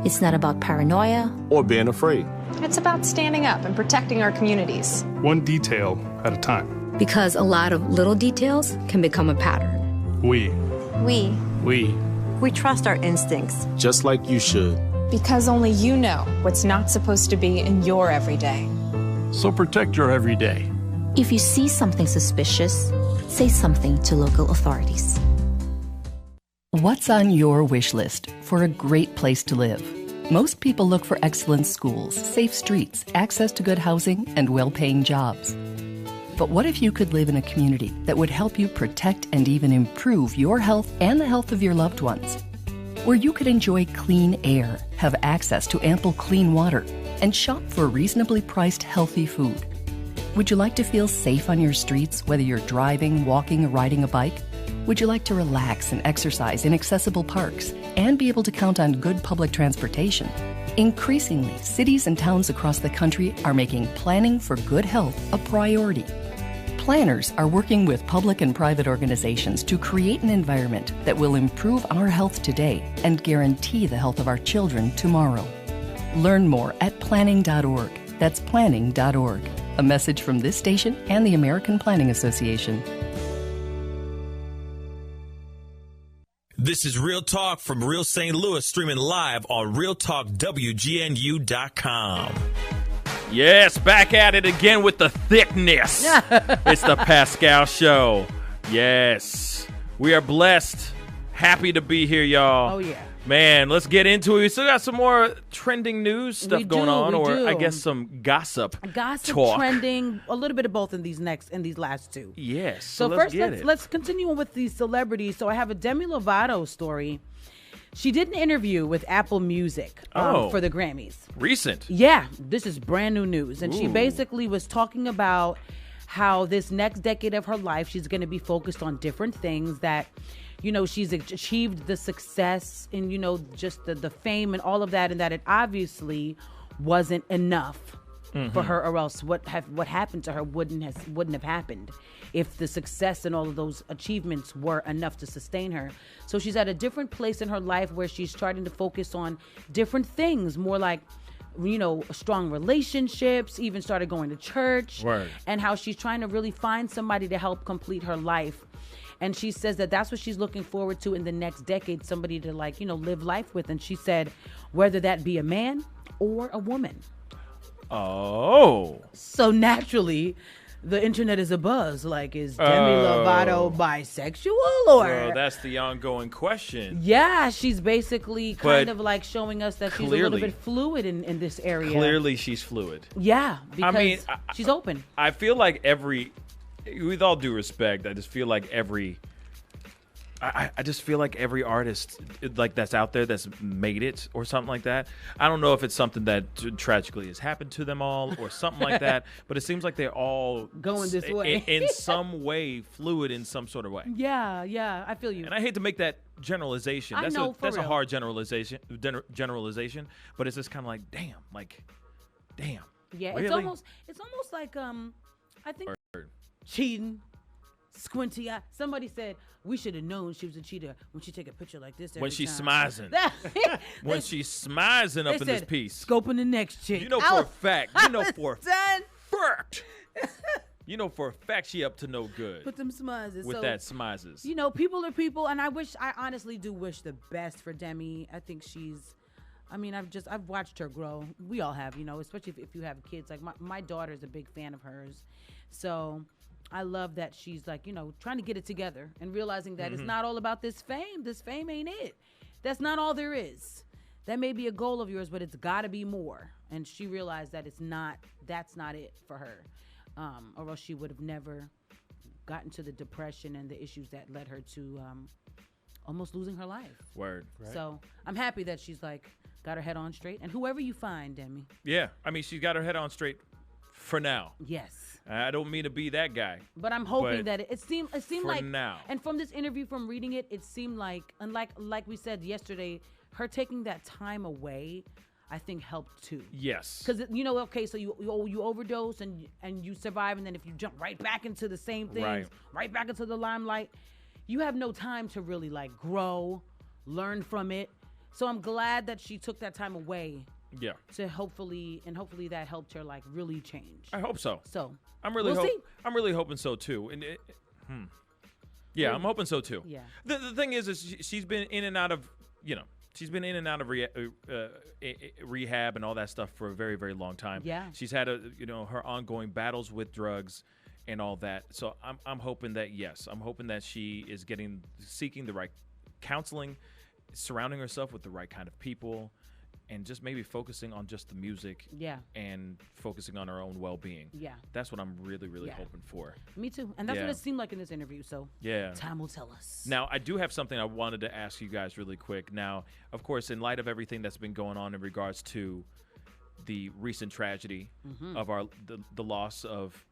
It's not about paranoia or being afraid. It's about standing up and protecting our communities. One detail at a time. Because a lot of little details can become a pattern. We trust our instincts. Just like you should. Because only you know what's not supposed to be in your everyday. So protect your everyday. If you see something suspicious, say something to local authorities. What's on your wish list for a great place to live? Most people look for excellent schools, safe streets, access to good housing, and well-paying jobs. But what if you could live in a community that would help you protect and even improve your health and the health of your loved ones? Where you could enjoy clean air, have access to ample clean water, and shop for reasonably priced healthy food. Would you like to feel safe on your streets, whether you're driving, walking, or riding a bike? Would you like to relax and exercise in accessible parks and be able to count on good public transportation? Increasingly, cities and towns across the country are making planning for good health a priority. Planners are working with public and private organizations to create an environment that will improve our health today and guarantee the health of our children tomorrow. Learn more at planning.org. That's planning.org. A message from this station and the American Planning Association. This is Real Talk from Real St. Louis, streaming live on RealTalkWGNU.com. Yes, back at it again with the thickness. It's the Pascal Show. Yes. We are blessed. Happy to be here, y'all. Oh, yeah. Man, let's get into it. We still got some more trending news stuff going on, or I guess some gossip. Talk. Trending, a little bit of both in these last two. Yes. So let's first, let's continue with these celebrities. So I have a Demi Lovato story. She did an interview with Apple Music for the Grammys. Recent. Yeah, this is brand new news. And she basically was talking about how this next decade of her life, she's going to be focused on different things that, you know, she's achieved the success and, you know, just the fame and all of that, and that it obviously wasn't enough for her, or else what happened to her wouldn't have happened if the success and all of those achievements were enough to sustain her. So she's at a different place in her life where she's starting to focus on different things, more like, you know, strong relationships, even started going to church. Word. And how she's trying to really find somebody to help complete her life. And she says that that's what she's looking forward to in the next decade, somebody to, like, you know, live life with. And she said, whether that be a man or a woman. Oh. So naturally, the internet is abuzz. Like, is Demi Lovato bisexual or? Well, that's the ongoing question. Yeah, she's basically kind of like showing us that she's a little bit fluid in this area. Clearly, she's fluid. Yeah, because I mean, she's open. I feel like with all due respect, I just feel like I just feel like every artist like that's out there that's made it or something like that. I don't know if it's something that tragically has happened to them all or something like that, but it seems like they're all going this way in some way, fluid in some sort of way. Yeah, I feel you. And I hate to make that generalization. That's a hard generalization, but it's just kind of like, damn. Yeah, really? it's almost like I think cheating. Squinty eye. Somebody said we should have known she was a cheater when she take a picture like this. When she's smizing. When she's smizing up in this piece. Scoping the next chick. You know for a fact. You know for a fact she up to no good. Put them smizes. With that smizes. You know, people are people, and I honestly do wish the best for Demi. I think I've watched her grow. We all have, you know, especially if you have kids. Like my daughter's a big fan of hers. So I love that she's, like, you know, trying to get it together and realizing that it's not all about this fame. This fame ain't it. That's not all there is. That may be a goal of yours, but it's got to be more. And she realized that that's not it for her. Or else she would have never got into the depression and the issues that led her to almost losing her life. Word. Right. So I'm happy that she's like got her head on straight. And whoever you find, Demi. Yeah, I mean, she's got her head on straight for now. Yes. I don't mean to be that guy. But I'm hoping that it seemed like now. And from this interview, from reading it, it seemed like, and like we said yesterday, her taking that time away, I think helped too. Yes. Because okay, so you overdose and you survive, and then if you jump right back into the same things, right back into the limelight, you have no time to really like grow, learn from it. So I'm glad that she took that time away. Yeah. To hopefully that helped her like really change. I hope so. So I'm really hoping so too. And yeah, I'm hoping so too. Yeah. The thing is she's been in and out of rehab and all that stuff for a very, very long time. Yeah. She's had her ongoing battles with drugs and all that. So I'm hoping that I'm hoping that she is seeking the right counseling, surrounding herself with the right kind of people, and just maybe focusing on just the music. Yeah. And focusing on her own well-being. Yeah. That's what I'm really, really hoping for. Me too. And that's what it seemed like in this interview. So time will tell us. Now, I do have something I wanted to ask you guys really quick. Now, of course, in light of everything that's been going on in regards to the recent tragedy of the loss of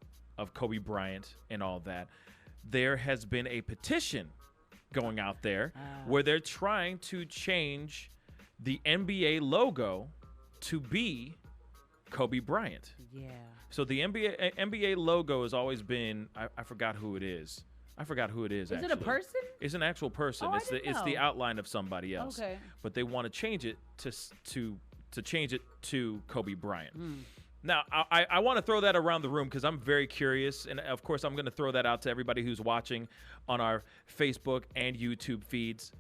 Kobe Bryant and all that, there has been a petition going out there where they're trying to change the NBA logo to be Kobe Bryant. Yeah. So the NBA logo has always been, I forgot who it is. Is actually. Is it a person? It's an actual person. Oh, It's the outline of somebody else. Okay. But they want to change it to change it to Kobe Bryant. Now, I want to throw that around the room because I'm very curious. And, of course, I'm going to throw that out to everybody who's watching on our Facebook and YouTube feeds.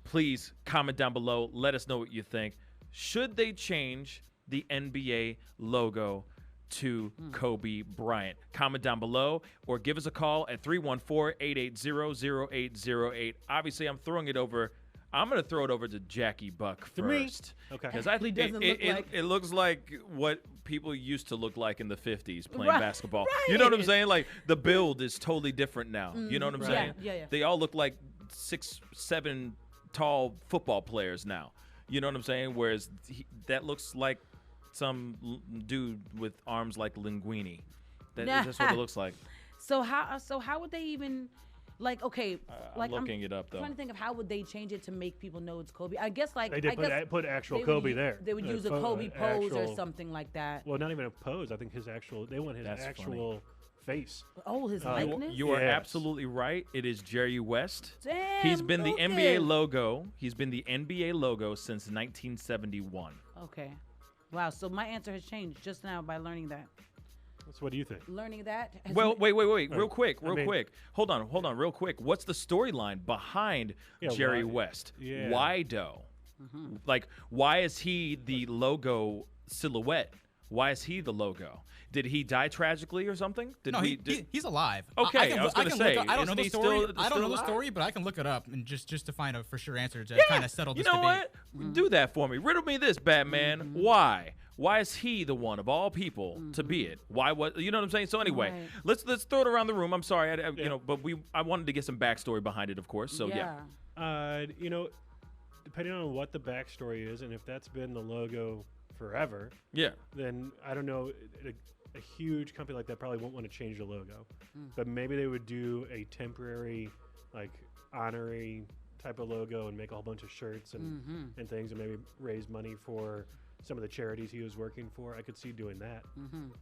Please comment down below. Let us know what you think. Should they change the NBA logo to Kobe Bryant? Comment down below or give us a call at 314-880-0808. Obviously, I'm going to throw it over to Jackie Buck first. Okay. Because I think it looks like what people used to look like in the 50s playing basketball. Right. You know what I'm saying? Like the build is totally different now. You know what I'm saying? Yeah. They all look like 6'7" tall football players now. You know what I'm saying? Whereas that looks like some dude with arms like Linguini. That's what it looks like. So how would they even like? Okay, I'm looking it up though. I'm trying to think of how would they change it to make people know it's Kobe. I guess like they did put actual Kobe there. They would use a Kobe pose or something like that. Well, not even a pose. I think they want his actual face. Oh, his likeness? You are absolutely right. It is Jerry West. Damn, He's been the NBA logo. He's been the NBA logo since 1971. Okay. Wow. So my answer has changed just now by learning that. So what do you think? Learning that. Well, wait. Real quick. Hold on, real quick. What's the storyline behind Jerry West? Yeah. Why though? Like, why is he the logo silhouette? Why is he the logo? Did he die tragically or something? He's alive. Okay, I was going to say. I don't know the story. I don't know the story, but I can look it up and just to find a for sure answer to kind of settle this debate. You know what? Do that for me. Riddle me this, Batman. Why? Why is he the one of all people to be it? Why? What? You know what I'm saying? So anyway, let's throw it around the room. I'm sorry, but I wanted to get some backstory behind it, of course. So yeah. Depending on what the backstory is, and if that's been the logo forever, then I don't know. A huge company like that probably won't want to change the logo, but maybe they would do a temporary, like honorary type of logo and make a whole bunch of shirts and things, and maybe raise money for some of the charities he was working for. I could see doing that,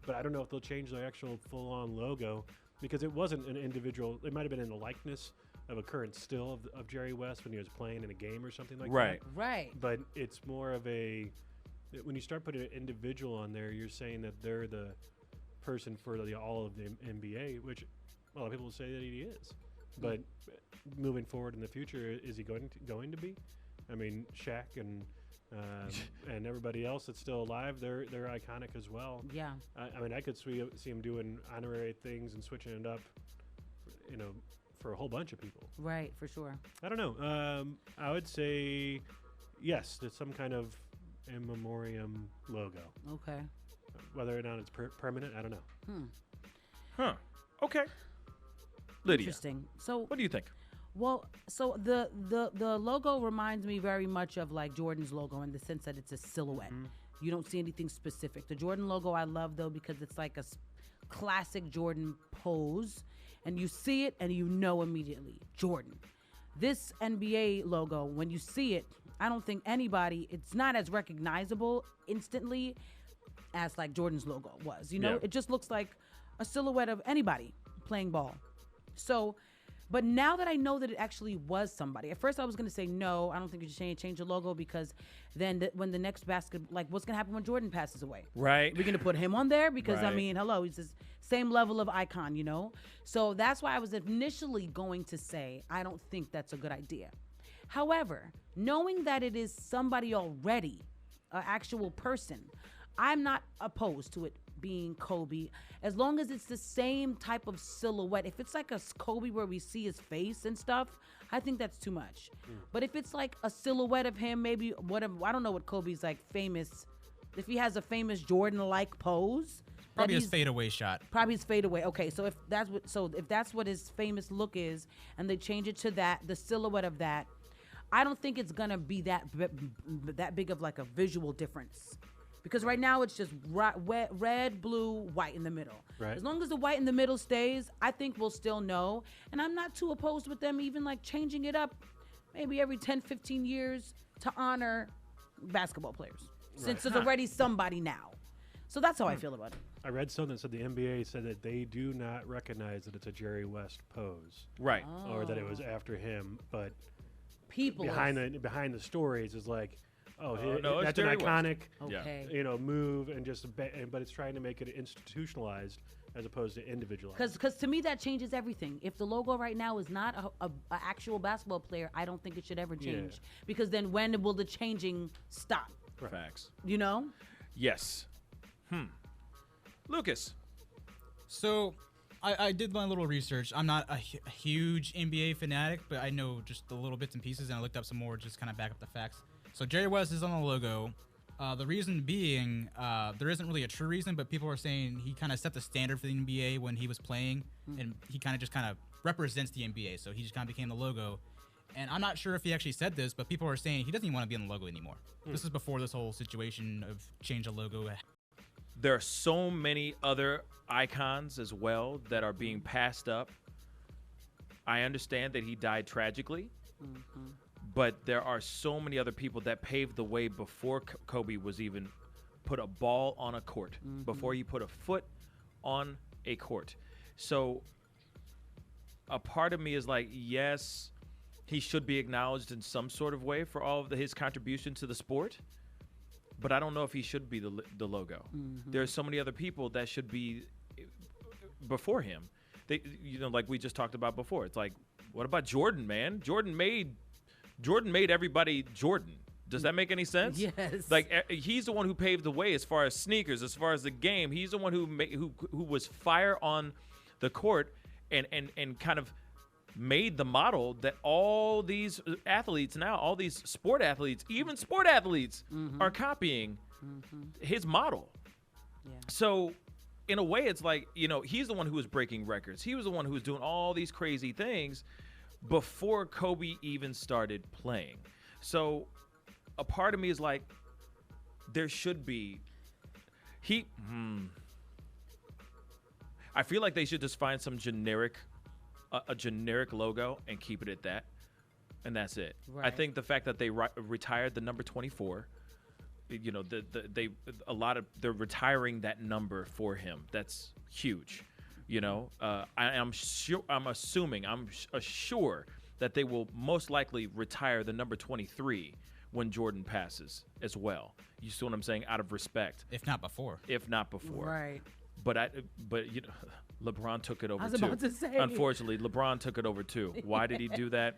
but I don't know if they'll change the actual full-on logo because it wasn't an individual. It might have been in the likeness of a current still of Jerry West when he was playing in a game or something like that. Right. But it's more of a when you start putting an individual on there, you're saying that they're the person for all of the NBA, which a lot of people say that he is. But moving forward in the future, is he going to be? I mean, Shaq and everybody else that's still alive, they're iconic as well. Yeah. I mean, I could see him doing honorary things and switching it up, for a whole bunch of people. Right, for sure. I don't know. I would say yes, there's some kind of in memoriam logo. Okay. Whether or not it's permanent, I don't know. Huh. Okay. Lydia. Interesting. So what do you think? Well, so the logo reminds me very much of like Jordan's logo in the sense that it's a silhouette. You don't see anything specific. The Jordan logo I love though because it's like a classic Jordan pose, and you see it and you know immediately Jordan. This NBA logo, when you see it, I don't think it's not as recognizable instantly as like Jordan's logo was. You know, It just looks like a silhouette of anybody playing ball. So, but now that I know that it actually was somebody, at first I was going to say, no, I don't think you should change the logo because then when the next what's going to happen when Jordan passes away? Right. We're going to put him on there because, Right. I mean, hello, he's the same level of icon, you know? So that's why I was initially going to say, I don't think that's a good idea. However, knowing that it is somebody already, an actual person, I'm not opposed to it being Kobe, as long as it's the same type of silhouette. If it's like a Kobe where we see his face and stuff, I think that's too much. But if it's like a silhouette of him, maybe I don't know what Kobe's like famous. If he has a famous Jordan-like pose, probably his fadeaway shot. Probably his fadeaway. Okay, so if that's what his famous look is, and they change it to that, the silhouette of that, I don't think it's gonna be that big of like a visual difference. Because right now it's just red, blue, white in the middle. Right. As long as the white in the middle stays, I think we'll still know. And I'm not too opposed with them even like changing it up maybe every 10, 15 years to honor basketball players. Right. Since there's already somebody now. So that's how I feel about it. I read something that said the NBA said that they do not recognize that it's a Jerry West pose. Right. Or that it was after him. But people behind the stories is like, no, that's an iconic, okay. Move, and but it's trying to make it institutionalized as opposed to individualized. Because to me that changes everything. If the logo right now is not a actual basketball player, I don't think it should ever change. Because then when will the changing stop? Facts. You know? Yes. Lucas. So I did my little research. I'm not a huge NBA fanatic, but I know just the little bits and pieces, and I looked up some more just kind of back up the facts. So Jerry West is on the logo. The reason being, there isn't really a true reason, but people are saying he kind of set the standard for the NBA when he was playing, and he kind of represents the NBA. So he just kind of became the logo. And I'm not sure if he actually said this, but people are saying he doesn't even want to be on the logo anymore. This is before this whole situation of change the logo. There are so many other icons as well that are being passed up. I understand that he died tragically. But there are so many other people that paved the way before Kobe was even put a ball on a court, before he put a foot on a court. So a part of me is like, yes, he should be acknowledged in some sort of way for all of his contribution to the sport. But I don't know if he should be the logo. There are so many other people that should be before him. Like we just talked about before. It's like, what about Jordan, man? Jordan made everybody Jordan. Does that make any sense? Yes. Like he's the one who paved the way as far as sneakers, as far as the game. He's the one who was fire on the court and kind of made the model that all these athletes now, all these sport athletes, even sport athletes are copying his model. Yeah. So in a way, it's like, he's the one who was breaking records. He was the one who was doing all these crazy things before Kobe even started playing. So a part of me is like, there should be I feel like they should just find some generic logo and keep it at that, and that's it. Right. I think the fact that they retired the number 24, they're retiring that number for him. That's huge. I'm sure that they will most likely retire the number 23 when Jordan passes as well. You see what I'm saying? Out of respect. If not before. Right. But LeBron took it over too. I was about to say. Unfortunately, LeBron took it over too. Why did he do that?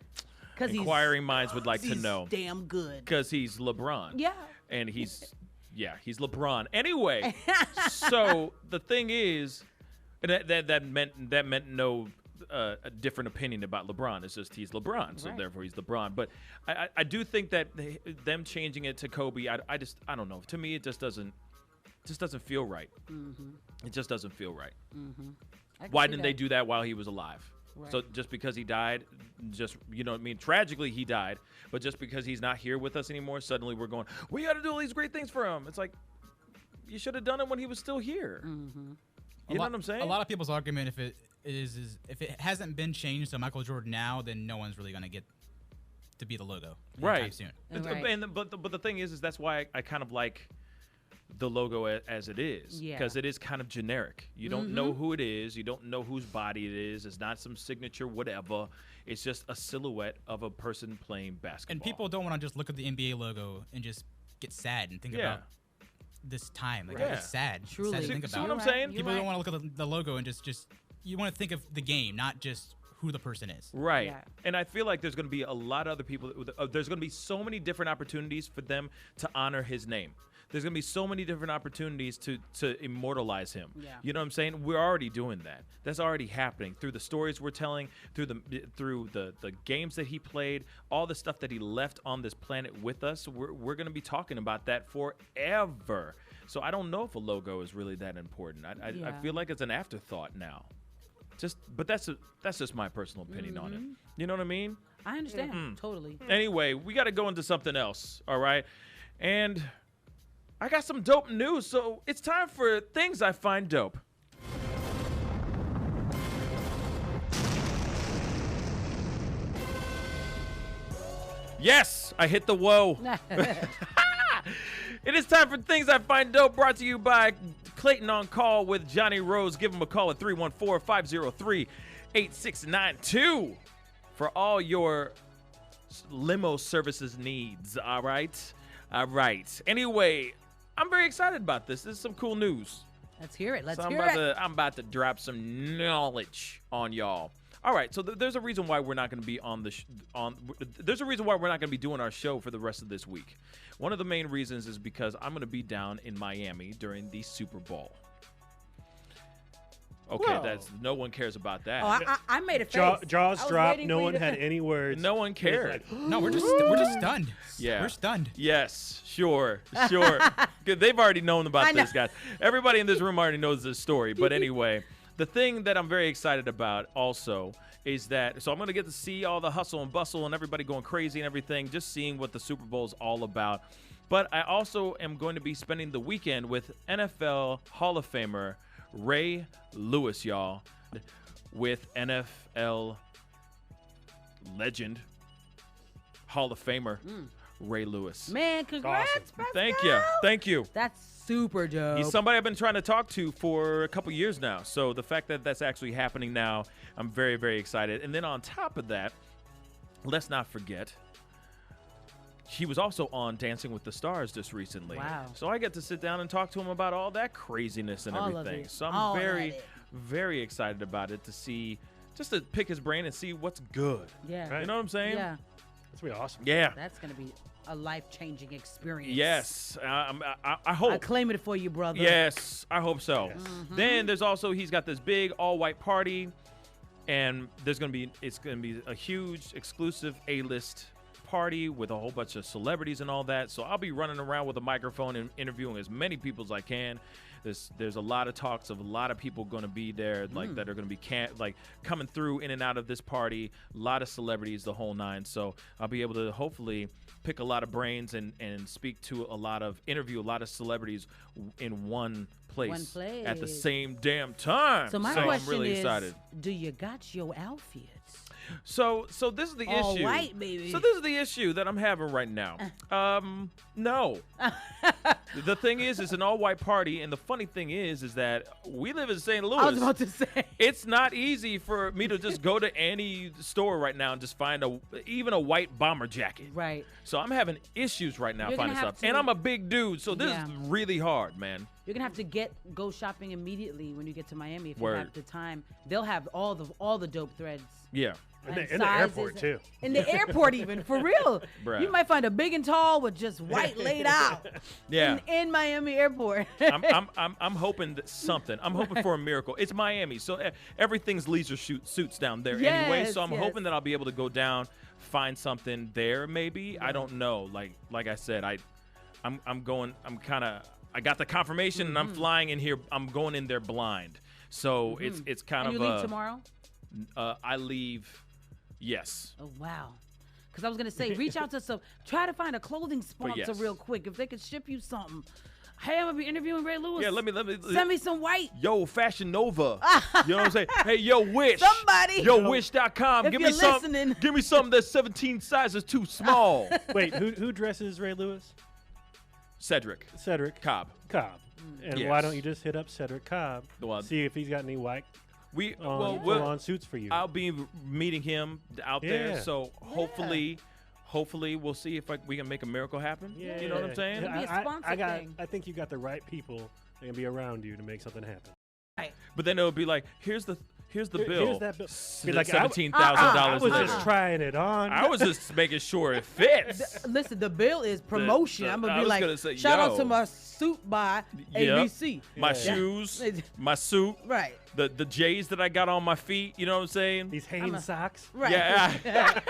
Because inquiring minds would like to know. Damn good. Because he's LeBron. Yeah. And he's LeBron. Anyway, so the thing is, that meant no a different opinion about LeBron. It's just he's LeBron, so therefore he's LeBron. But I do think that them changing it to Kobe, I don't know. To me, it just doesn't feel right. It just doesn't feel right. Why didn't they do that while he was alive? Right. So just because he died, just, you know what I mean? Tragically, he died. But just because he's not here with us anymore, suddenly we're going, we got to do all these great things for him. It's like, you should have done it when he was still here. Mm-hmm. You know what I'm saying? A lot of people's argument, if it hasn't been changed to Michael Jordan now, then no one's really going to get to be the logo anytime soon. But the thing is that's why I kind of like the logo as it is, because it is kind of generic. You don't know who it is. You don't know whose body it is. It's not some signature whatever. It's just a silhouette of a person playing basketball. And people don't want to just look at the NBA logo and just get sad and think about this time. Like, it's sad. Truly. Sad to think See about. what I'm saying? People don't want to look at the logo and just you want to think of the game, not just who the person is. Right. Yeah. And I feel like there's going to be a lot of other people. There's going to be so many different opportunities for them to honor his name. There's going to be so many different opportunities to immortalize him. Yeah. You know what I'm saying? We're already doing that. That's already happening through the stories we're telling, through the games that he played, all the stuff that he left on this planet with us. We're going to be talking about that forever. So I don't know if a logo is really that important. I feel like it's an afterthought now. But that's just my personal opinion on it. You know what I mean? I understand. Totally. Anyway, we got to go into something else, all right? And I got some dope news, so it's time for Things I Find Dope. Yes, I hit the whoa. It is time for Things I Find Dope, brought to you by Clayton on Call with Johnny Rose. Give him a call at 314-503-8692 for all your limo services needs, all right? All right. Anyway, I'm very excited about this. This is some cool news. Let's hear it. I'm about to drop some knowledge on y'all. All right, so there's a reason why we're not going to be there's a reason why we're not going to be doing our show for the rest of this week. One of the main reasons is because I'm going to be down in Miami during the Super Bowl. Okay, no one cares about that. Oh, I made a face. Jaws dropped. No one had any words. No one cared. No, we're just stunned. Yeah, we're stunned. Yes, sure. They've already known about this, guys. Everybody in this room already knows this story. But anyway, the thing that I'm very excited about also is that, so I'm going to get to see all the hustle and bustle and everybody going crazy and everything, just seeing what the Super Bowl is all about. But I also am going to be spending the weekend with NFL Hall of Famer Ray Lewis, y'all, with NFL legend, Hall of Famer Ray Lewis. Man, congrats, awesome. Pascal. Thank you. That's super dope. He's somebody I've been trying to talk to for a couple years now. So the fact that that's actually happening now, I'm very, very excited. And then on top of that, let's not forget, he was also on Dancing with the Stars just recently. Wow. So I get to sit down and talk to him about all that craziness and all everything. Of it. So I'm all very, very excited about it, to see, just to pick his brain and see what's good. Yeah. Right? You know what I'm saying? Yeah. That's going to be awesome. Yeah. That's going to be a life-changing experience. Yes. I hope. I claim it for you, brother. Yes. I hope so. Yes. Then there's also, he's got this big all-white party, and it's going to be a huge exclusive A-list party with a whole bunch of celebrities and all that. So I'll be running around with a microphone and interviewing as many people as I can. There's a lot of talks of a lot of people going to be there, like that are going to be coming through in and out of this party. A lot of celebrities, the whole nine. So I'll be able to hopefully pick a lot of brains and interview a lot of celebrities in one place at the same damn time. So my question I'm really is, excited. Do you got your outfits? So this is the all issue. White, baby. So this is the issue that I'm having right now. No. The thing is, it's an all-white party, and the funny thing is that we live in St. Louis. I was about to say. It's not easy for me to just go to any store right now and just find even a white bomber jacket. Right. So I'm having issues right now finding stuff. And I'm a big dude, so this is really hard, man. You're gonna have to go shopping immediately when you get to Miami if you have the time. They'll have all the dope threads. Yeah. In the airport too. In the airport, even for real. Bruh. You might find a big and tall with just white laid out. Yeah. In Miami airport. I'm hoping that something. I'm hoping for a miracle. It's Miami, so everything's leisure suits down there anyway. So I'm hoping that I'll be able to go down, find something there. Maybe I don't know. Like I said, I'm going. I got the confirmation and I'm flying in here. I'm going in there blind. So it's kind and of. You leave tomorrow? I leave, yes. Oh, wow. Because I was going to say, reach out to try to find a clothing sponsor real quick. If they could ship you something. Hey, I'm going to be interviewing Ray Lewis. Yeah, let me. Send me some white. Yo, Fashion Nova. You know what I'm saying? Hey, yo, Wish. Somebody. Yo, Wish.com. If Give you're me some. listening. Give me something that's 17 sizes too small. Wait, who dresses Ray Lewis? Cedric Cobb. And why don't you just hit up Cedric Cobb? See if he's got any white on suits for you. I'll be meeting him out there, so hopefully we'll see if we can make a miracle happen. Yeah. You know what I'm saying? It'll be a sponsor thing. I think you got the right people that can be around you to make something happen. Right. But then it'll be like, here's the bill. Here's that bill. Be like, $17,000 I was later. just trying it on. I was just making sure it fits. Listen, the bill is promotion. I'm going to be like, shout out to my suit by ABC. My shoes, my suit. Right. The J's that I got on my feet, you know what I'm saying? These Hanes socks. Right. Yeah.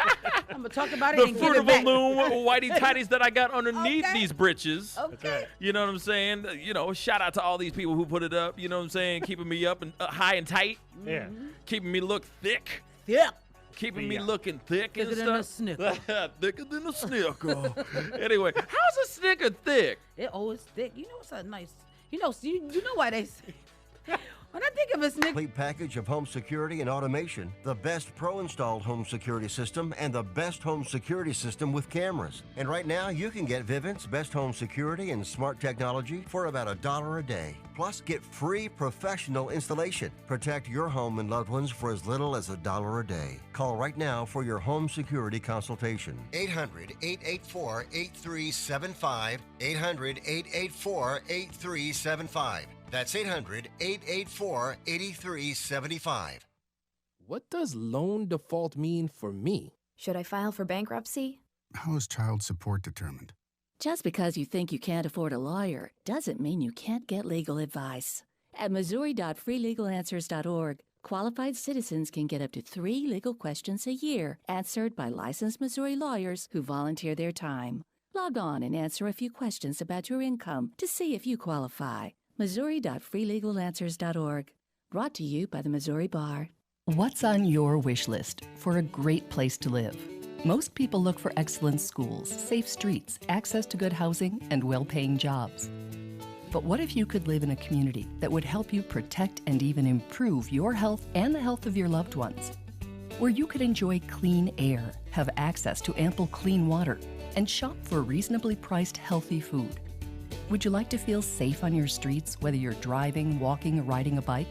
I'm going to talk about it The and Fruit give of it back. the Loom whitey tighties that I got underneath these britches. Okay. You know what I'm saying? You know, shout out to all these people who put it up. You know what I'm saying? Keeping me up and high and tight. Yeah. Keeping me look thick. Yeah. Keeping me looking thick and Thicker than a snicker. Thicker than a snicker. Anyway, how's a snicker thick? It's thick. You know, it's a nice. You know why they say. When I think of a snicker. Complete package of home security and automation, the best pro-installed home security system, and the best home security system with cameras. And right now, you can get Vivint's best home security and smart technology for about $1 a day. Plus, get free professional installation. Protect your home and loved ones for as little as $1 a day. Call right now for your home security consultation. 800-884-8375. 800-884-8375. That's 800-884-8375. What does loan default mean for me? Should I file for bankruptcy? How is child support determined? Just because you think you can't afford a lawyer doesn't mean you can't get legal advice. At Missouri.freelegalanswers.org, qualified citizens can get up to 3 legal questions a year answered by licensed Missouri lawyers who volunteer their time. Log on and answer a few questions about your income to see if you qualify. Missouri.freelegalanswers.org. Brought to you by the Missouri Bar. What's on your wish list for a great place to live? Most people look for excellent schools, safe streets, access to good housing, and well-paying jobs. But what if you could live in a community that would help you protect and even improve your health and the health of your loved ones? Where you could enjoy clean air, have access to ample clean water, and shop for reasonably priced healthy food. Would you like to feel safe on your streets, whether you're driving, walking, or riding a bike?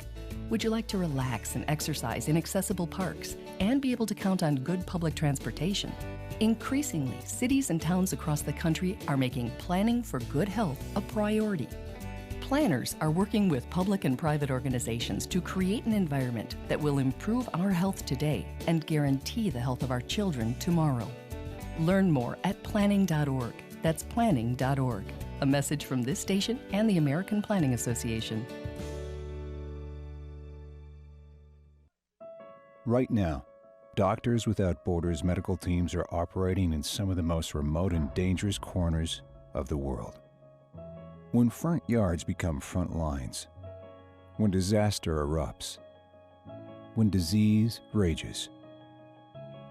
Would you like to relax and exercise in accessible parks and be able to count on good public transportation? Increasingly, cities and towns across the country are making planning for good health a priority. Planners are working with public and private organizations to create an environment that will improve our health today and guarantee the health of our children tomorrow. Learn more at planning.org. That's planning.org. A message from this station and the American Planning Association. Right now, Doctors Without Borders medical teams are operating in some of the most remote and dangerous corners of the world. When front yards become front lines, when disaster erupts, when disease rages,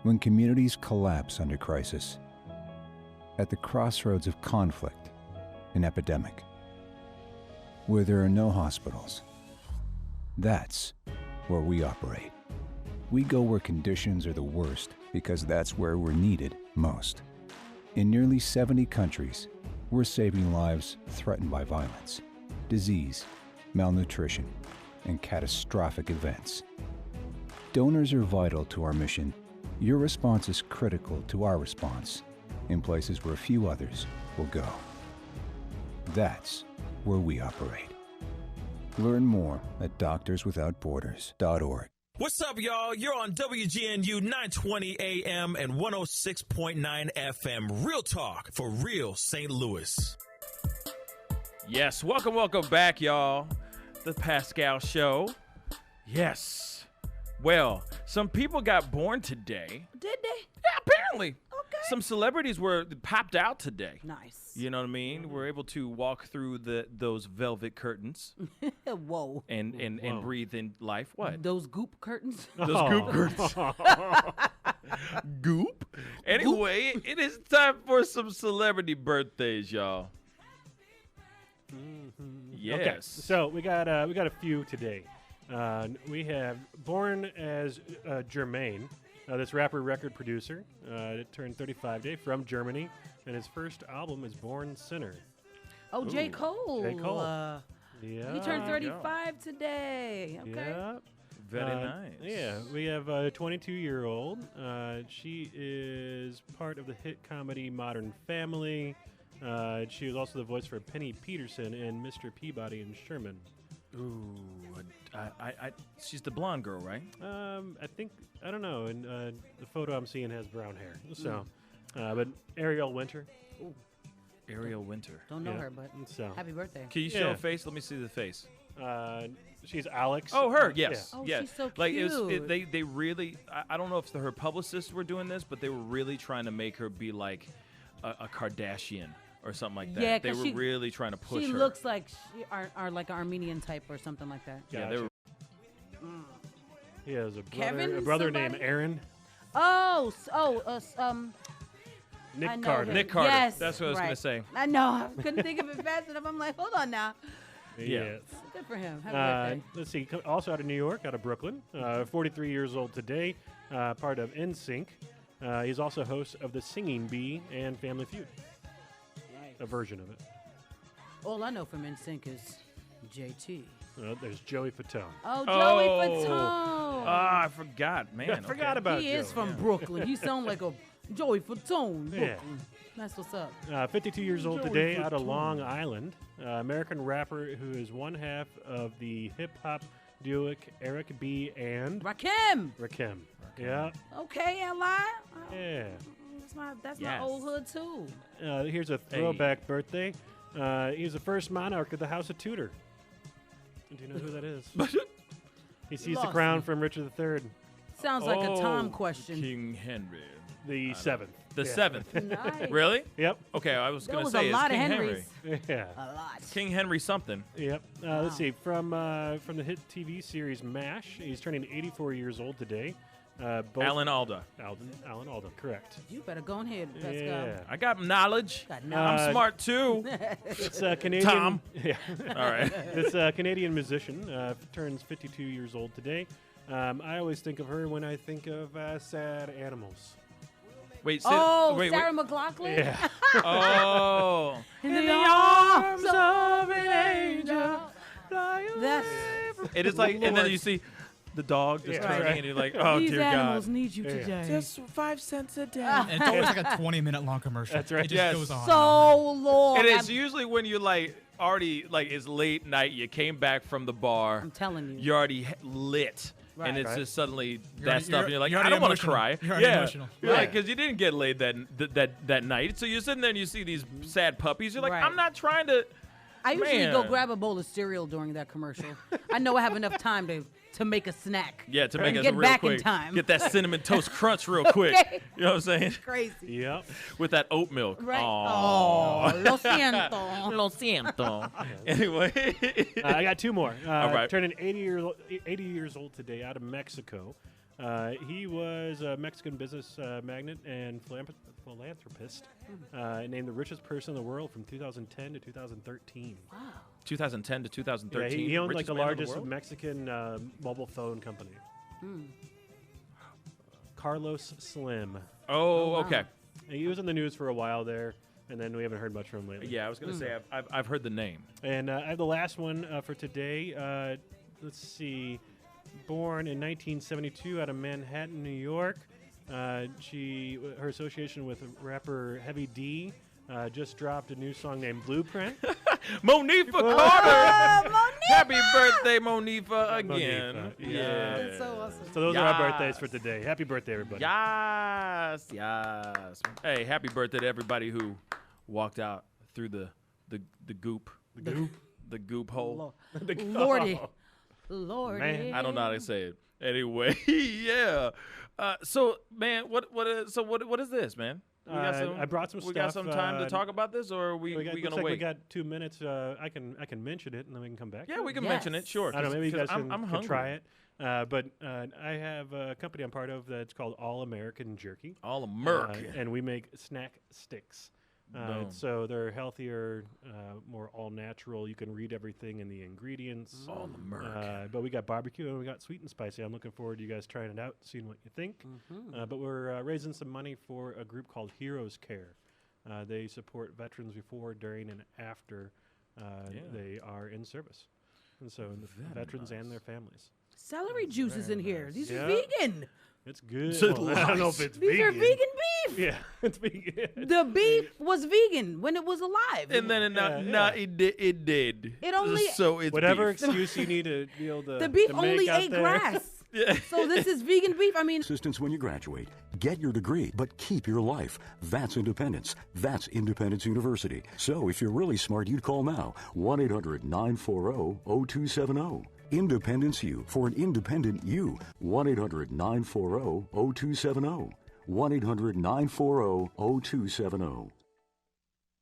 when communities collapse under crisis, at the crossroads of conflict, an epidemic, where there are no hospitals. That's where we operate. We go where conditions are the worst because that's where we're needed most. In nearly 70 countries, we're saving lives threatened by violence, disease, malnutrition, and catastrophic events. Donors are vital to our mission. Your response is critical to our response in places where few others will go. That's where we operate. Learn more at doctorswithoutborders.org. What's up, y'all? You're on WGNU 920 AM and 106.9 FM. Real talk for real St. Louis. Yes, welcome back, y'all. The Pascal Show. Yes. Well, some people got born today. Did they? Yeah, apparently. Okay. Some celebrities were popped out today. Nice. You know what I mean? We're able to walk through those velvet curtains. Whoa. And breathe in life. What? Those goop curtains. Those goop curtains. Goop. Anyway, it is time for some celebrity birthdays, y'all. Yes. Okay, so we got a few today. We have born as Jermaine, this rapper record producer. It turned 35 today from Germany, and his first album is Born Sinner. Oh, J. Cole. J. Cole. Yeah. He turned 35 today. Okay. Yeah. Very nice. Yeah, we have a 22-year-old. She is part of the hit comedy Modern Family. She was also the voice for Penny Peterson in Mr. Peabody and Sherman. Ooh, she's the blonde girl, right? I don't know. And the photo I'm seeing has brown hair. So, but Ariel Winter. Ooh. Ariel Winter. Don't know her, but happy birthday. Can you show a face? Let me see the face. She's Alex. Oh, her. Yes. Yeah. Oh, yes. she's so cute. Like they really. I don't know if her publicists were doing this, but they were really trying to make her be like a Kardashian or something like that. Yeah, they were really trying to push her. She looks like she are like an Armenian type or something like that. Yeah, they were. He has a Kevin, brother named Aaron. Nick Carter. Nick Carter. Yes, that's what I was going to say. I know. I couldn't think of it fast enough. I'm like, hold on now. Yes. Good for him. Happy birthday. Let's see. Also out of New York, out of Brooklyn. 43 years old today. Part of NSYNC. He's also host of The Singing Bee and Family Feud. Nice. A version of it. All I know from NSYNC is JT. There's Joey Fatone. Oh, Joey Fatone. I forgot, man. I forgot about He Joey. is from Brooklyn. He sounds like a Joey Fatone. Brooklyn. Yeah. That's what's up. 52 years old Joey today, out of Fatone. Long Island. American rapper who is one half of the hip-hop duo Eric B. and Rakim. Yeah. Okay, L.I. Yeah. That's my old hood, too. Here's a throwback birthday. He's the first monarch of the House of Tudor. Do you know who that is? He seized the crown from Richard III. Sounds like a Tom question. King Henry. The seventh. The seventh. Nice. Really? Yep. Okay, I was going to was say a lot it's of King Henrys. Henry. Yeah. A lot. King Henry something. Yep. Let's see. From the hit TV series MASH, he's turning 84 years old today. Alan Alda. Alan Alda, correct. You better go ahead, Pascal. Yeah. I got knowledge. Got I'm smart too. It's a Canadian. Tom. Yeah. All right. It's a Canadian musician. Turns 52 years old today. I always think of her when I think of Sad Animals. Wait. Sarah wait. McLachlan? Yeah. Oh. In the arms of an angel. That's It is like, and then you see the dog just turning, and you're like, oh, these dear animals God. need you today. Just 5 cents a day. And it's always like a 20-minute long commercial. That's right. It just Yes. goes on. So long. And it's usually when you're like already like it's late night, you came back from the bar. I'm telling you. You're already lit. Right. And it's Right. just suddenly You're that already- stuff, and you're like, you're I already don't want to emotional. cry. You're already yeah, emotional. right, because you didn't get laid that night. So you're sitting there and you see these sad puppies. You're like, Right. I'm not trying to. I usually go Man. grab a bowl of cereal during that commercial. I know I have enough time to make a snack. Yeah, to make and it get real back quick. in time. Get that cinnamon toast crunch real quick. Okay. You know what I'm saying? Crazy. Yep. With that oat milk. Right. Aw. Oh, lo siento. Lo siento. Anyway. I got two more. All right. Turning 80 years old today, out of Mexico. He was a Mexican business magnate and philanthropist, named the richest person in the world from 2010 to 2013. Wow. 2010 to 2013. Yeah, he owned like richest the man in largest world? Mexican mobile phone company. Carlos Slim. Oh, wow. okay. He was in the news for a while there, and then we haven't heard much from him lately. Yeah, I was going to say, I've heard the name. And I have the last one for today. Let's see. Born in 1972 out of Manhattan, New York. Her association with rapper Heavy D just dropped a new song named Blueprint. Monifa Carter! Happy birthday, Monifa, again. Monifa, Yeah. That's so awesome. So those are our birthdays for today. Happy birthday, everybody. Yes, yes. Hey, happy birthday to everybody who walked out through the goop. The goop. The goop hole. Lordy. Lordy. Man, I don't know how to say it. Anyway, yeah. So, man, what is this, man? I brought some stuff. We got some time to talk about this, or are we gonna wait? We got 2 minutes. I can mention it, and then we can come back. Yeah, we can mention it. Sure. I don't know. Maybe you guys I'm can hungry. try it. But I have a company I'm part of that's called All American Jerky. All American. And we make snack sticks. So they're healthier, more all natural. You can read everything in the ingredients. All American. But we got barbecue and we got sweet and spicy. I'm looking forward to you guys trying it out, seeing what you think. But we're raising some money for a group called Heroes Care. They support veterans before, during, and after they are in service. And so the veterans and their families. Celery juice is in here. These are vegan. It's good. Well, I don't know if it's These vegan. are vegan beef. Yeah, it's vegan. The beef was vegan when it was alive. And then it did. It only so it's whatever beef. excuse you need to be able to. the beef to make only out ate there. grass. So this is vegan beef. I mean, Assistance when you graduate. Get your degree, but keep your life. That's independence. That's Independence University. So if you're really smart, you'd call now. 1-800-940-0270. Independence U for an independent you. 1-800-940-0270. 1-800-940-0270.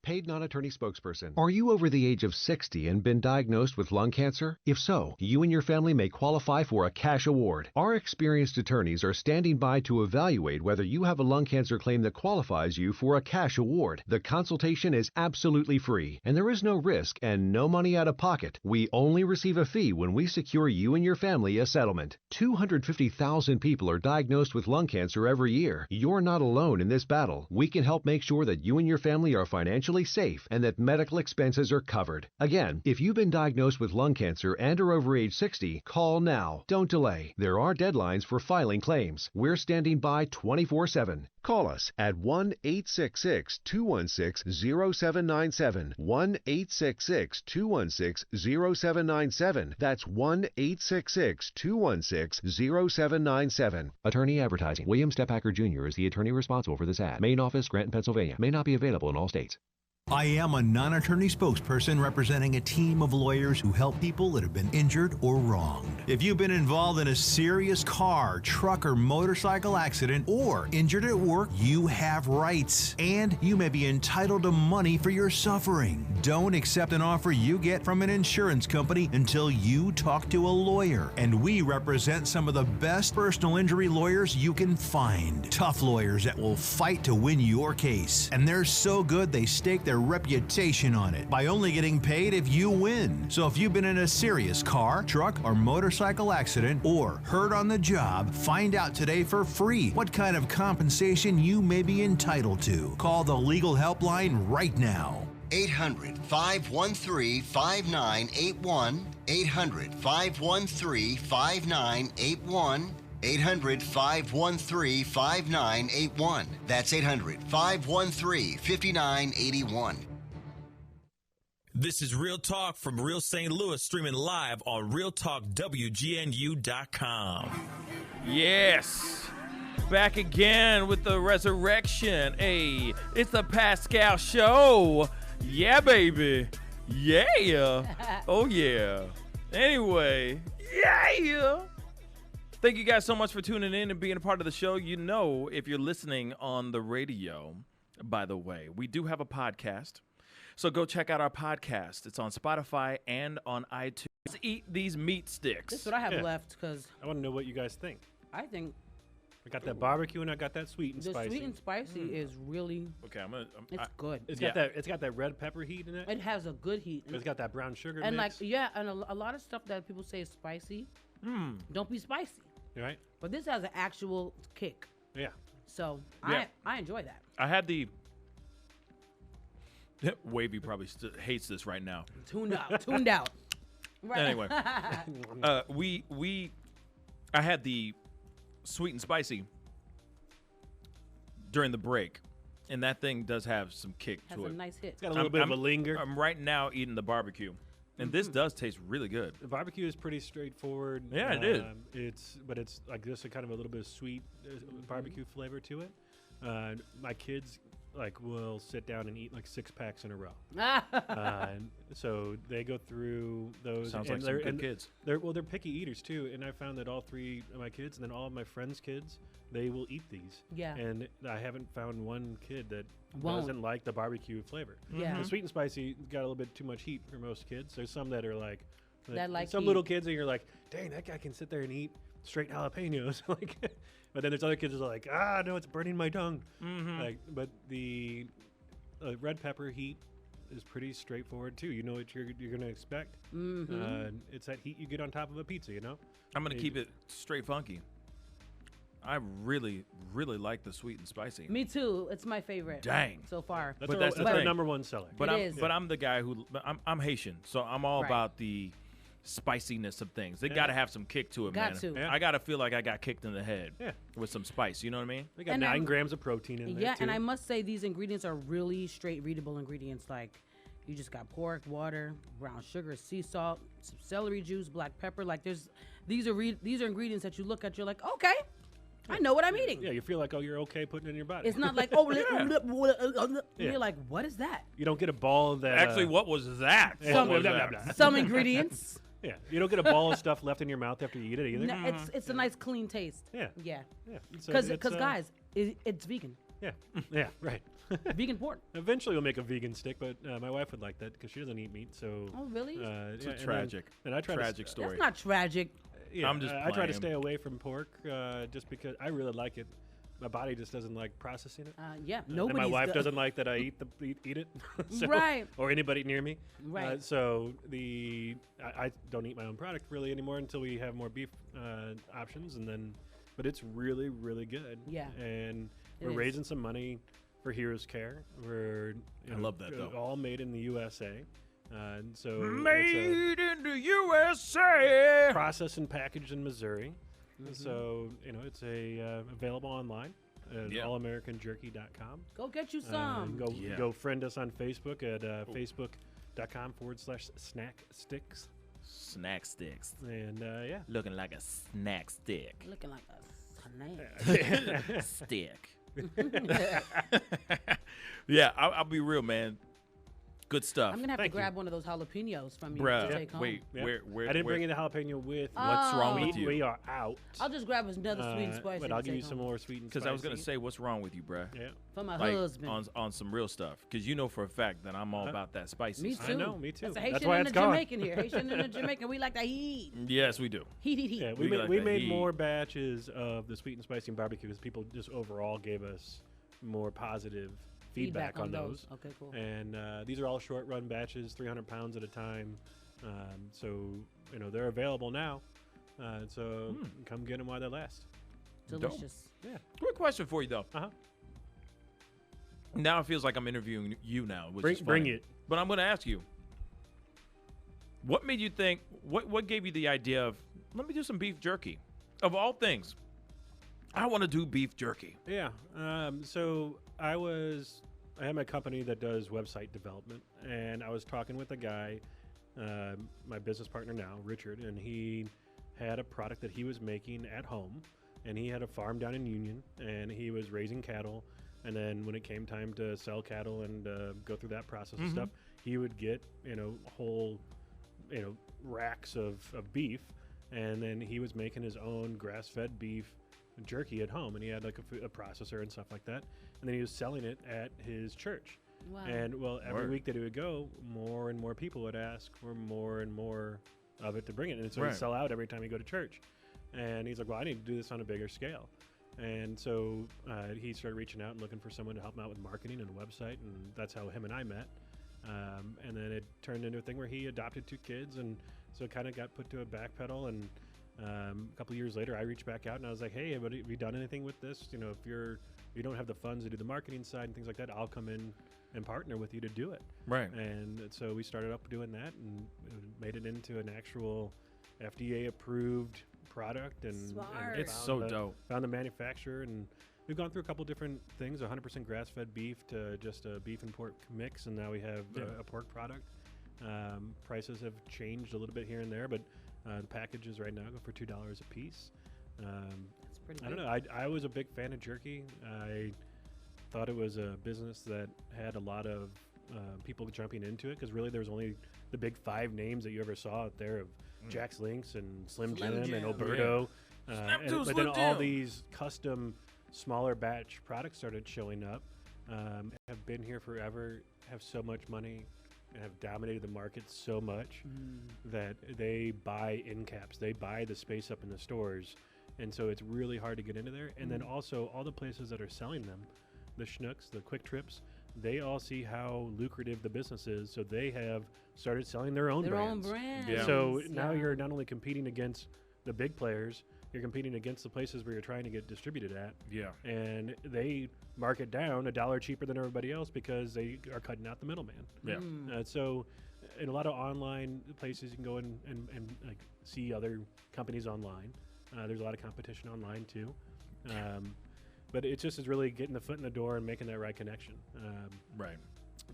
Paid non-attorney spokesperson. Are you over the age of 60 and been diagnosed with lung cancer? If so, you and your family may qualify for a cash award. Our experienced attorneys are standing by to evaluate whether you have a lung cancer claim that qualifies you for a cash award. The consultation is absolutely free, and there is no risk and no money out of pocket. We only receive a fee when we secure you and your family a settlement. 250,000 people are diagnosed with lung cancer every year. You're not alone in this battle. We can help make sure that you and your family are financially safe and that medical expenses are covered. Again, if you've been diagnosed with lung cancer and are over age 60, call now. Don't delay. There are deadlines for filing claims. We're standing by 24/7. Call us at 1-866-216-0797. 1-866-216-0797. That's 1-866-216-0797. Attorney advertising. William Steppacker Jr. is the attorney responsible for this ad. Main office, Granton, Pennsylvania. May not be available in all states. I am a non-attorney spokesperson representing a team of lawyers who help people that have been injured or wronged. If you've been involved in a serious car, truck, or motorcycle accident or injured at work, you have rights, and you may be entitled to money for your suffering. Don't accept an offer you get from an insurance company until you talk to a lawyer. And we represent some of the best personal injury lawyers you can find. Tough lawyers that will fight to win your case. And they're so good they stake their reputation on it by only getting paid if you win. So if you've been in a serious car, truck, or motorcycle accident or hurt on the job, find out today for free what kind of compensation you may be entitled to. Call the legal helpline right now. 800-513-5981. 800-513-5981. 800-513-5981. That's 800-513-5981. This is Real Talk from Real St. Louis, streaming live on RealTalkWGNU.com. Yes. Back again with the resurrection. Hey, it's the Pascal Show. Yeah, baby. Yeah. Oh, yeah. Anyway, yeah. Thank you guys so much for tuning in and being a part of the show. You know, if you're listening on the radio, by the way, we do have a podcast. So go check out our podcast. It's on Spotify and on iTunes. Let's eat these meat sticks. That's what I have left because I want to know what you guys think. I think I got that barbecue and I got that sweet and spicy. The sweet and spicy is really it's good. It's got that red pepper heat in it. It has a good heat. It's got that brown sugar and mix. and a lot of stuff that people say is spicy. Don't be spicy. Right. But this has an actual kick. Yeah. So Yeah. I enjoy that. I had the Wavy probably hates this right now. Tuned out. Right. Anyway, I had the sweet and spicy during the break, and that thing does have some kick has to it. Has a nice hit. It's got a little bit of a linger. I'm right now eating the barbecue, and this does taste really good. The barbecue is pretty straightforward. Yeah, it is. It's like just a kind of a little bit of sweet barbecue flavor to it. My kids will sit down and eat like 6 packs in a row. And so they go through those. Sounds like some good kids. They're picky eaters too, and I found that all 3 of my kids and then all of my friends' kids, they will eat these. Yeah. And I haven't found one kid that Won't. doesn't like the barbecue flavor. Yeah. The sweet and spicy got a little bit too much heat for most kids. There's some that are like some heat. little kids, and you're like, dang, that guy can sit there and eat straight jalapenos. Like, but then there's other kids that are like, no, it's burning my tongue. Like, but the red pepper heat is pretty straightforward too. You know what you're going to expect. It's that heat you get on top of a pizza. You know. I'm going to keep it straight funky. I really, really like the sweet and spicy. Me too. It's my favorite. Dang. So far. That's our number one seller. But I'm the guy who I'm Haitian, so I'm all about the spiciness of things. They got to have some kick to it, man. I got to feel like I got kicked in the head with some spice. You know what I mean? They got 9 grams of protein in there. Yeah, too. and I must say these ingredients are really straight readable ingredients. Like you just got pork, water, brown sugar, sea salt, some celery juice, black pepper. Like these are ingredients that you look at, you're like, okay, I know what I'm eating. Yeah, you feel like, you're okay putting it in your body. It's not like, you're like, what is that? You don't get a ball that. Actually, what was that? Some ingredients. Yeah, you don't get a ball of stuff left in your mouth after you eat it either. No, it's a nice clean taste. Yeah. Because guys, it's vegan. Yeah, right. Vegan pork. Eventually, we'll make a vegan stick, but my wife would like that because she doesn't eat meat. So. Oh really? It's tragic. And I try tragic story. That's not tragic. Yeah, I'm just. I try to stay away from pork just because I really like it. My body just doesn't like processing it. Nobody. My wife doesn't like that I eat it. So, right. Or anybody near me. Right. So I don't eat my own product really anymore until we have more beef options, and then. But it's really, really good. Yeah. And we're raising some money for Heroes Care. I love that though. All made in the USA. And so made in the USA. Processed and packaged in Missouri. So, it's available online at allamericanjerky.com. Go get you some. Go friend us on Facebook at facebook.com/snacksticks. Snack sticks. And, Looking like a snack stick. Looking like a snack. Stick. Yeah, I'll be real, man. Good stuff. I'm gonna have to grab one of those jalapenos from you Bruh, to take home. Wait, where? I didn't bring you the jalapeno with. What's wrong with you? We are out. I'll just grab another sweet and spicy. But I'll give you some more sweet and spicy. Because I was gonna say, what's wrong with you, bruh? Yeah. For my husband. On some real stuff. Because you know for a fact that I'm all about that spicy. Me stuff. too. I know, me too. That's a Haitian That's why and it's a gone. Jamaican here. Haitian and a Jamaican. We like to heat. Yes, we do. Heat. Yeah, we made more batches of the sweet and spicy and barbecue because people just overall gave us more positive feedback on those. Okay, cool. And these are all short run batches, 300 pounds at a time. So they're available now. So come get them while they last. Delicious. Yeah. Quick question for you though. Now it feels like I'm interviewing you now, which is funny. Bring it. But I'm going to ask you, what made you think? What gave you the idea of let me do some beef jerky? Of all things, I want to do beef jerky. Yeah. So I had my company that does website development, and I was talking with a guy, my business partner now, Richard, and he had a product that he was making at home, and he had a farm down in Union, and he was raising cattle, and then when it came time to sell cattle and go through that process and stuff, he would get whole racks of beef, and then he was making his own grass-fed beef jerky at home, and he had like a processor and stuff like that, and then he was selling it at his church. Wow. And every week that he would go, more and more people would ask for more and more of it to bring it, and so he'd sell out every time he go to church. And he's like, well, I need to do this on a bigger scale. And so he started reaching out and looking for someone to help him out with marketing and a website, and that's how him and I met. And then it turned into a thing where he adopted 2 kids, and so it kind of got put to a back pedal. And a couple of years later, I reached back out and I was like, hey, have you done anything with this? If you don't have the funds to do the marketing side and things like that, I'll come in and partner with you to do it. Right. And so we started up doing that and made it into an actual FDA approved product. And it's so dope. Found the manufacturer, and we've gone through a couple different things, 100% grass-fed beef to just a beef and pork mix, and now we have a pork product. Prices have changed a little bit here and there, but the packages right now go for $2 a piece. That's pretty good. I don't know. I was a big fan of jerky. thought it was a business that had a lot of people jumping into it, because really there was only the big 5 names that you ever saw out there of Jack's Links and Slim Jim and Alberto. But then all these custom smaller batch products started showing up, have been here forever, have so much money, and have dominated the market so much that they buy end caps. They buy the space up in the stores. And so it's really hard to get into there. And then also all the places that are selling them, the Schnucks, the Quick Trips, they all see how lucrative the business is. So they have started selling their own brands. Yeah. So now you're not only competing against the big players, you're competing against the places where you're trying to get distributed at. Yeah. And they mark it down $1 cheaper than everybody else because they are cutting out the middleman. Yeah. So in a lot of online places, you can go and like see other companies online. There's a lot of competition online too. But it just is really getting the foot in the door and making that right connection. Right.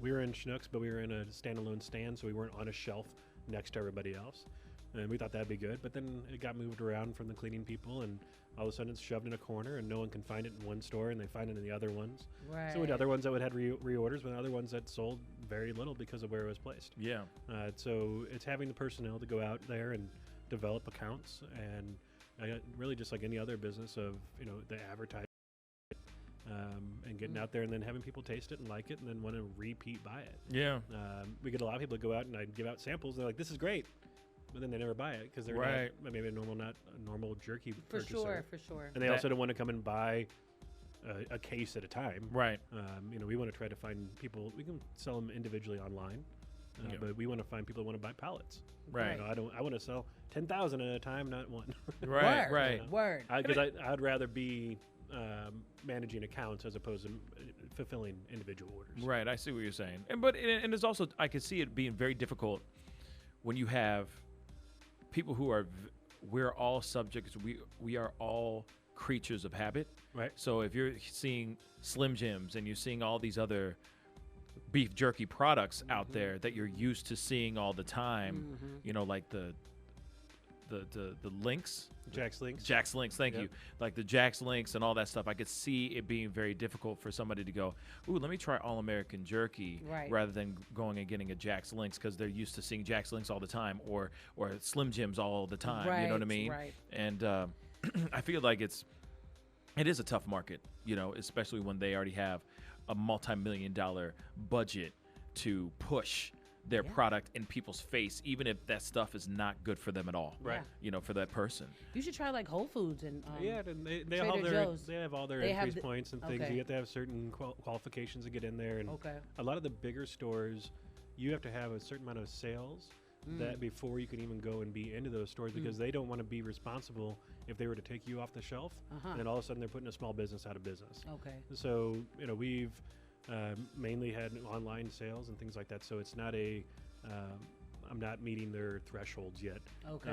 We were in Schnucks, but we were in a standalone stand, so we weren't on a shelf next to everybody else. And we thought that'd be good, but then it got moved around from the cleaning people, and all of a sudden it's shoved in a corner, and no one can find it in one store, and they find it in the other ones. Right. So we had other ones that would had reorders, but other ones that sold very little because of where it was placed. Yeah. So it's having the personnel to go out there and develop accounts, and really just like any other business of, the advertising. And getting out there and then having people taste it and like it and then want to repeat buy it. Yeah. We get a lot of people that go out and I give out samples. And they're like, this is great. But then they never buy it because they're not, maybe not a normal jerky purchaser. For sure. And they also don't want to come and buy a case at a time. Right. We want to try to find people. We can sell them individually online. But we want to find people that want to buy pallets. Right. I want to sell 10,000 at a time, not one. Right. Right. Word. Because I'd rather be managing accounts as opposed to fulfilling individual orders. Right, I see what you're saying, and there's also, I can see it being very difficult when you have people who are we're all subjects. We are all creatures of habit. Right. So if you're seeing Slim Jims and you're seeing all these other beef jerky products out there that you're used to seeing all the time, like the links. Jack's Links. Jack's Links, thank you. Like the Jack's Links and all that stuff. I could see it being very difficult for somebody to go, ooh, let me try All-American Jerky rather than going and getting a Jack's Links because they're used to seeing Jack's Links all the time or Slim Jims all the time. Right, you know what I mean? Right. And I feel like it is a tough market, especially when they already have a multi-million-dollar budget to push their product in people's face, even if that stuff is not good for them at all. Right. For that person. You should try like Whole Foods and they have all their increase points and things. Okay. You have to have certain qualifications to get in there. And a lot of the bigger stores, you have to have a certain amount of sales that before you can even go and be into those stores because they don't want to be responsible if they were to take you off the shelf and then all of a sudden they're putting a small business out of business. Okay. So, we've mainly had online sales and things like that. So it's not I'm not meeting their thresholds yet. Okay.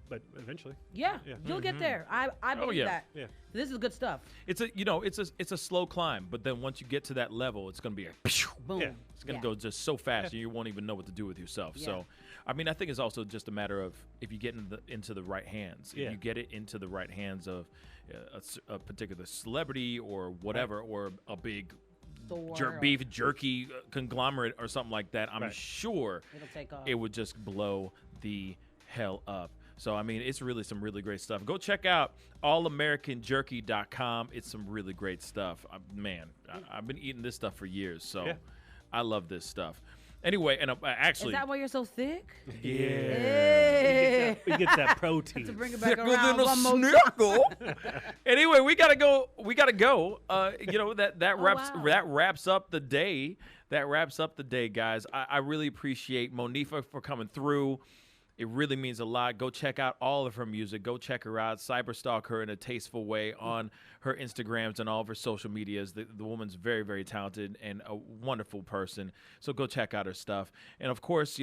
But eventually. Yeah. You'll get there. I believe that. Yeah. This is good stuff. It's a slow climb, but then once you get to that level, it's going to be a boom. Yeah. It's going to go just so fast, and you won't even know what to do with yourself. Yeah. So, I think it's also just a matter of if you get into the right hands. If you get it into the right hands of a particular celebrity or whatever, or a big beef jerky conglomerate or something like that, I'm sure it'll take off. It would just blow the hell up. So, it's really some really great stuff. Go check out allamericanjerky.com. It's some really great stuff. I've been eating this stuff for years, so I love this stuff. Anyway, and actually... Is that why you're so thick? Yeah. Hey. He gets that protein. To bring it back Thicker around than a one more snickle. Anyway, we gotta go. That wraps up the day. That wraps up the day, guys. I really appreciate Monifa for coming through. It really means a lot. Go check out all of her music. Go check her out. Cyberstalk her in a tasteful way on her Instagrams and all of her social medias. The woman's very, very talented and a wonderful person. So go check out her stuff. And, of course,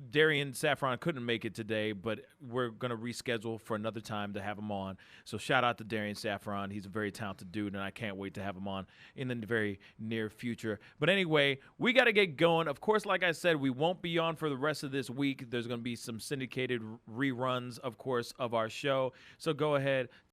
Darian Saffron couldn't make it today, but we're going to reschedule for another time to have him on. So shout out to Darian Saffron. He's a very talented dude, and I can't wait to have him on in the very near future. But anyway, we got to get going. Of course, like I said, we won't be on for the rest of this week. There's going to be some syndicated reruns, of course, of our show. So go ahead,